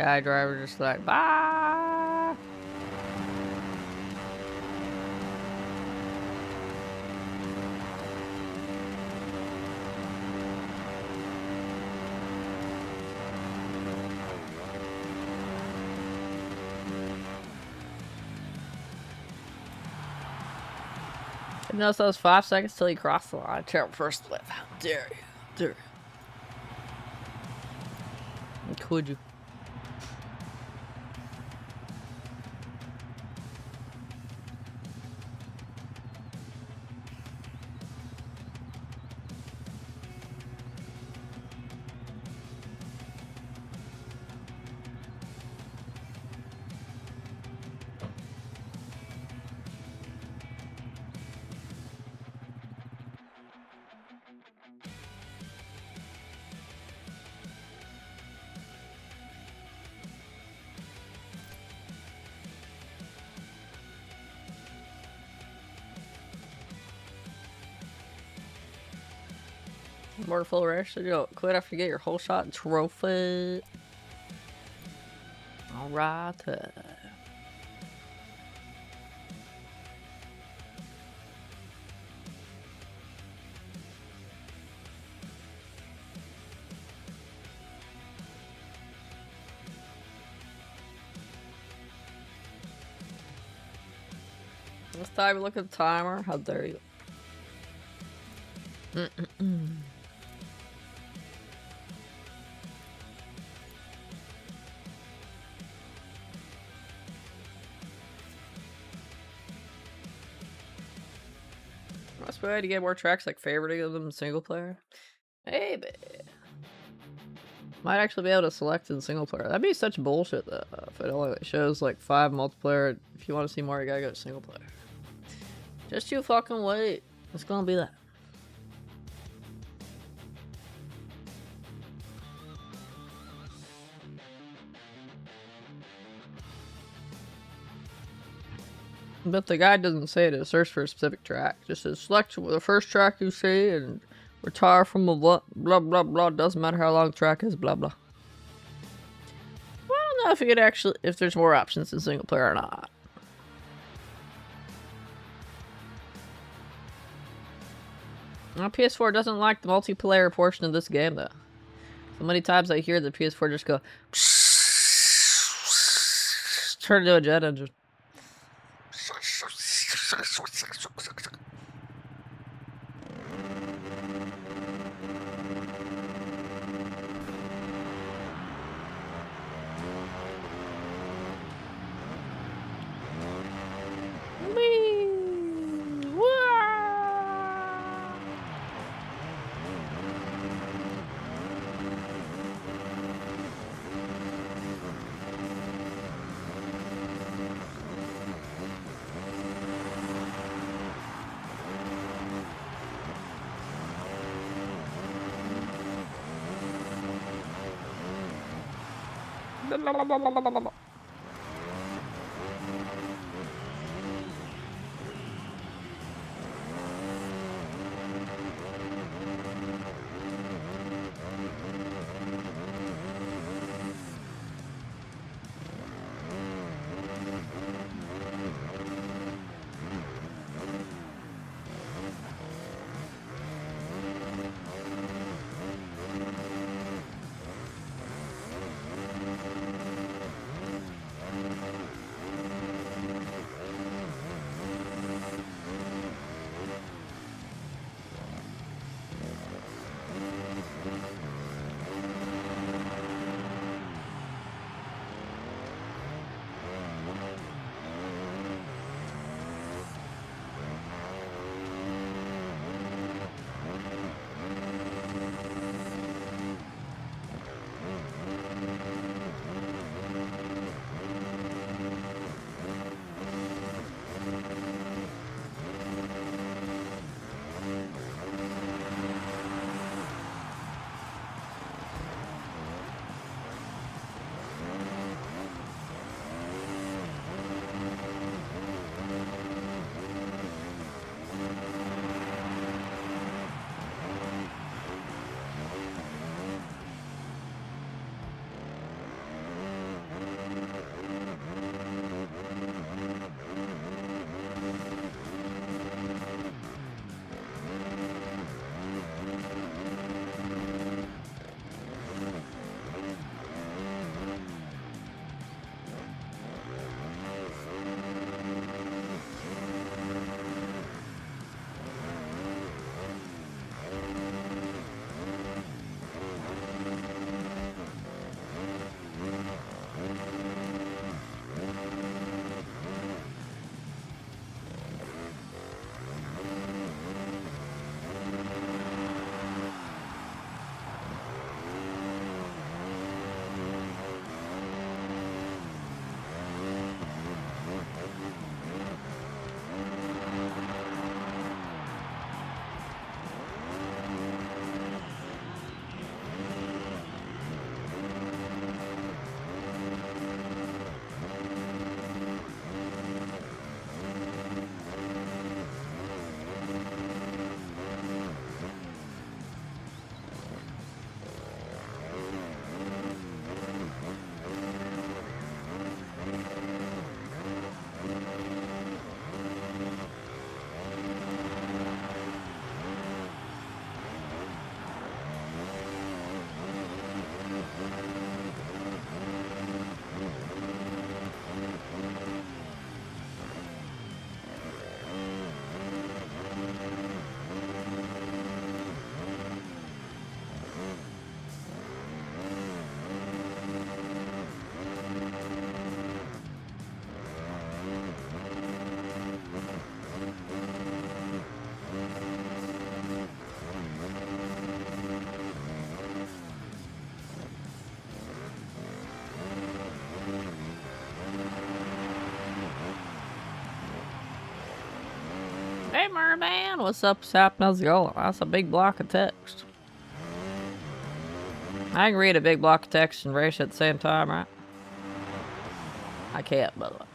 AI driver just like, bye. You notice those 5 seconds till you cross the line. Terrible first flip. How dare you? Dare you? Could you? More full race, so you don't quit after you get your whole shot trophy. Alright. This time, look at the timer. How dare you? That's way to get more tracks like favoriting them in single player. Maybe. Might actually be able to select in single player. That'd be such bullshit though. If it only shows like 5 multiplayer. If you want to see more, you gotta go to single player. Just you fucking wait. It's gonna be that. But the guide doesn't say to search for a specific track. It just says select the first track you see and retire from the blah blah blah. Doesn't matter how long the track is, blah blah. Well, I don't know if you could actually, if there's more options in single player or not. Now, PS4 doesn't like the multiplayer portion of this game though. So many times I hear the PS4 just go turn into a jet engine. Hey, Merman, what's up, Sap? How's it going? That's a big block of text. I can read a big block of text and race at the same time, right? I can't, by the way.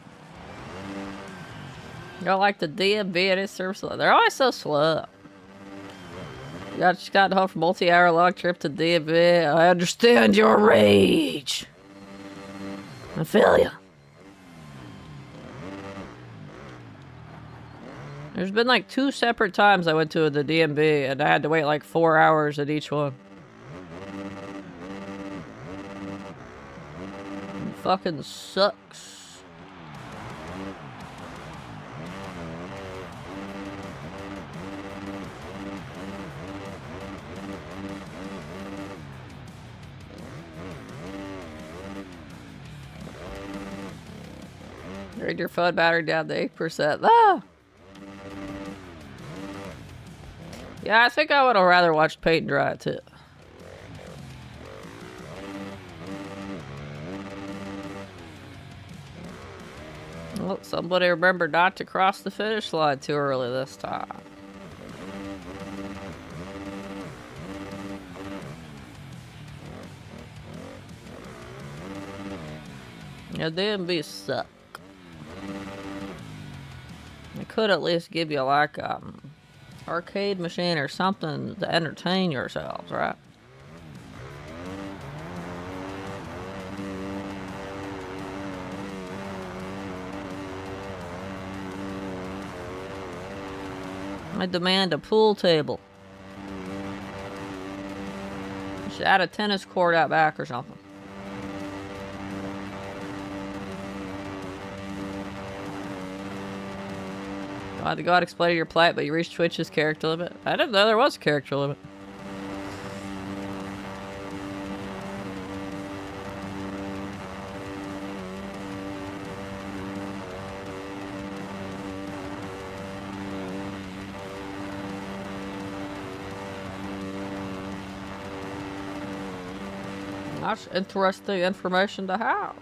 You don't like the DMV and it's super slow. They're always so slow. You just got home from a multi-hour long trip to DMV. I understand your rage. I feel you. There's been like 2 separate times I went to the DMV and I had to wait like 4 hours at each one. It fucking sucks. Read your phone battery down to 8%. Ah! Yeah, I think I would have rather watched paint dry too. Well, somebody remember not to cross the finish line too early this time. Yeah, DMV suck. They could at least give you like arcade machine or something to entertain yourselves, right? I demand a pool table. You should add a tennis court out back or something. You had to go out explaining your plight, but you reached Twitch's character limit. I didn't know there was a character limit. That's interesting information to have.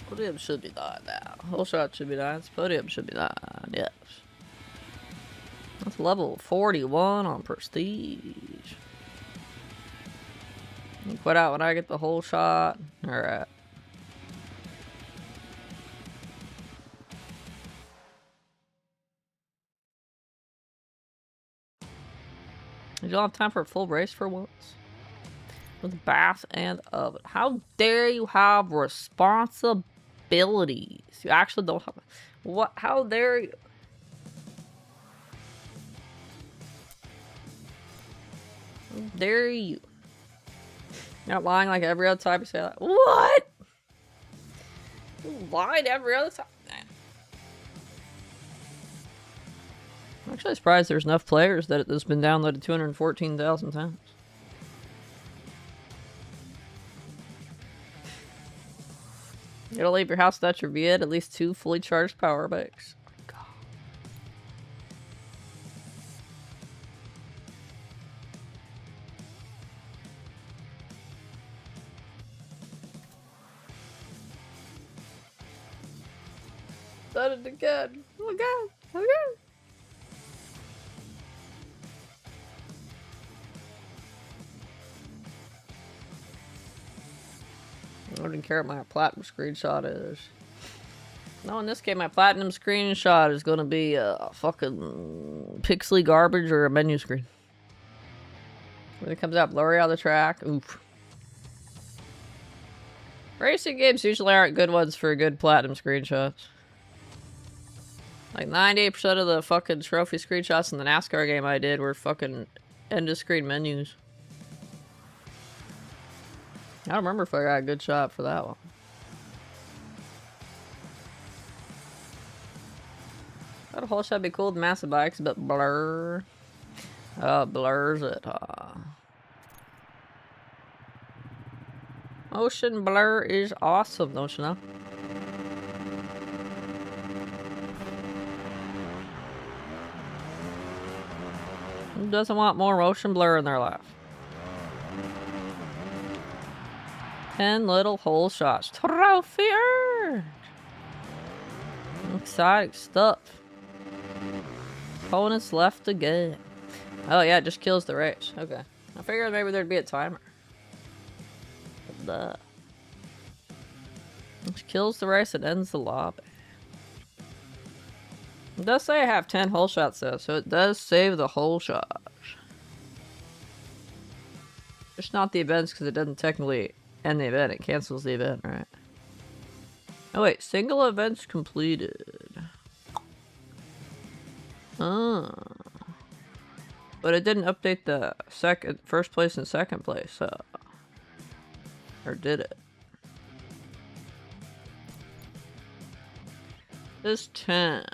Podium should be 9 now. Whole shot should be 9. Podium should be 9. Yes. That's level 41 on Prestige. You quit out when I get the whole shot. Alright. You don't have time for a full race for once? With bath and oven. How dare you have responsibilities? You actually don't have... What? How dare you? How dare you? You're not lying like every other time you say that. What? You lied every other time. I'm actually surprised there's enough players that it's been downloaded 214,000 times. You gotta leave your house without your Viet, at least 2 fully charged power banks. Oh my god. Done it again. Oh my god. Oh my god. I don't care what my platinum screenshot is. No, in this game, my platinum screenshot is gonna be a fucking pixely garbage or a menu screen. When it comes out blurry on the track, oof. Racing games usually aren't good ones for good platinum screenshots. Like 98% of the fucking trophy screenshots in the NASCAR game I did were fucking end of screen menus. I don't remember if I got a good shot for that one. That whole shot would be cool with massive bikes, but blur. Oh, blurs it. Motion blur is awesome, don't you know? Who doesn't want more motion blur in their life? 10 little hole shots. Trophy earned! Exciting stuff. Opponents left again. Oh yeah, it just kills the race. Okay. I figured maybe there'd be a timer. But it kills the race and ends the lobby. It does say I have 10 hole shots though, so it does save the hole shots. Just not the events because it doesn't technically end the event, it cancels the event, right? Oh wait, single events completed. Oh. But it didn't update the first place and second place, or did it? This 10.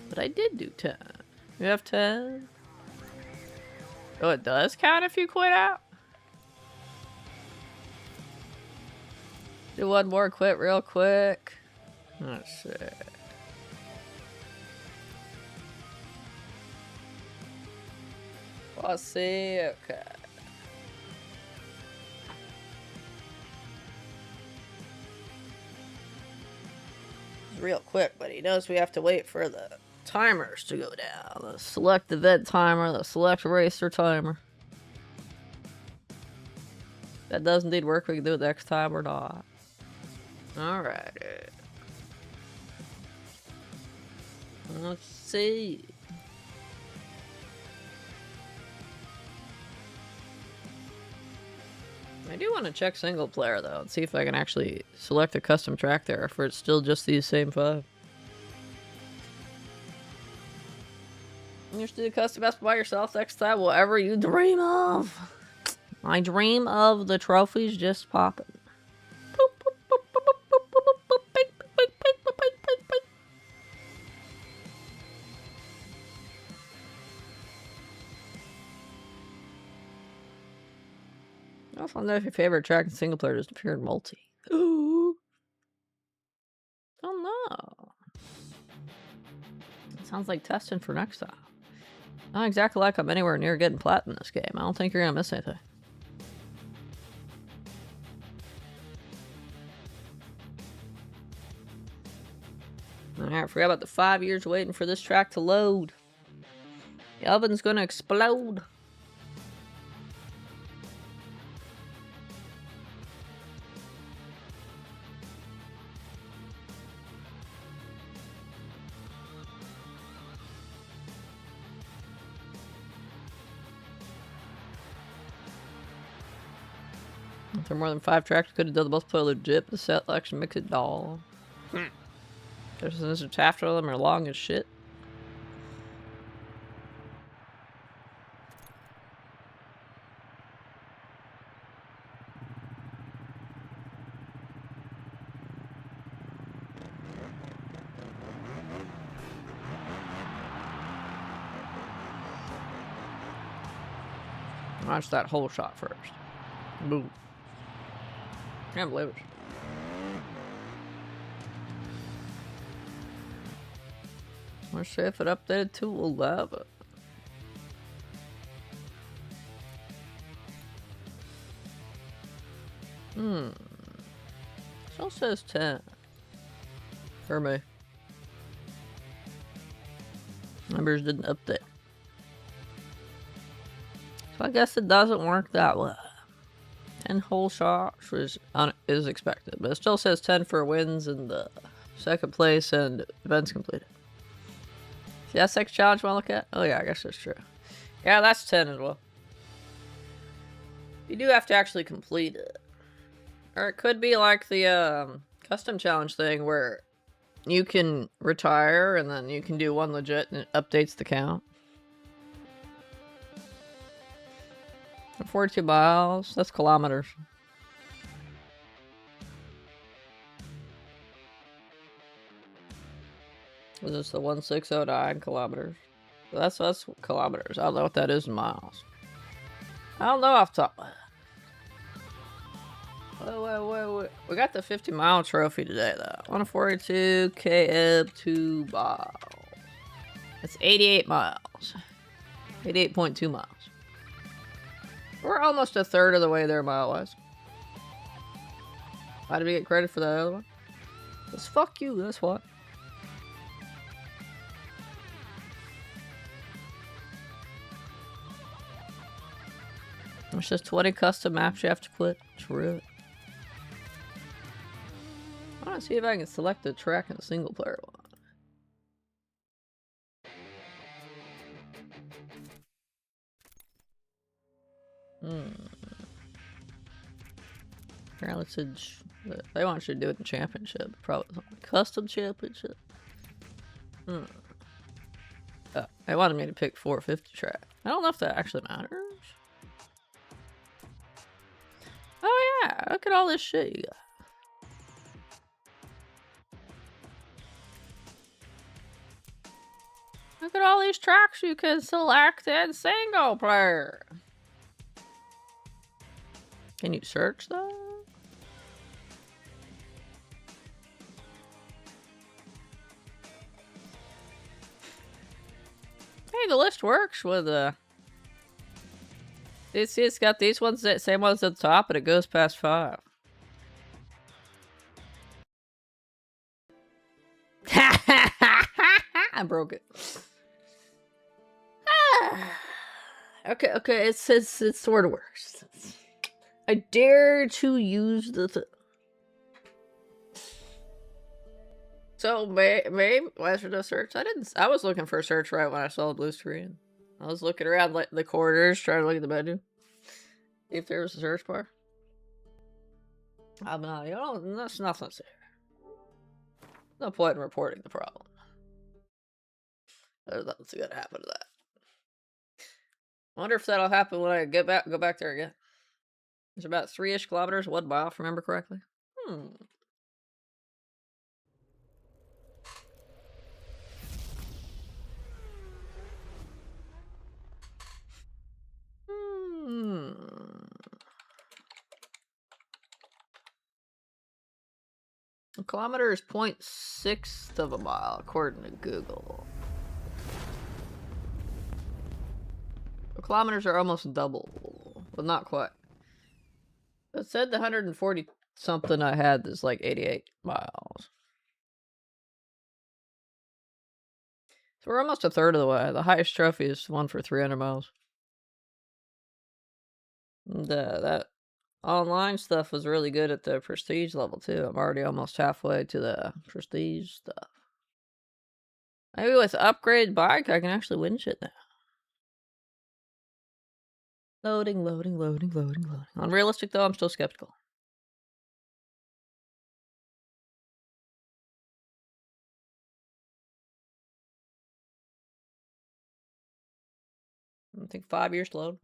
But I did do 10. You have 10? Oh, it does count if you quit out? Do one more quit real quick. Oh, shit. Let's see. Okay. It's real quick, but he knows we have to wait for the timers to go down. The select event timer, the select racer timer. That does indeed work. We can do it next time or not. Alrighty. Let's see. I do want to check single player though and see if I can actually select a custom track there, or if it's still just these same 5. You just do the custom best by yourself next time, whatever you dream of. I dream of the trophies just popping. I also know if your favorite track in single player just appeared in multi. Ooh. Oh no. Sounds like testing for next time. Not exactly like I'm anywhere near getting plat in this game. I don't think you're gonna miss anything. Alright, forgot about the 5 years waiting for this track to load. The oven's gonna explode. If there are more than 5 tracks, could have done the multiplayer legit, but the selection makes it dull. There's after them are long as shit. Watch that whole shot first. Boom. Can't believe it. Let's see if it updated to 11. Still says 10. For me. Numbers didn't update. So I guess it doesn't work that way. 10 whole shots is expected, but it still says 10 for wins in the second place and events completed. See that second challenge I want to look at? Oh yeah, I guess that's true. Yeah, that's 10 as well. You do have to actually complete it. Or it could be like the custom challenge thing where you can retire and then you can do one legit and it updates the count. 42 miles, that's kilometers. This is the 1609 kilometers. So that's kilometers. I don't know what that is in miles. I don't know off the top. Wait. We got the 50-mile trophy today, though. 142 km 2 miles. That's 88 miles. 88.2 miles. We're almost a third of the way there, mile-wise. Why did we get credit for that other one? Because fuck you, that's what. It's just 20 custom maps you have to quit. True. I want to see if I can select a track in a single player one. Apparently, they want you to do it in championship. Probably custom championship. They wanted me to pick 450 track. I don't know if that actually matters. Oh yeah, look at all this shit you got. Look at all these tracks you can select in single player. Can you search though? Hey, the list works with it's got these ones, that same ones at the top, and it goes past 5. I broke it. Okay, it sort of works. I dare to use the So maybe why is there no search? I was looking for a search right when I saw the blue screen. I was looking around like the corridors trying to look at the menu. See if there was a search bar. I'm not, that's nothing to no point in reporting the problem. There's nothing's gonna happen to that. I wonder if that'll happen when I go back there again. It's about 3-ish kilometers, 1 mile, if I remember correctly. A kilometer is 0.6 of a mile, according to Google. The kilometers are almost double, but not quite. It said the 140 something I had is like 88 miles. So we're almost a third of the way. The highest trophy is one for 300 miles. And, that online stuff was really good at the prestige level too. I'm already almost halfway to the prestige stuff. Maybe with upgrade bike, I can actually win shit now. Loading. Unrealistic though, I'm still skeptical. I think 5 years to load.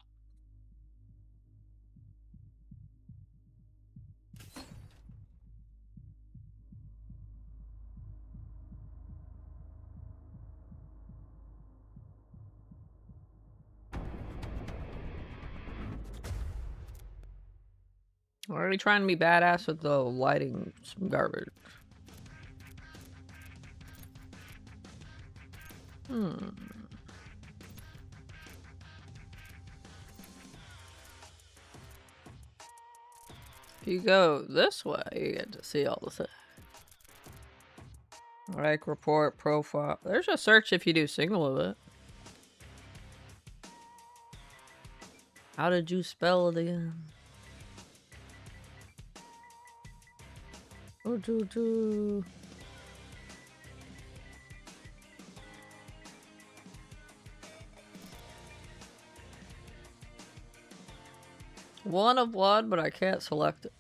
Already trying to be badass with the lighting, some garbage. If you go this way, you get to see all the things. Like, report, profile. There's a search if you do single of it. How did you spell it again? Oh, One of one, but I can't select it.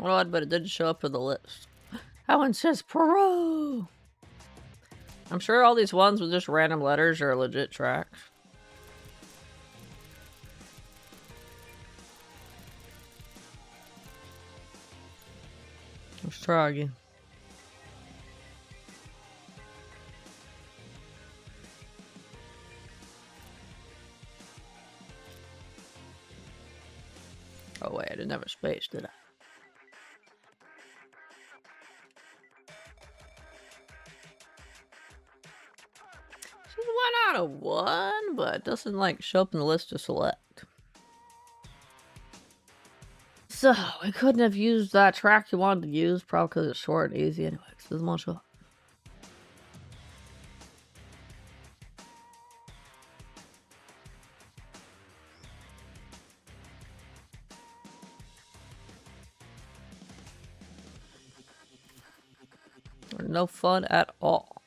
Odd, but it didn't show up in the list. That one says Peru. I'm sure all these ones with just random letters are legit tracks. Let's try again. Oh wait, I didn't have a space, did I? This is 1 out of 1, but it doesn't like show up in the list to select. So, I couldn't have used that track you wanted to use, probably because it's short and easy anyway, because it doesn't want to show up. No fun at all.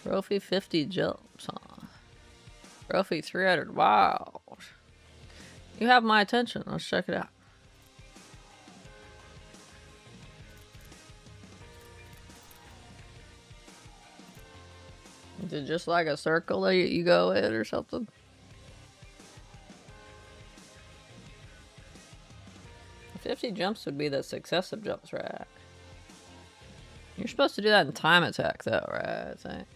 Trophy 50 jumps, huh? Trophy 300, wow. You have my attention, let's check it out. Is it just like a circle that you go in or something? The 50 jumps would be the successive jumps, right? You're supposed to do that in time attack though, right? I think.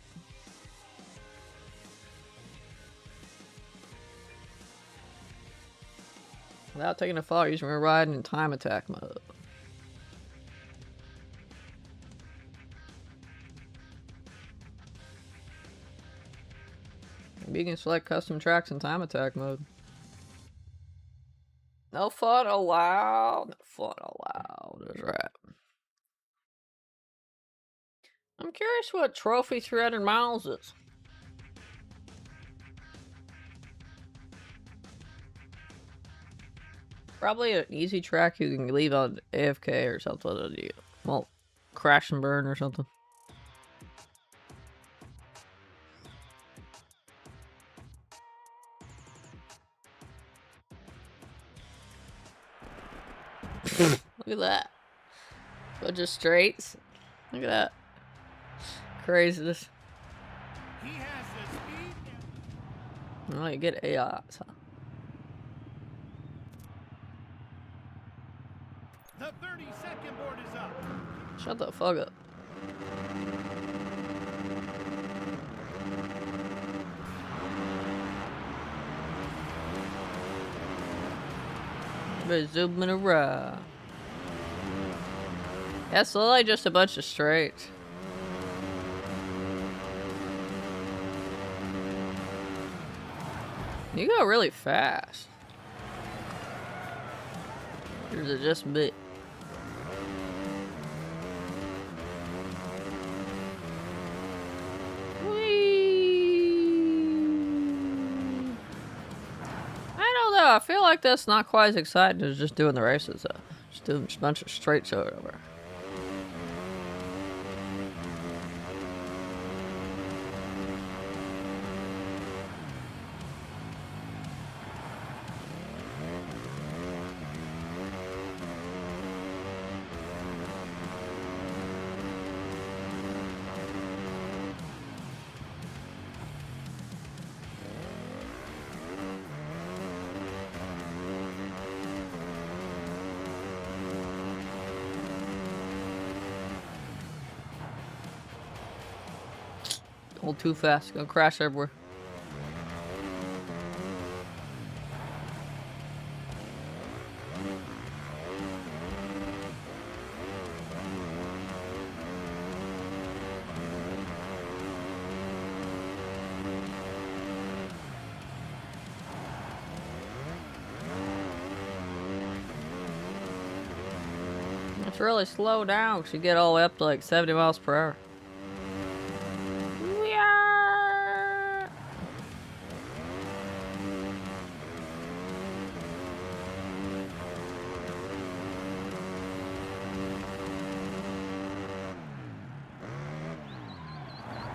Without taking a fall, you're riding in time attack mode. You can select custom tracks in time attack mode. No fun allowed. No fun allowed. That's right. I'm curious what trophy 300 miles is. Probably an easy track you can leave on AFK or something. Well, crash and burn or something. Look at that. Bunch of straights. Look at that. Craziness. He has the speed. Oh, you get AIs, huh? The 30-second board is up. Shut the fuck up. Everybody's zooming around. That's literally just a bunch of straights. You go really fast. Or is it just me? I feel like that's not quite as exciting as just doing the races though. Just doing a bunch of straights over. Hold too fast, gonna crash everywhere. It's really slow down. Should get all the way up to like 70 miles per hour.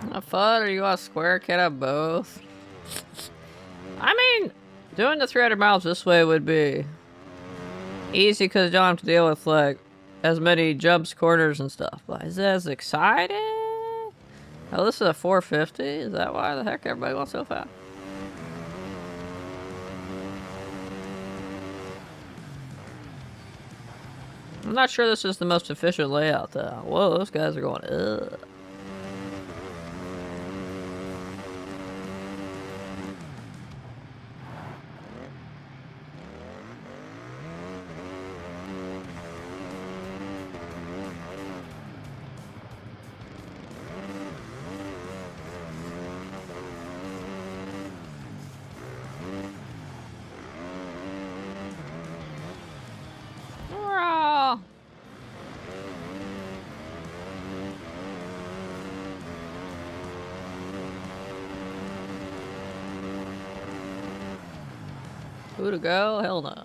Not fun, or you want a square? Can't have both. I mean, doing the 300 miles this way would be easy because you don't have to deal with like as many jumps, corners, and stuff. But is it as exciting? Oh, this is a 450. Is that why the heck everybody wants so fast? I'm not sure this is the most efficient layout though. Whoa, those guys are going ugh. Hurrah! Who to go? Hell no.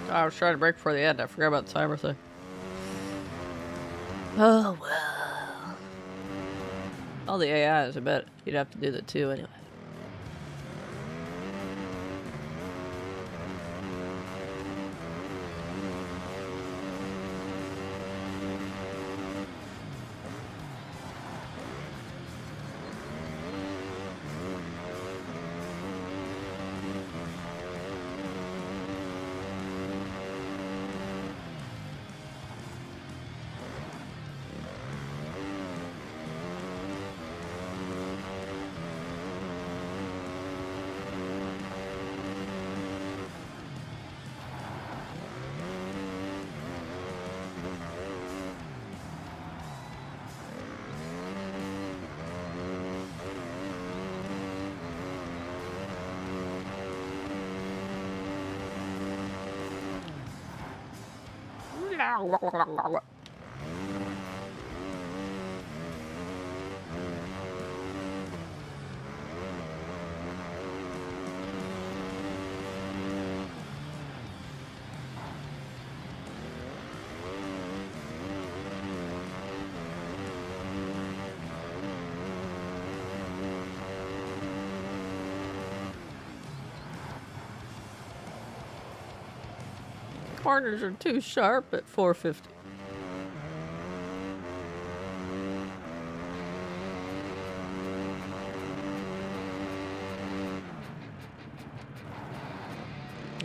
I was trying to break before the end. I forgot about the timer thing. Oh well. All the AIs, I bet you'd have to do that too anyway. Corners are too sharp at 450.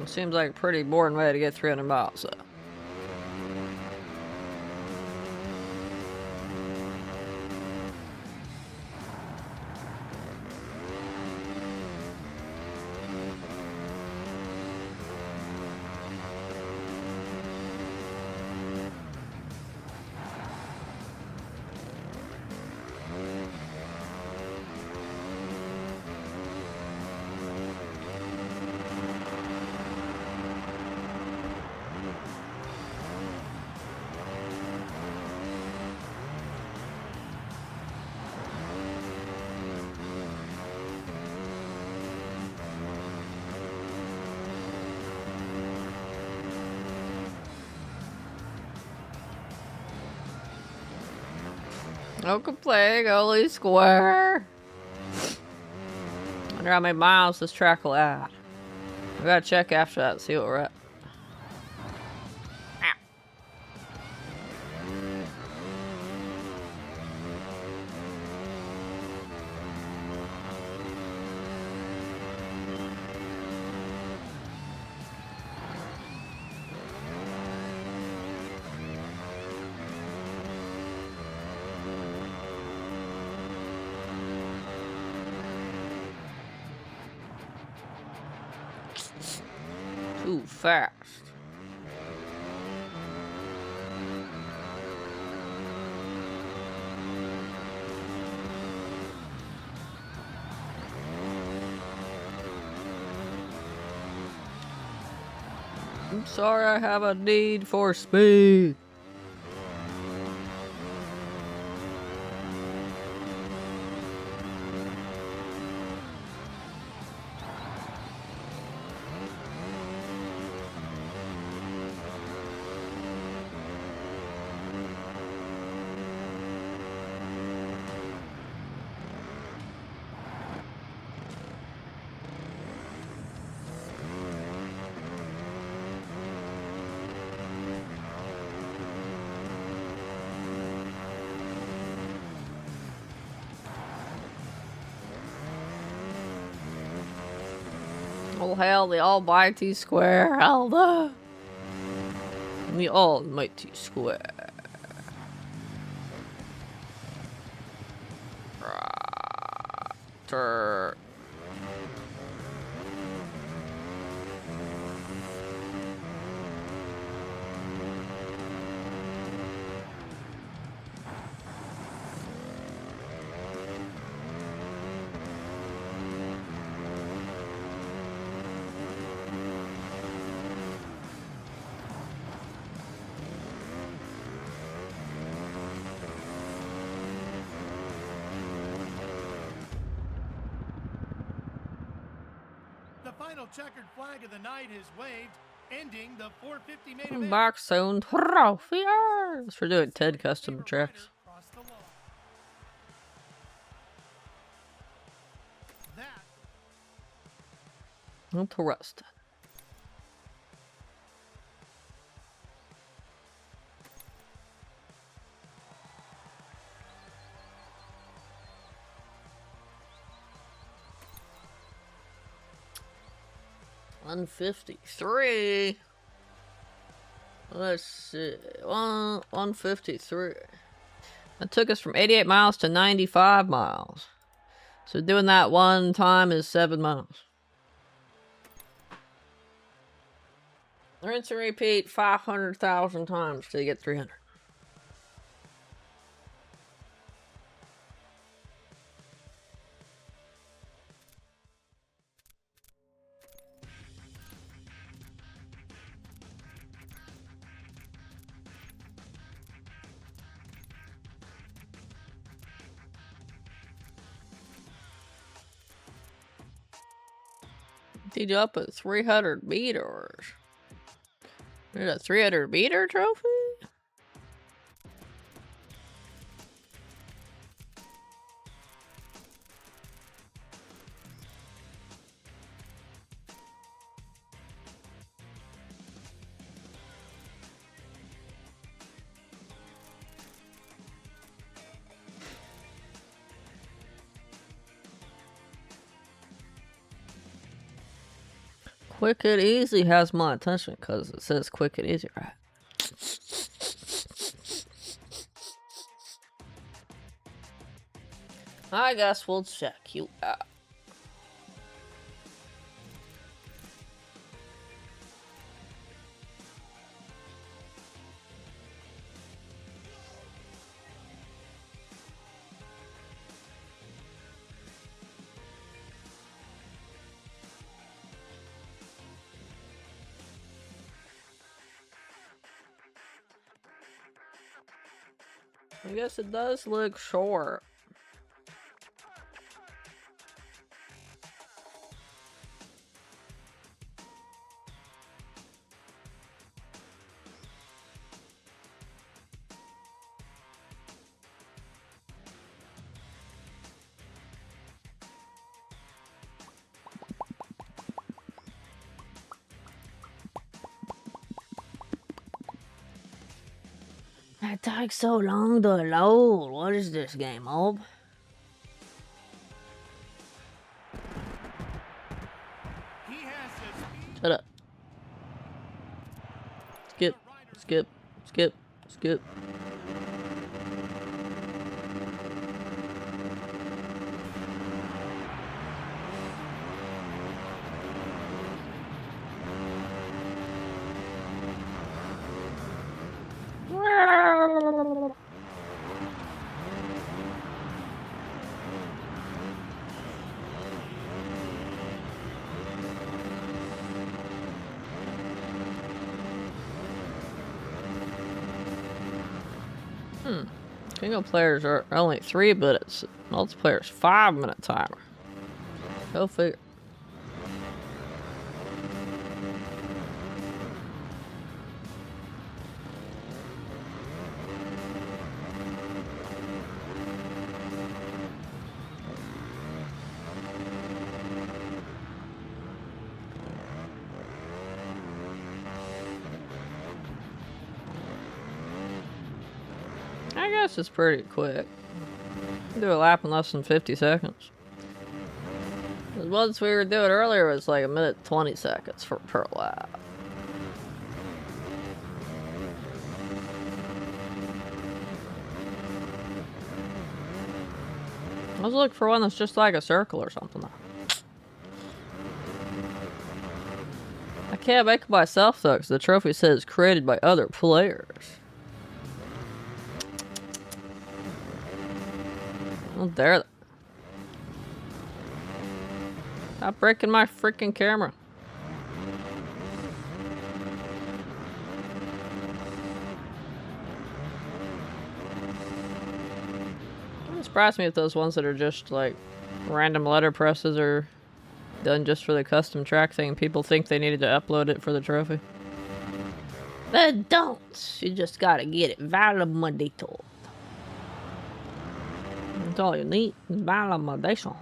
It seems like a pretty boring way to get 300 miles, so. No complaining, only square. Wonder how many miles this track will add. We gotta check after that and see what we're at. Too fast. I'm sorry, I have a need for speed. Oh hell, the almighty square, Alda. The almighty square. Tur. The final checkered flag of the night is waved, ending the 450 main event. Box zone trophies. We're doing 10 custom tricks. Cross the line. That Interesting. $153. Let's see. 153. That took us from 88 miles to 95 miles. So doing that one time is 7 miles. Rinse and repeat 500,000 times till you get 300. Did you up at 300 meters? There's a 300 meter trophy? Quick and easy has my attention because it says quick and easy, right? I guess we'll check you out. I guess it does look short. It takes so long to load. What is this game, Ob? he has the speed. Shut up. Skip, skip, skip, skip. Single players are only 3 minutes. Multiplayer's 5-minute timer. Go figure. I guess it's pretty quick. Do a lap in less than 50 seconds. The ones we were doing earlier was like 1:20 per lap. I was looking for one that's just like a circle or something. I can't make it myself though, because the trophy says created by other players. Oh, there. Stop breaking my freaking camera. It wouldn't surprise me if those ones that are just like random letter presses are done just for the custom track thing and people think they needed to upload it for the trophy. But don't. You just gotta get it validito. That's all you need is validation.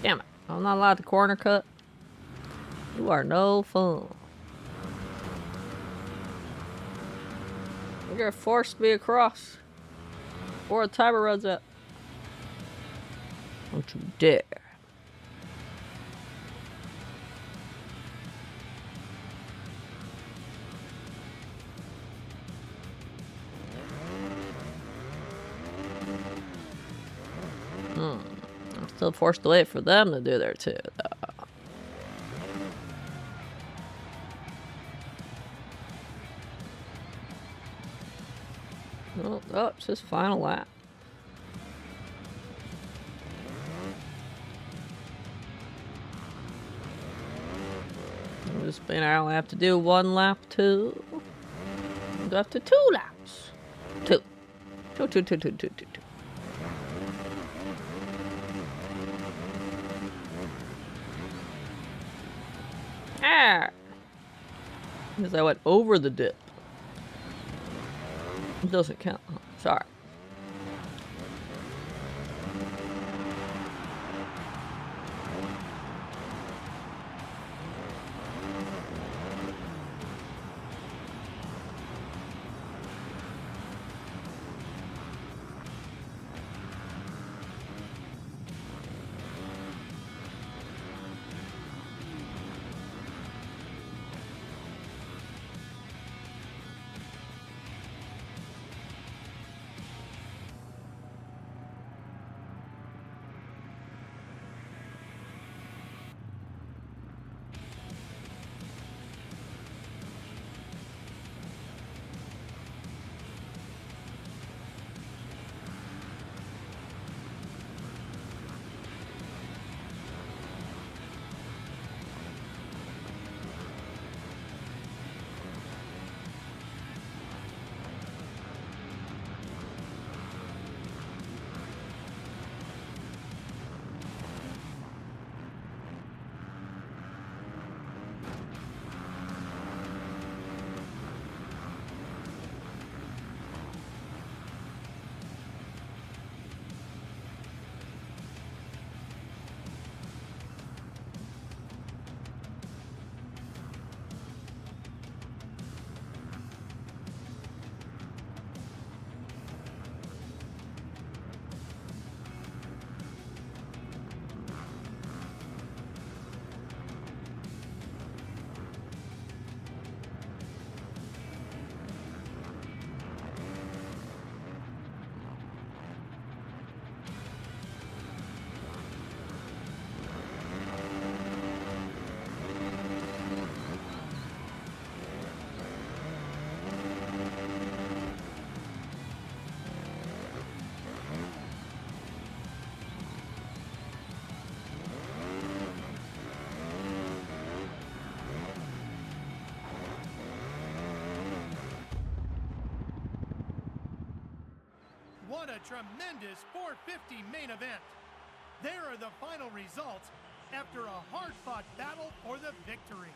Damn it. I'm not allowed to corner cut. You are no fun. You're gonna force me across. Or the timer runs out. Don't you dare. I'm still forced to wait for them to do their two, though. Oh, it's his final lap. Just mean I only have to do one lap too. Go up to 2 laps. Two. Two. Ah! Because I went over the dip. It doesn't count. Oh, sorry. a tremendous 450 main event. There are the final results after a hard-fought battle for the victory.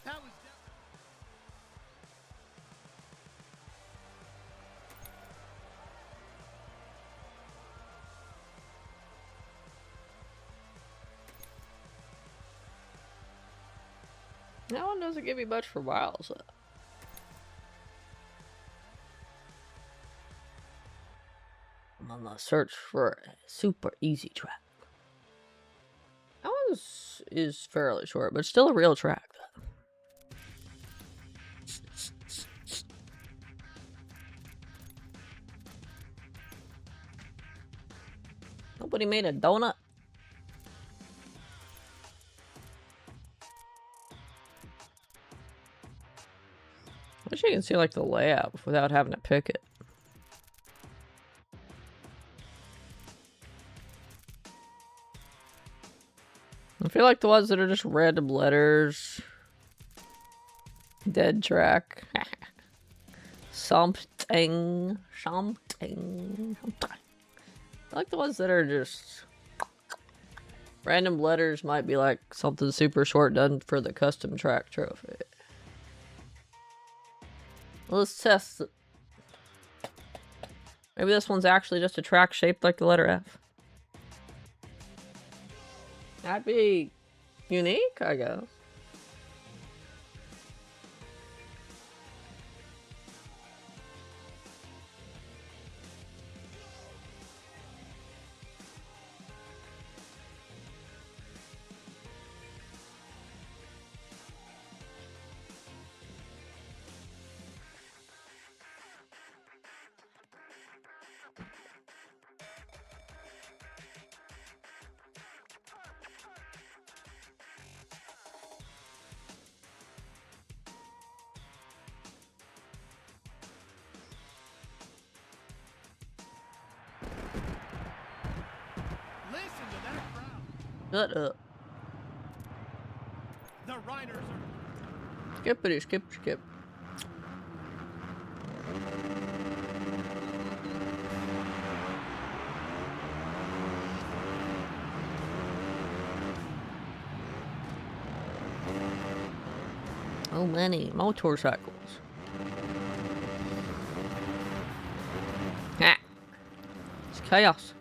That was That one doesn't give me much for miles. I'm on the search for a super easy track. That one is fairly short, but still a real track. Nobody made a donut. I wish you can see like the layout without having to pick it. I feel like the ones that are just random letters. Dead track. Something. I like the ones that are just random letters, might be like something super short done for the custom track trophy. Let's test it. Maybe this one's actually just a track shaped like the letter F. That'd be unique, I guess. listen to that crowd. Shut up. The riders are Skippity skip skip. Oh, many motorcycles. Ah, it's chaos.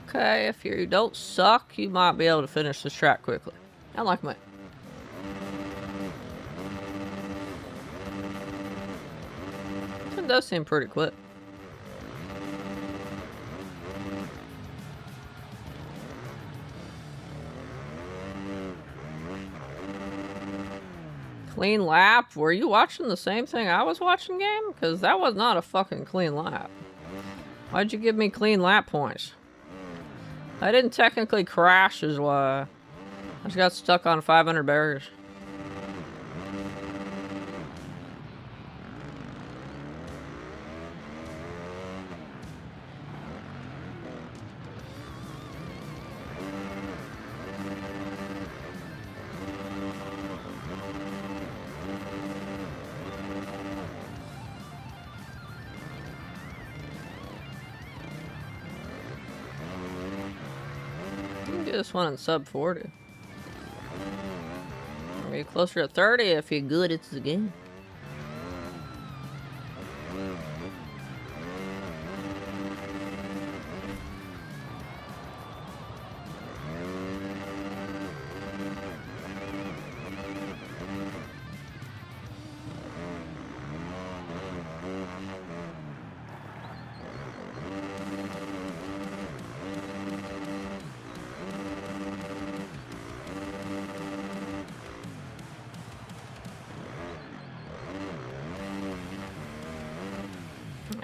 Okay, if you don't suck, you might be able to finish this track quickly. Not like me. This one does seem pretty quick. Clean lap? Were you watching the same thing I was watching, game? Because that was not a fucking clean lap. Why'd you give me clean lap points? I didn't technically crash is why. I just got stuck on 500 barriers. This one in sub 40. Maybe closer to 30 if you're good at the game.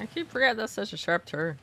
I keep forgetting that's such a sharp turn.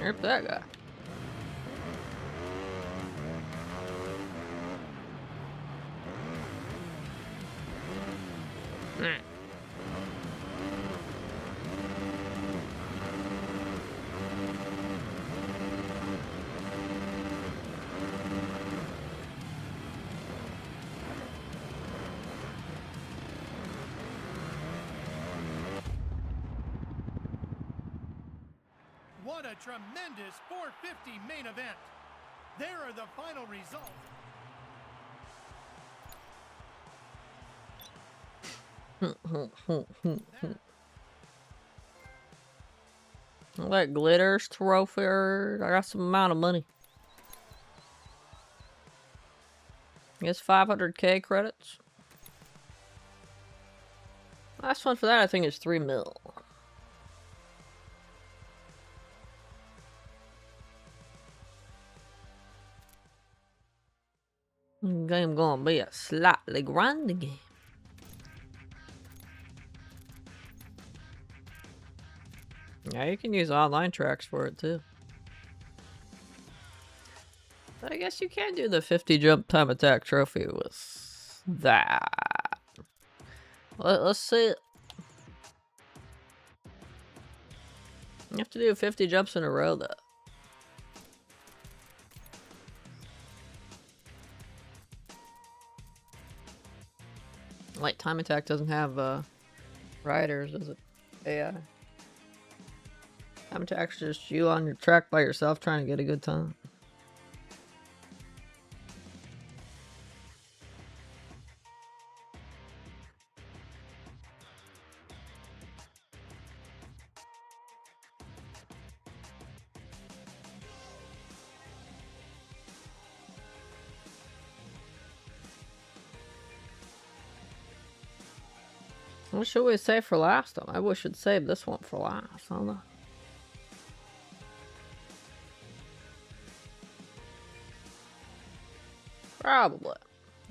There's that guy. What a tremendous 450 main event. There are the final results. That glitters trophy. I got some amount of money. It's 500k credits. Last one for that, I think, is 3 mil. Game gonna be a slightly grinding game. Yeah, you can use online tracks for it too. But I guess you can do the 50 jump time attack trophy with that. Let's see it. You have to do 50 jumps in a row though. Wait, time attack doesn't have riders, does it? AI. Time attack's just you on your track by yourself trying to get a good time. What should we save for last time? I wish we'd save this one for last. I don't know. Probably.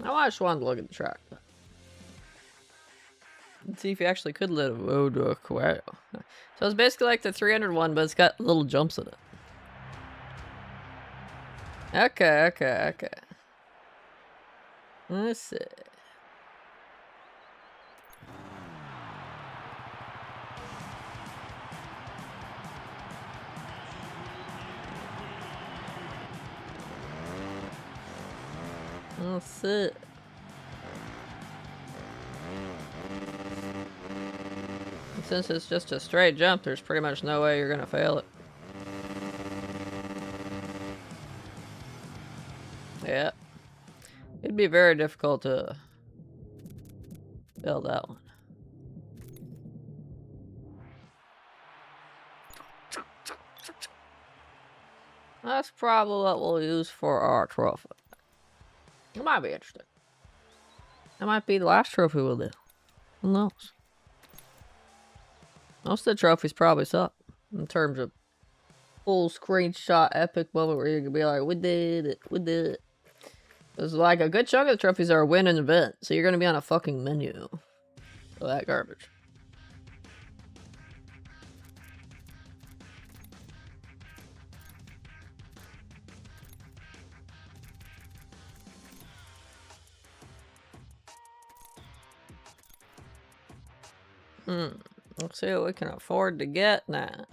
I just wanted to look at the track. And see if you actually could live to a quail. So it's basically like the 300 one, but it's got little jumps in it. Okay. Let's see. Let's see. And since it's just a straight jump, there's pretty much no way you're gonna fail it. Yeah. It'd be very difficult to fail that one. That's probably what we'll use for our trophy. It might be interesting. That might be the last trophy we'll do. Who knows? Most of the trophies probably suck in terms of full screenshot epic moment where you can be like, we did it. There's like a good chunk of the trophies are win an event, so you're gonna be on a fucking menu. So that garbage. Let's see what we can afford to get now.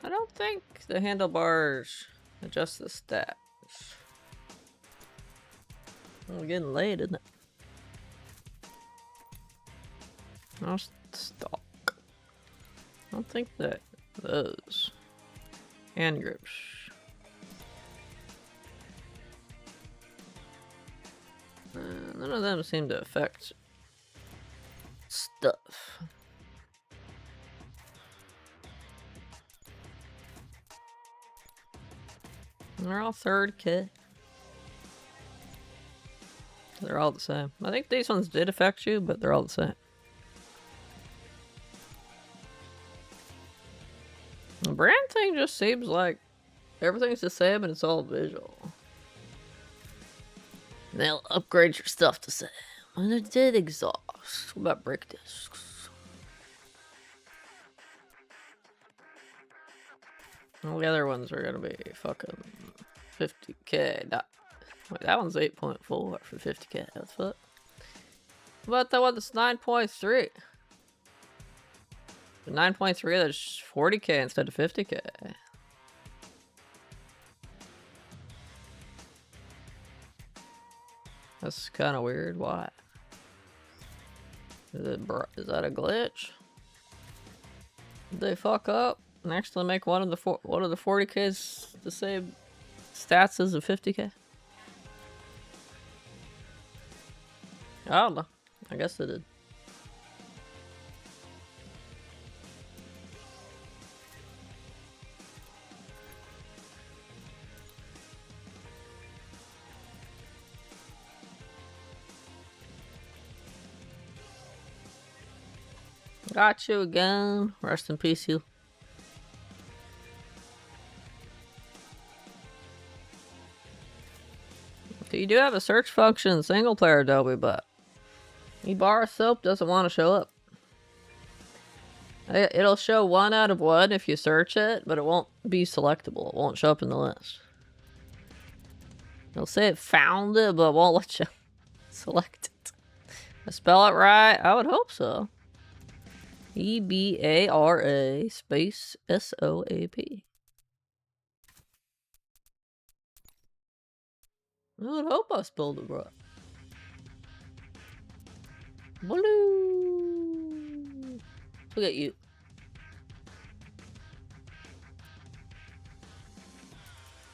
I don't think the handlebars adjust the stats. We're getting late, isn't it? I'll stock. I don't think that those hand grips. None of them seem to affect stuff. They're all 3rd They're all the same. I think these ones did affect you, but they're all the same. The brand thing just seems like everything's the same and it's all visual. And they'll upgrade your stuff to say, and it did exhaust. What about brick discs? All the other ones are gonna be fucking 50k. Wait, that one's 8.4 for 50k. That's fuck. But that one that's 9.3. 9.3, that's 40k instead of 50k. That's kind of weird. Why? Is that a glitch? Did they fuck up and actually make one of the 40k's the same stats as a 50k? I don't know. I guess they did. Got you again. Rest in peace, you. So you do have a search function in single player, Adobe, but bar soap doesn't want to show up. It'll show 1 out of 1 if you search it, but it won't be selectable. It won't show up in the list. It'll say it found it, but it won't let you select it. I spell it right? I would hope so. EBARA space SOAP. I would hope I spelled it right. Blue. Look at you.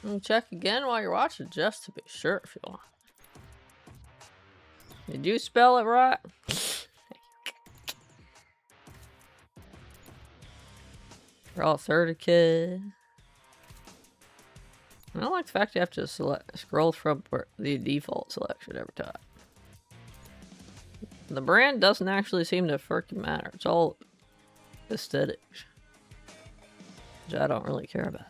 And check again while you're watching, just to be sure if you want. Did you spell it right? We're all 30k. I don't like the fact you have to scroll from the default selection every time. The brand doesn't actually seem to freaking matter. It's all aesthetics, which I don't really care about.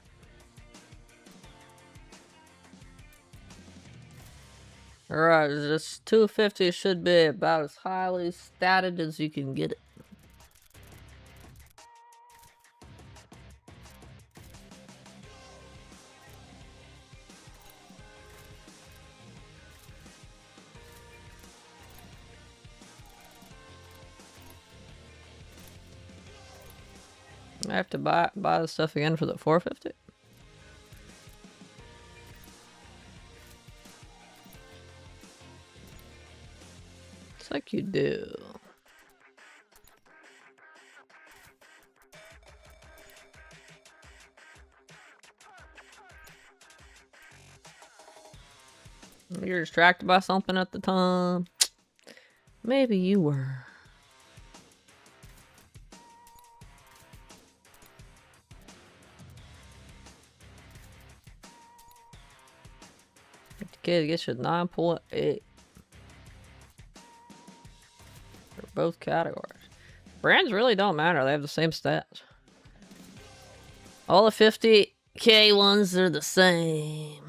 Alright, this 250 should be about as highly statted as you can get it. I have to buy the stuff again for the 450. It's like you do. You're distracted by something at the time. Maybe you were. Okay, gets you 9.8 for both categories. Brands really don't matter. They have the same stats. All the 50k ones are the same.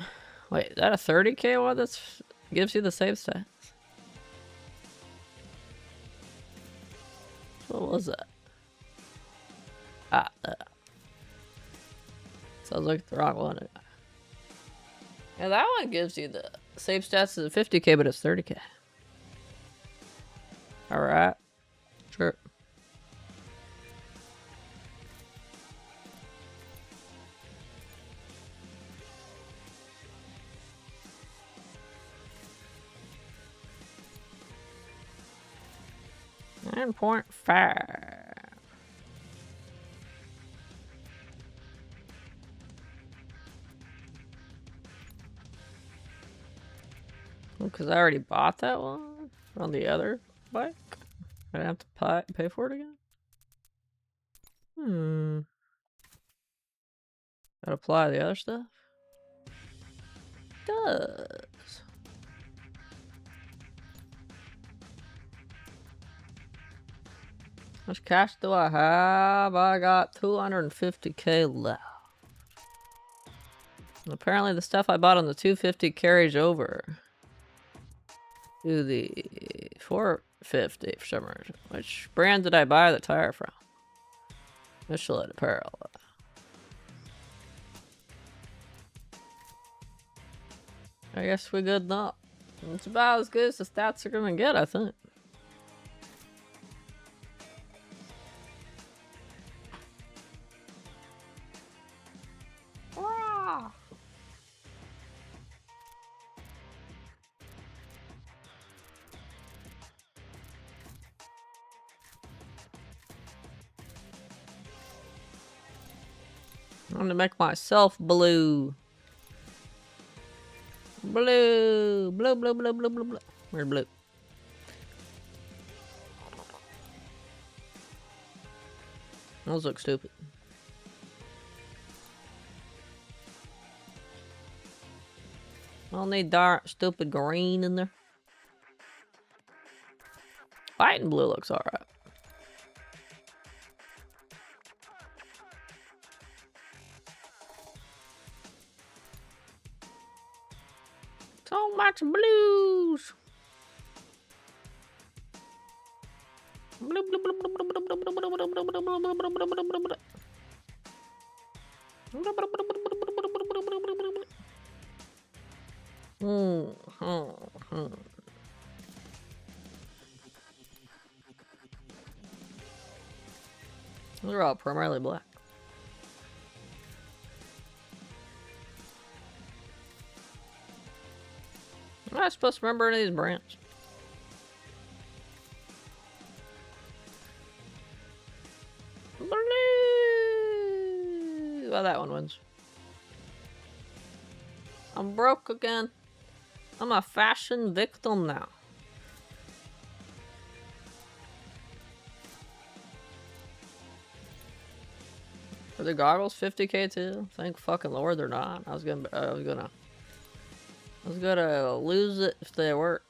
Wait, is that a 30k one that gives you the same stats? What was that? Ah, that. Sounds like the wrong one. Yeah, that one gives you the same stats as a 50k, but it's 30k. Alright. Sure. .5. Because I already bought that one on the other bike. I have to pay for it again? Gotta apply the other stuff? Does. How much cash do I have? I got 250k left. And apparently the stuff I bought on the 250 carries over to the 450 for some reason. Which brand did I buy the tire from? Michelin Apparel. I guess we good enough. It's about as good as the stats are gonna get, I think. Hurrah! I'm gonna make myself blue. Blue. Blue, blue, blue, blue, blue, blue. Where's blue? Those look stupid. I don't need dark, stupid green in there. White and blue looks alright. So much blues. They're all primarily black. I'm not supposed to remember any of these brands. Blue. Well, that one wins. I'm broke again. I'm a fashion victim now. Are the goggles 50k too? Thank fucking lord they're not. I was gonna lose it if they were.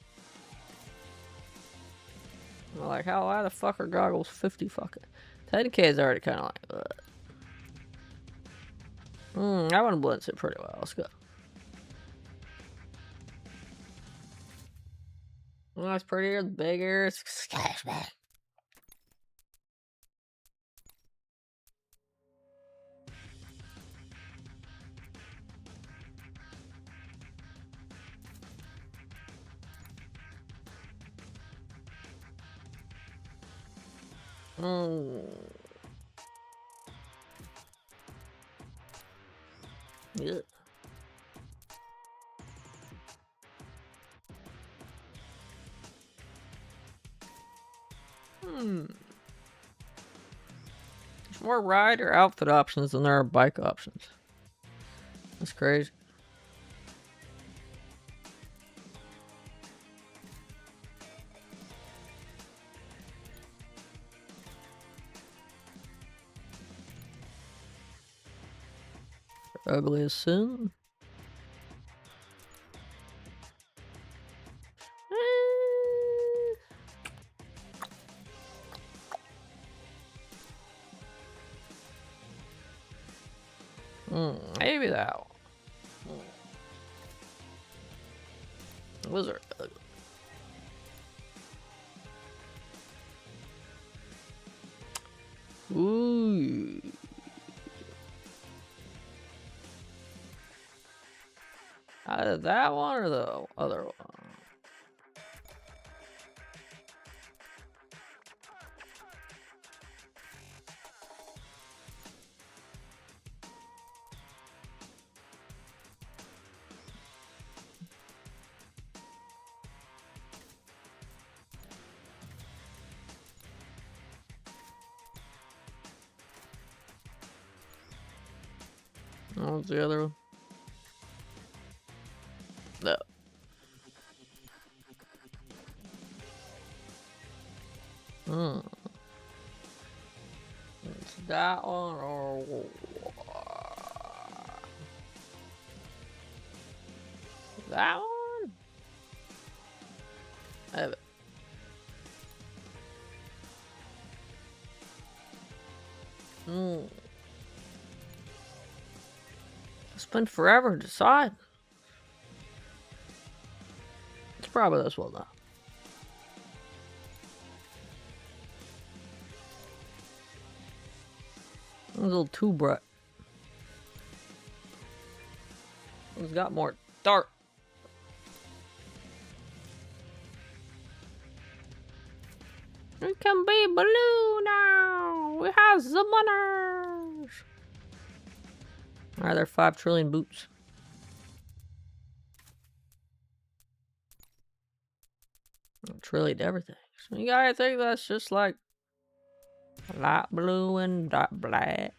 I'm like, why the fuck are goggles 50 fucking? 10k is already kind of like, that one blends it pretty well. Let's go. Well, that's prettier, bigger. It's cashback. Yeah. There's more ride or outfit options than there are bike options. That's crazy. Ugly as sin. Maybe that one. Wizard. Ooh. Either that one or the other one. What was the other one? No. It's that one or that one? I have it. It's been forever to decide. It's probably this one though. It's a little too bright. It's got more dark. We can be blue now. We have the manners. Alright, there are 5 trillion boots. Trillion everything. So you gotta think that's just like light blue and dark black.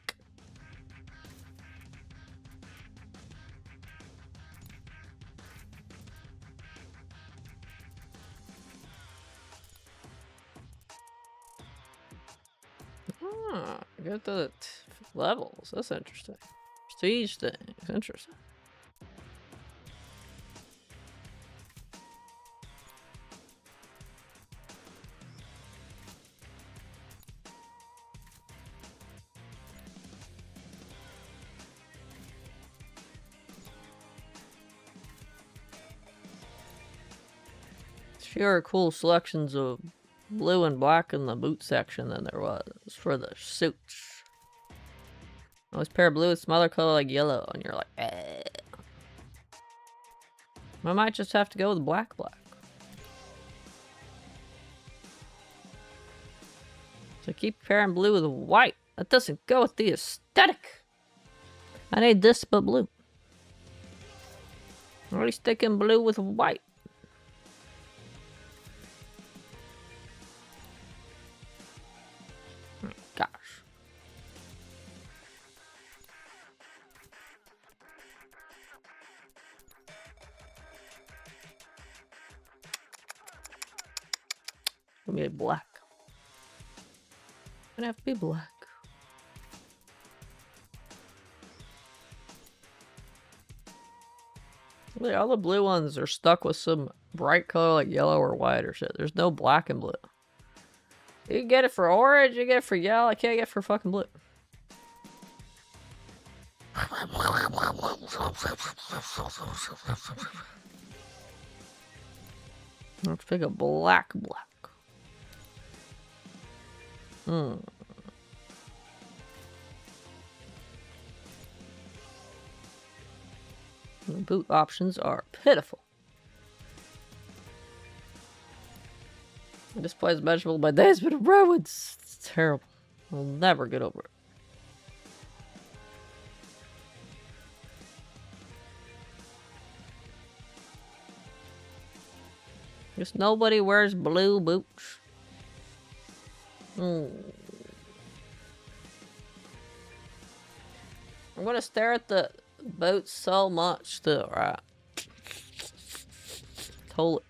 Get the levels. That's interesting. Prestige things. Interesting. Fewer cool selections of blue and black in the boot section than there was for the suits. Always pair blue with some other color like yellow, and you're like, eh. I might just have to go with black. So keep pairing blue with white. That doesn't go with the aesthetic. I need this but blue. I'm already sticking blue with white. Gosh. Give me a black. Gonna have to be black. Really, all the blue ones are stuck with some bright color like yellow or white or shit. There's no black and blue. You can get it for orange, you get it for yellow, I can't get it for fucking blue. Let's pick a black. The boot options are pitiful. This plays measurable by days, but bro, it's terrible. I'll never get over it. Just nobody wears blue boots. I'm gonna stare at the boots so much still, right? Hold it.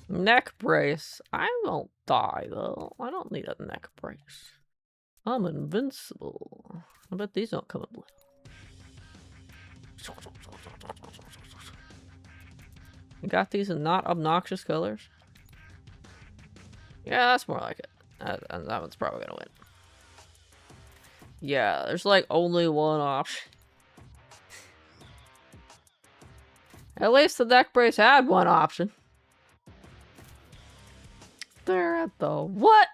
Neck brace. I won't die though. I don't need a neck brace. I'm invincible. I bet these don't come in blue. You got these in not obnoxious colors? Yeah, that's more like it. That one's probably gonna win. Yeah, there's like only one option. At least the neck brace had one option. Stare at the what?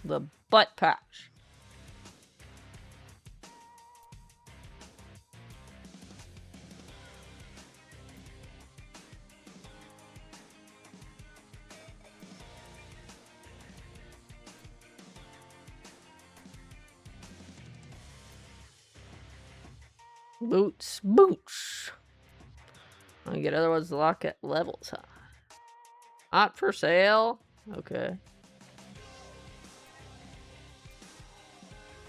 The butt patch. Boots. I get other ones to lock at levels, huh? Not for sale? Okay.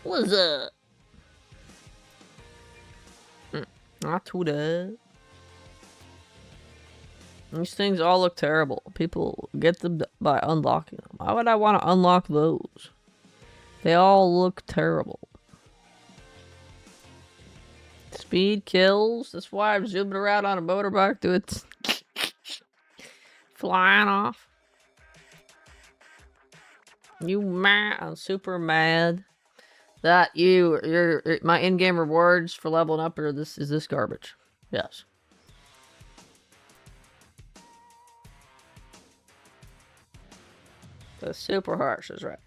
What's up? Not today. These things all look terrible. People get them by unlocking them. Why would I want to unlock those? They all look terrible. Speed kills. That's why I'm zooming around on a motorbike doing flying off. You mad? I'm super mad that your my in-game rewards for leveling up are this garbage. Yes. That's super harsh, is right.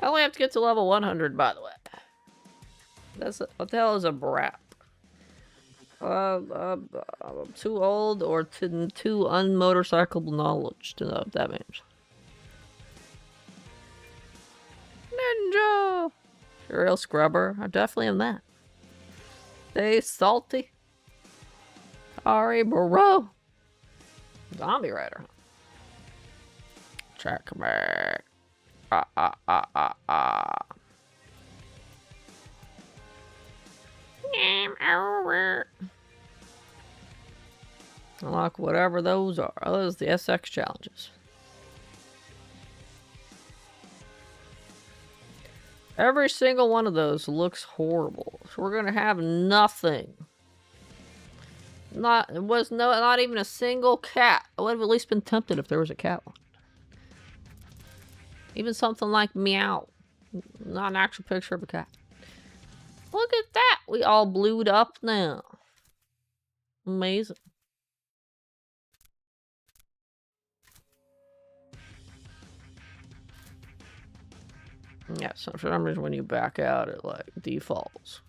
I only have to get to level 100, by the way. What the hell is a brat? I'm too old or too unmotorcyclable knowledge to know what that means. Ninja! You're a real scrubber. I definitely am that. Stay salty. Sorry, bro. Zombie Rider. Check me. Game over. Unlock whatever those are. Those are the SX challenges. Every single one of those looks horrible. So we're gonna have nothing. Not even a single cat. I would have at least been tempted if there was a cat one. Even something like meow. Not an actual picture of a cat. Look at that! We all blued up now. Amazing. Yeah, so for some reason when you back out, it like defaults.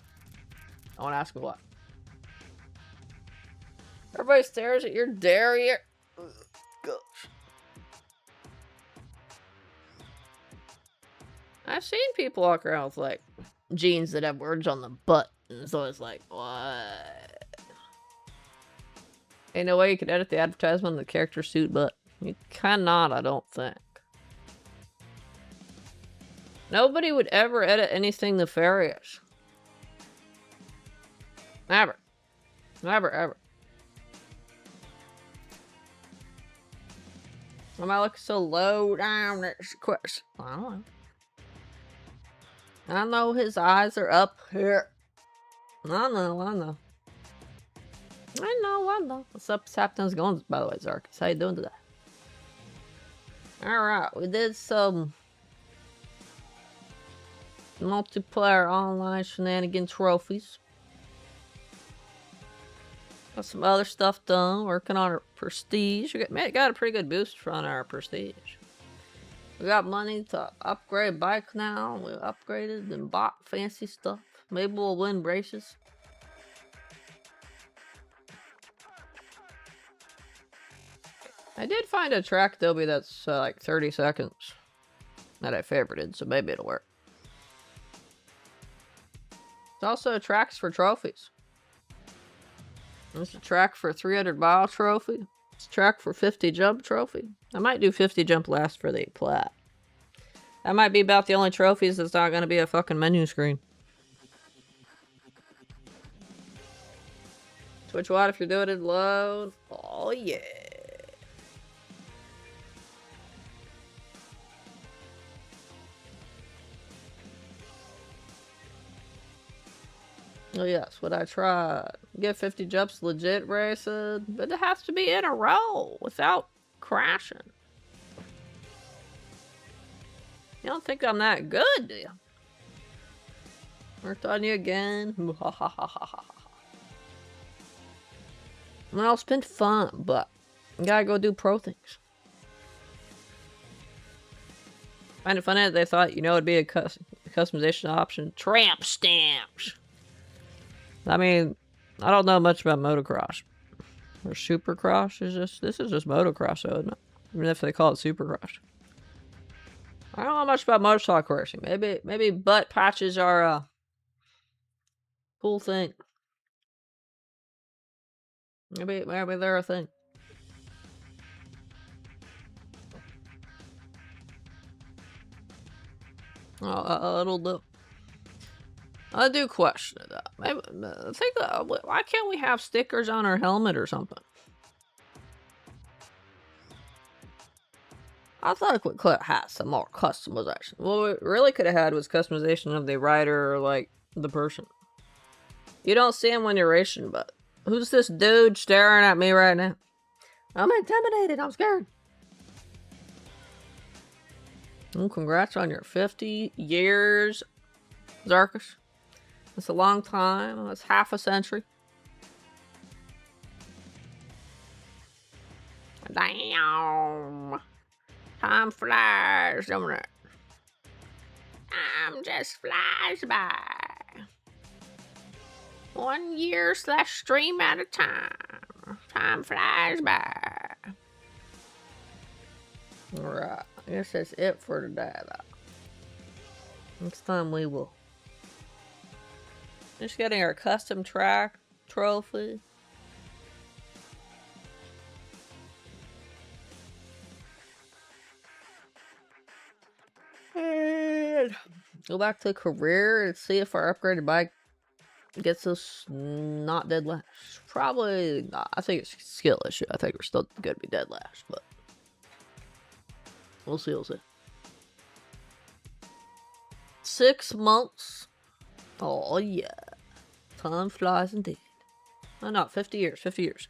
I want to ask me what. Everybody stares at your derriere. Gosh. I've seen people walk around with like jeans that have words on the buttons, so it's like, what? Ain't no way you can edit the advertisement on the character suit, but you cannot, I don't think. Nobody would ever edit anything nefarious. Never. Never, ever. Am I looking so low down? That's the question. I don't know. I know his eyes are up here. I know. I know. What's up, Sapton's going, by the way, Zarkus? How you doing today? Alright, we did some multiplayer online shenanigan trophies. Got some other stuff done, working on our prestige. We got a pretty good boost on our prestige. We got money to upgrade bike now. We upgraded and bought fancy stuff. Maybe we'll win races. I did find a track, Dobie, that's like 30 seconds that I favorited, so maybe it'll work. It's also tracks for trophies. There's a track for 300 mile trophy. It's a track for 50 jump trophy. I might do 50 jump last for the plat. That might be about the only trophies that's not going to be a fucking menu screen. Twitch what if you're doing it low? Oh yeah. Oh yes, what I tried. Get 50 jumps legit racing, but it has to be in a row without crashing. You don't think I'm that good, do you? Worked on you again. Well, it's been fun, but you gotta go do pro things. Find it funny that they thought, it'd be a customization option. Tramp stamps! I mean, I don't know much about motocross. Or supercross this is just motocross, though, isn't it? Even if they call it supercross. I don't know much about motorcycle racing. Maybe butt patches are a cool thing. Maybe they're a thing. It'll do. I do question it. Maybe why can't we have stickers on our helmet or something? I thought we could have some more customization. What we really could have had was customization of the rider or like the person. You don't see him when you're racing, but who's this dude staring at me right now? I'm intimidated. I'm scared. Oh, congrats on your 50 years, Zarkus. That's a long time. That's half a century. Damn. Time flies, doesn't it? Time just flies by. 1 year / stream at a time. Time flies by. Alright, I guess that's it for today, though. Next time we will. Just getting our custom track trophy. And go back to career and see if our upgraded bike gets us not dead last. Probably not. I think it's a skill issue. I think we're still gonna be dead last, but we'll see. 6 months. Oh yeah, time flies indeed. Oh no, 50 years. 50 years.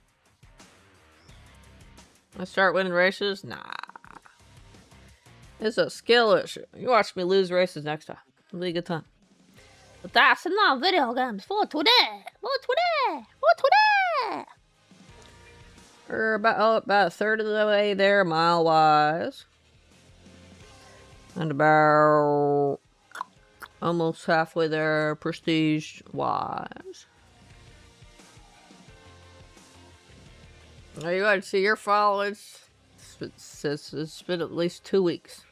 I start winning races. Nah, it's a skill issue. You watch me lose races next time. It'll be a good time. But that's enough video games for today. We're about a third of the way there, mile wise, and about almost halfway there, prestige wise. There you go. See your followers. It's been at least 2 weeks.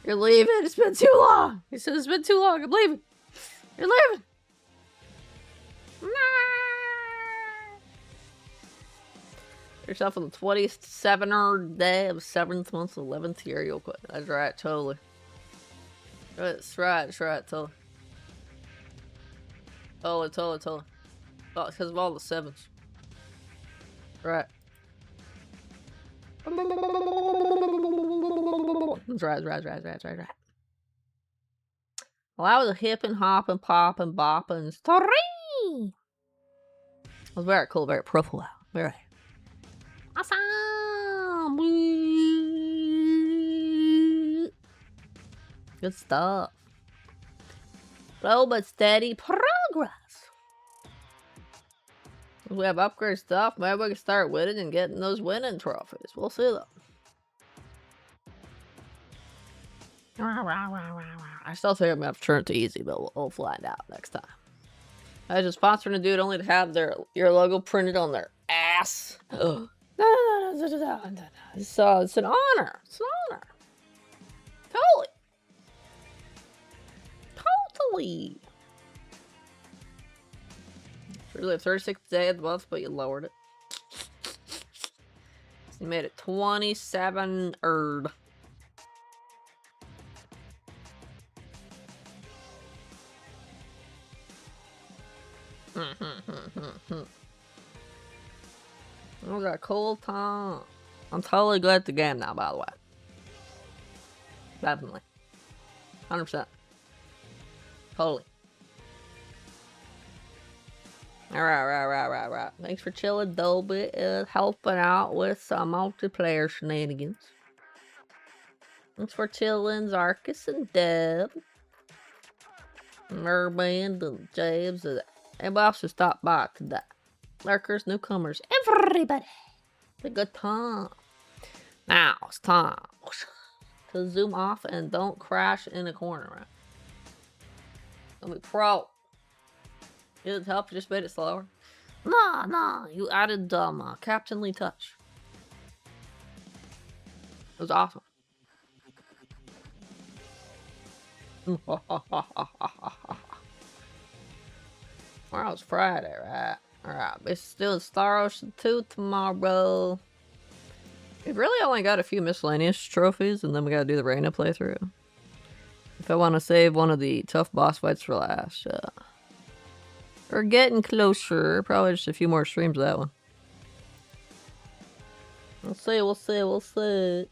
You're leaving. It's been too long. He said it's been too long. I'm leaving. You're leaving. Nah. Yourself on the 27th day of 7th month, 11th year, you'll quit. That's right, totally. That's right, totally. Totally. Oh, it's because of all the 7s. Right. That's right. Well, that was a hippin', hoppin', poppin', boppin' story. It was very cool, very profile. Very awesome. Good stuff. Slow but steady progress. We have upgrade stuff. Maybe we can start winning and getting those winning trophies. We'll see though. I still think I'm gonna have to turn it to easy, but we'll find out next time. I was just sponsoring a dude only to have your logo printed on their ass. No. So it's an honor. It's an honor. Totally. It's really the 36th day of the month, but you lowered it. So you made it 27 erd. It was a cool time. I'm totally good at the game now, by the way. Definitely. 100%. Totally. Alright. Thanks for chilling, Dolby, helping out with some multiplayer shenanigans. Thanks for chilling, Zarkus and Deb. Merband and James and everybody else who stopped by today. Lurkers, newcomers, everybody. It's a good time. Now it's time to zoom off and don't crash in a corner, right? Don't be pro. Did it help? You just made it slower? Nah. You added captainly touch. It was awesome. Tomorrow's Friday, right? Alright, it's still Star Ocean 2 tomorrow. We've really only got a few miscellaneous trophies, and then we gotta do the Reina playthrough. If I want to save one of the tough boss fights for last. We're getting closer. Probably just a few more streams of that one. We'll see.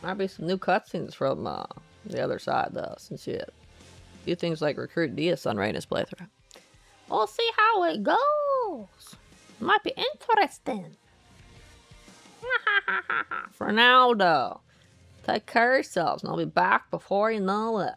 Might be some new cutscenes from the other side, though, since you do things like recruit Diaz on Reina's playthrough. We'll see how it goes. Might be interesting. For now, though, take care of yourselves, and I'll be back before you know it.